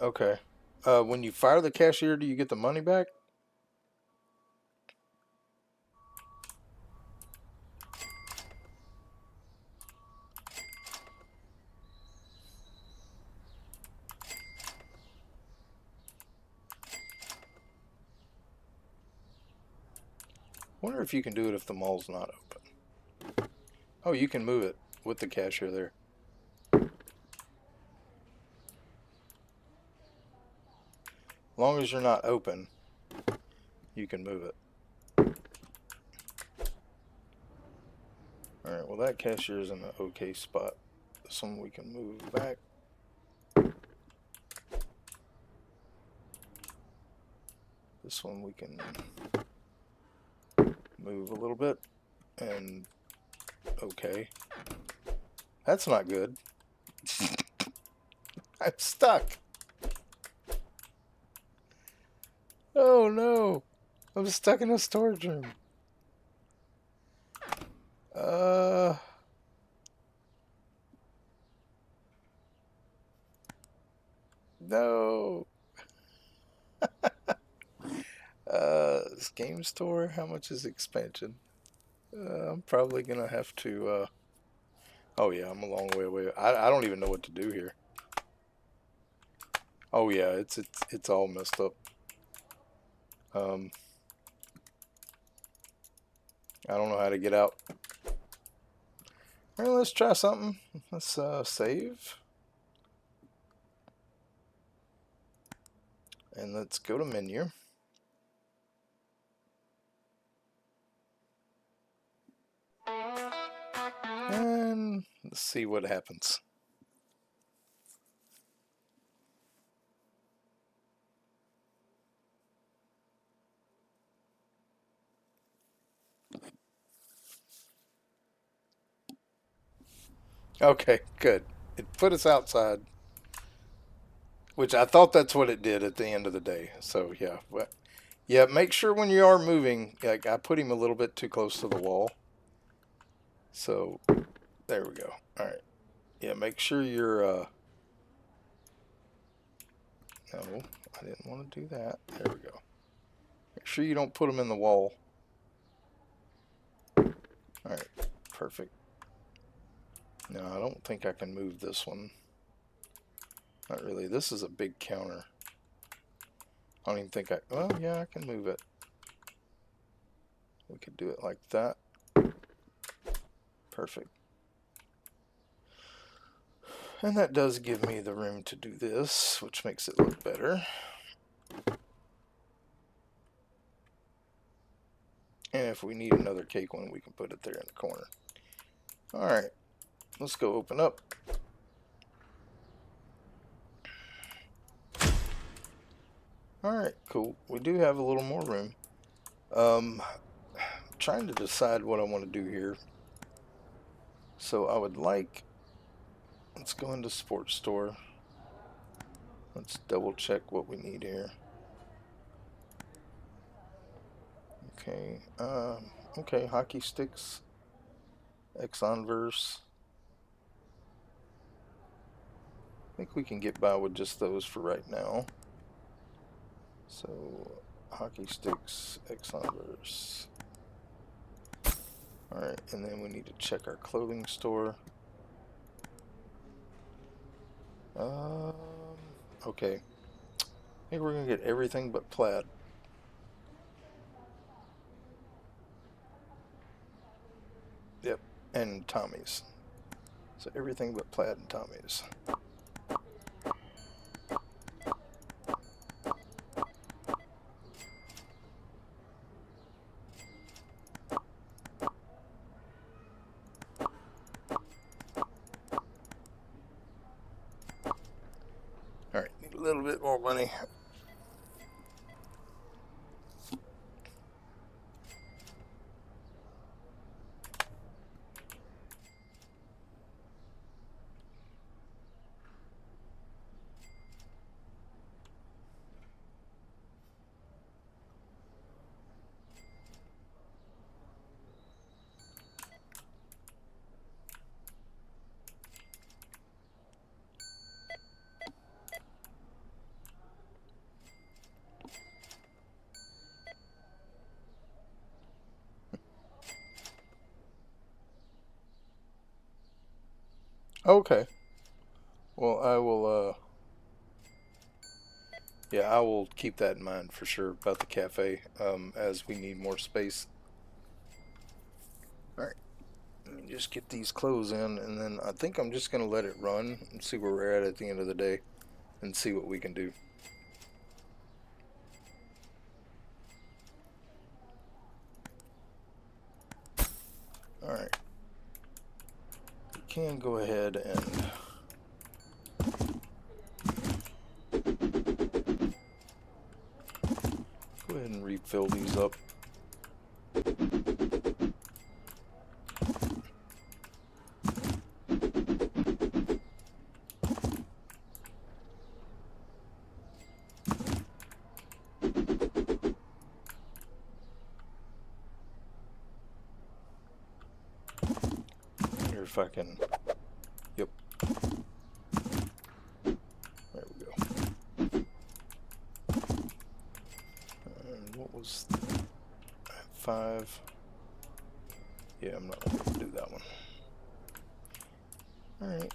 Okay. When you fire the cashier, do you get the money back? Wonder if you can do it if the mall's not open. Oh, you can move it with the cashier there. As long as you're not open, you can move it. Alright, well that cashier is in an okay spot. This one we can move back. This one we can move a little bit. And okay. That's not good. I'm stuck. Oh no. I'm stuck in a storage room. No. This game store, how much is expansion? I'm probably gonna have to, oh yeah, I'm a long way away. I don't even know what to do here. Oh yeah, it's all messed up. I don't know how to get out. Alright, let's try something. Let's save. And let's go to menu. And let's see what happens. Okay, good. It put us outside, which I thought that's what it did at the end of the day. So yeah, but yeah, make sure when you are moving, like I put him a little bit too close to the wall. So there we go. All right. Yeah, make sure you're no, I didn't want to do that. There we go. Make sure you don't put them in the wall. All right, perfect. No, I don't think I can move this one. Not really. This is a big counter. I don't even think I... Well, yeah, I can move it. We could do it like that. Perfect. And that does give me the room to do this, which makes it look better. And if we need another cake one, we can put it there in the corner. Alright, let's go open up. Alright, cool. We do have a little more room. Trying to decide what I want to do here. So I would like... Let's go into sports store. Let's double check what we need here. Okay, okay, hockey sticks, Exonverse. I think we can get by with just those for right now. So, hockey sticks, Exonverse. Alright, and then we need to check our clothing store. Okay. I think we're going to get everything but plaid. Yep, and Tommy's. So everything but plaid and Tommy's. money. Okay. Well, I will, yeah, I will keep that in mind for sure about the cafe, as we need more space. Alright, let me just get these clothes in, and then I think I'm just going to let it run and see where we're at the end of the day, and see what we can do. Alright. We can go ahead and go ahead and refill these up. Wonder if I can. Yep. There we go. And what was 5? Yeah, I'm not going to do that one. Alright.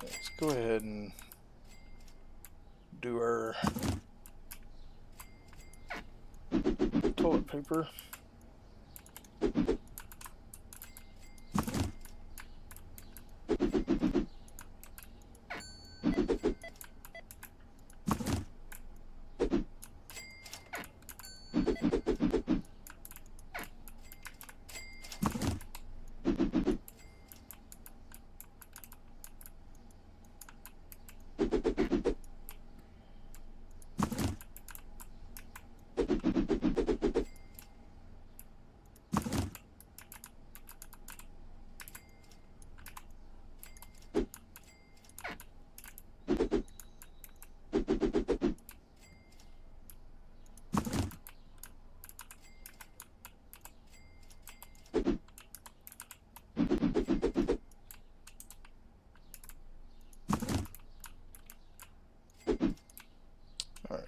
Let's go ahead and do our toilet paper. Alright.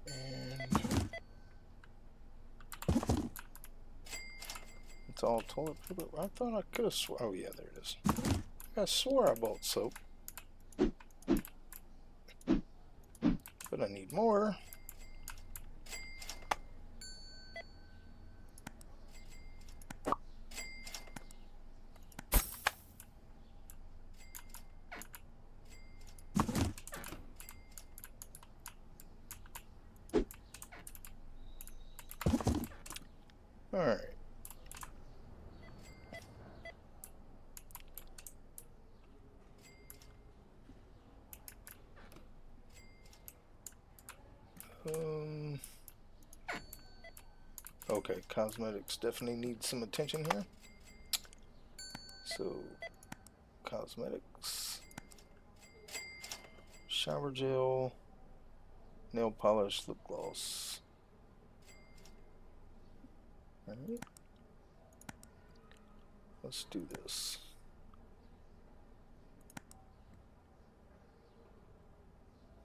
And it's all toilet paper. I thought I could have swore. Oh, yeah, there it is. I swore I bought soap. But I need more. Alright. Okay, cosmetics definitely need some attention here. So, cosmetics, shower gel, nail polish, lip gloss. Alright. Let's do this.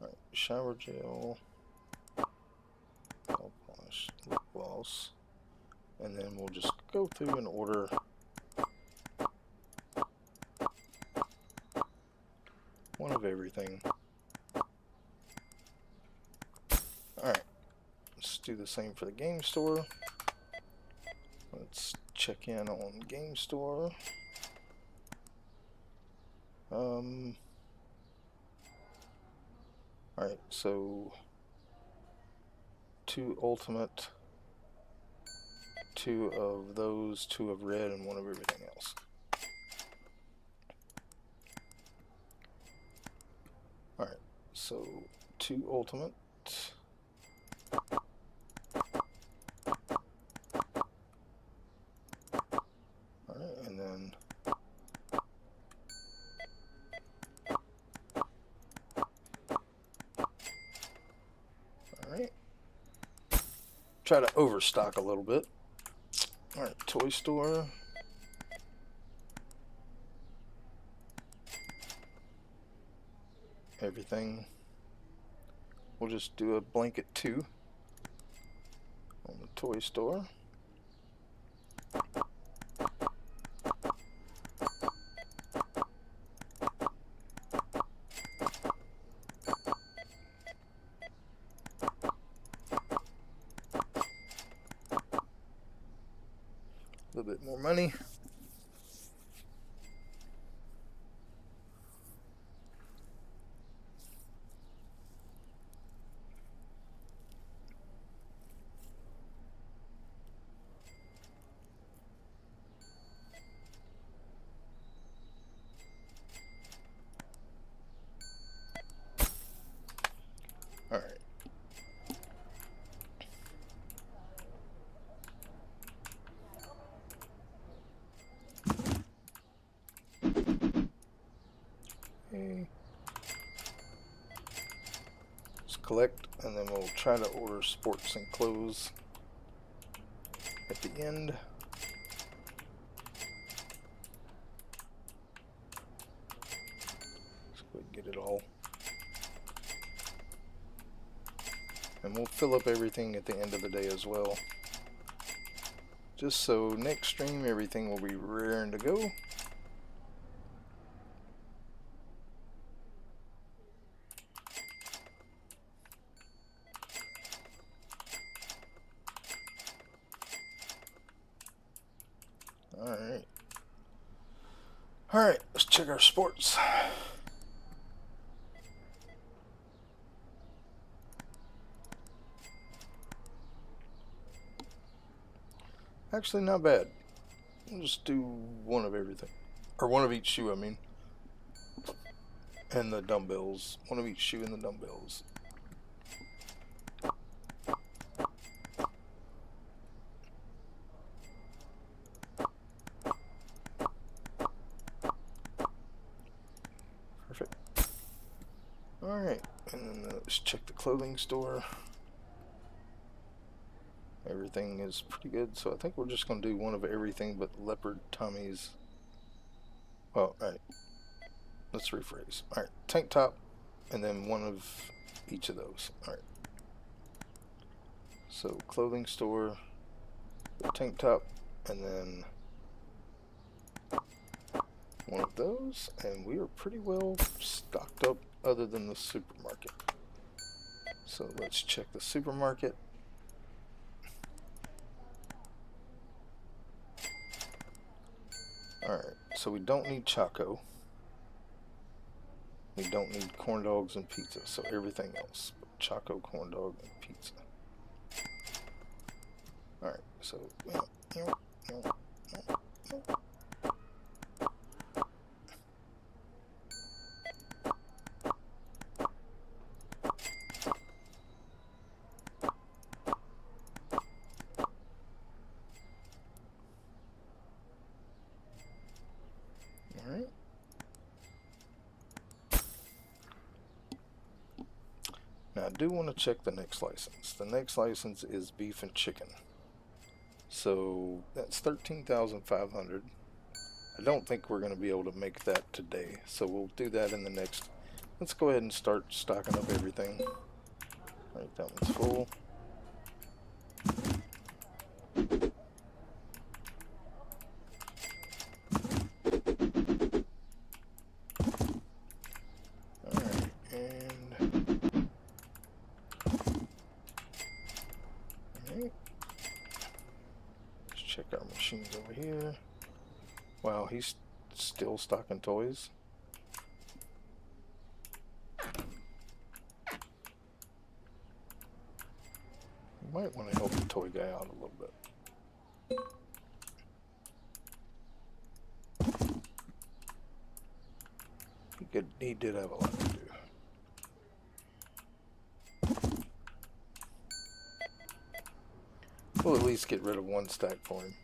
Alright, shower gel, nail polish, lip gloss. And then we'll just go through and order one of everything. Alright, let's do the same for the game store. Let's check in on game store. Alright, so 2 ultimate, 2 of those, 2 of red, and 1 of everything else. Alright, so 2 ultimate. Alright, and then alright. Try to overstock a little bit. Alright, toy store. Everything. We'll just do a blanket 2 on the toy store. A little bit more money. All right. Okay. Let's collect, and then we'll try to order sports and clothes at the end. Let's go ahead and get it all. And we'll fill up everything at the end of the day as well. Just so next stream everything will be raring to go. Alright. Alright, let's check our sports. Actually, not bad. We'll just do 1 of everything. Or 1 of each shoe, I mean. And the dumbbells. 1 of each shoe and the dumbbells. Perfect. Alright, and then let's check the clothing store. Everything is pretty good, so I think we're just going to do 1 of everything but leopard Tommy's. Oh, alright. Let's rephrase. Alright, tank top, and then 1 of each of those. Alright. So, clothing store, tank top, and then 1 of those, and we are pretty well stocked up other than the supermarket. So, let's check the supermarket. Alright, so we don't need Choco. We don't need corn dogs and pizza, so everything else. Choco, corn dog, and pizza. Alright, so... Alright. Now I do want to check the next license. The next license is beef and chicken. So that's 13,500. I don't think we're going to be able to make that today. So we'll do that in the next. Let's go ahead and start stocking up everything. Alright, that one's full. Check our machines over here. Wow, he's still stocking toys. Might want to help the toy guy out a little bit. He did have a lot to do. We'll at least get rid of one stack for him.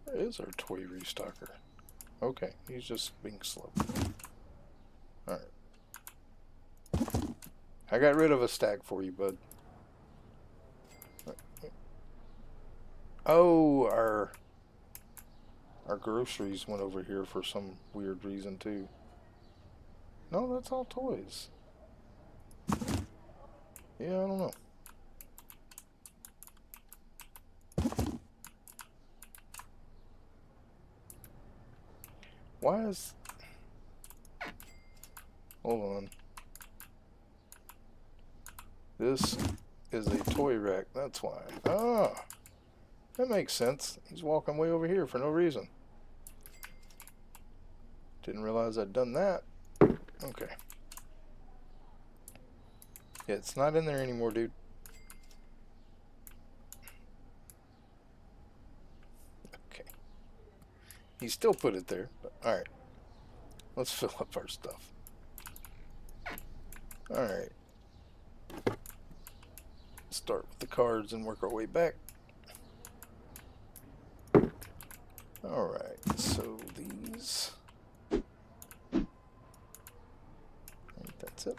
Where is our toy restocker? Okay, he's just being slow. Alright. I got rid of a stack for you, bud. Oh, our groceries went over here for some weird reason too. No, that's all toys. Yeah, I don't know. Why is... Hold on. This is a toy rack, that's why. Ah! That makes sense. He's walking way over here for no reason. Didn't realize I'd done that. Okay. Yeah, it's not in there anymore, dude. Okay. He still put it there, but alright. Let's fill up our stuff. Alright. Start with the cards and work our way back. Alright, so these... Right, that's it.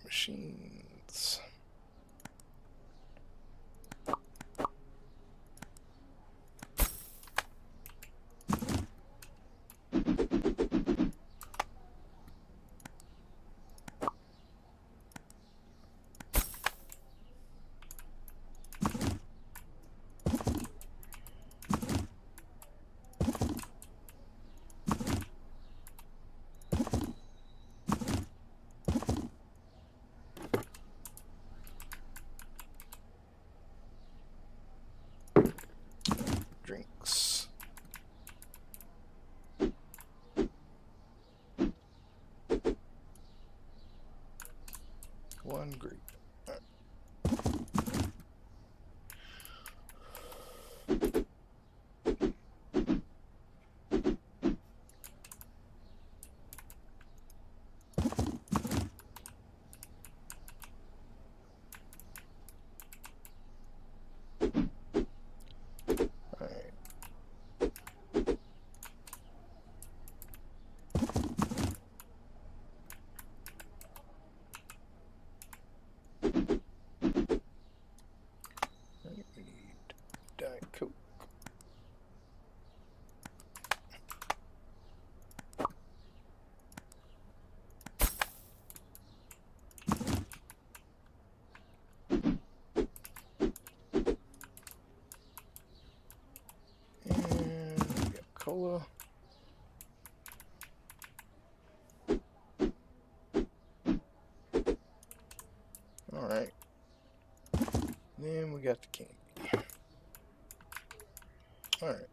Machines. Drinks. One grape. Cola. Alright. Then we got the candy. Alright.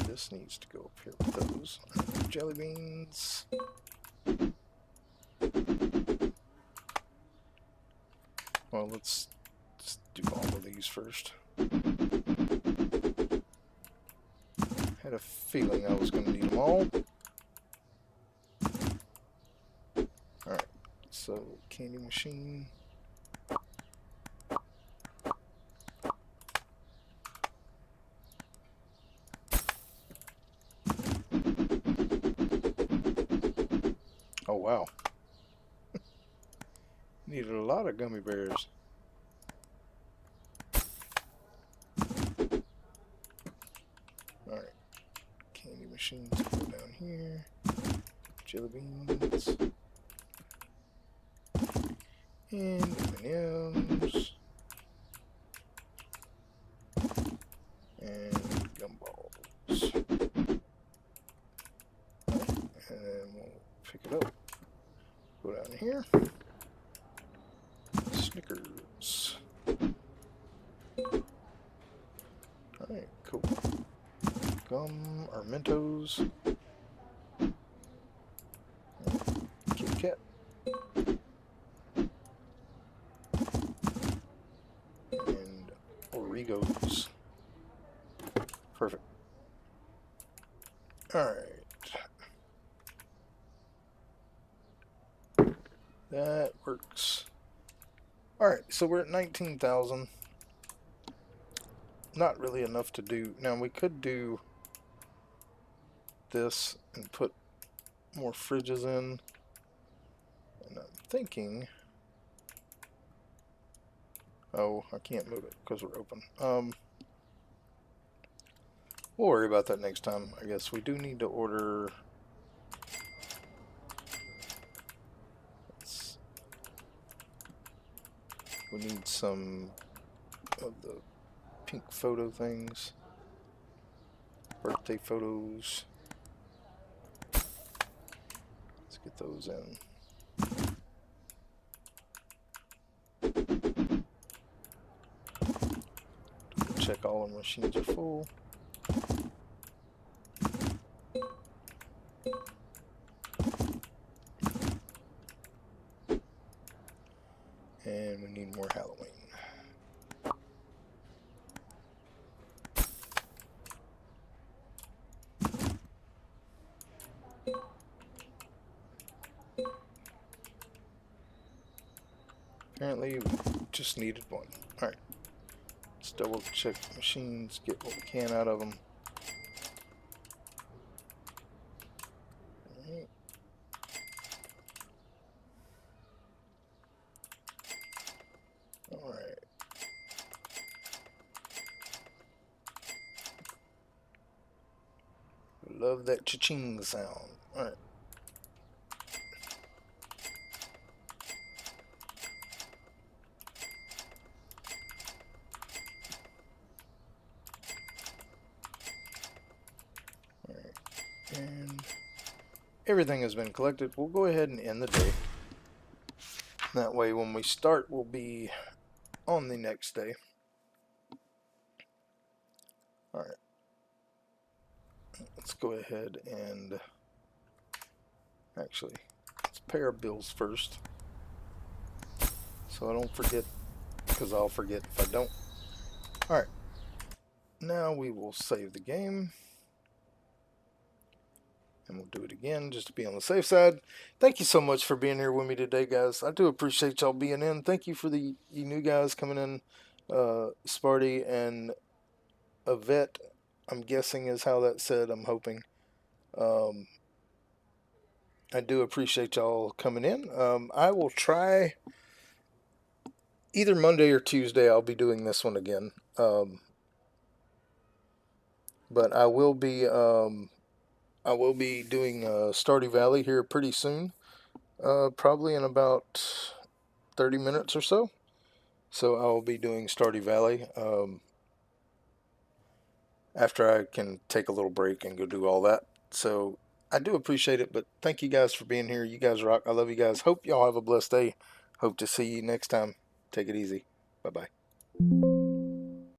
This needs to go up here with those. Jelly beans. Well, let's do all of these first. Had a feeling I was going to need them all. Alright, so candy machine. Oh wow. Needed a lot of gummy bears. Alright, candy machines go down here. Jelly beans. And M&M's. And gumballs. And then we'll pick it up. Go down here. Snickers. Alright, cool. Gum or Mentos. Kit Kat. And Oreos. Perfect. Alright. That works. Alright, so we're at 19,000. Not really enough to do. Now we could do this and put more fridges in. And I'm thinking... Oh, I can't move it because we're open. We'll worry about that next time. I guess we do need to order... We need some of the pink photo things. Birthday photos. Let's get those in. Check all the machines are full. And we need more Halloween. Apparently we just needed one. Alright. Let's double check the machines, get what we can out of them. Alright. Alright. Love that cha-ching sound. Alright. And everything has been collected. We'll go ahead and end the day. That way when we start, we'll be on the next day. Alright. Let's go ahead and actually, let's pay our bills first. So I don't forget, because I'll forget if I don't. Alright. Now we will save the game. And we'll do it again just to be on the safe side. Thank you so much for being here with me today, guys. I do appreciate y'all being in. Thank you for you new guys coming in. Sparty and Yvette, I'm guessing is how that's said. I'm hoping. I do appreciate y'all coming in. I will try either Monday or Tuesday. I'll be doing this one again. But I will be doing Stardew Valley here pretty soon, probably in about 30 minutes or so. So I will be doing Stardew Valley after I can take a little break and go do all that. So I do appreciate it, but thank you guys for being here. You guys rock. I love you guys. Hope y'all have a blessed day. Hope to see you next time. Take it easy. Bye-bye.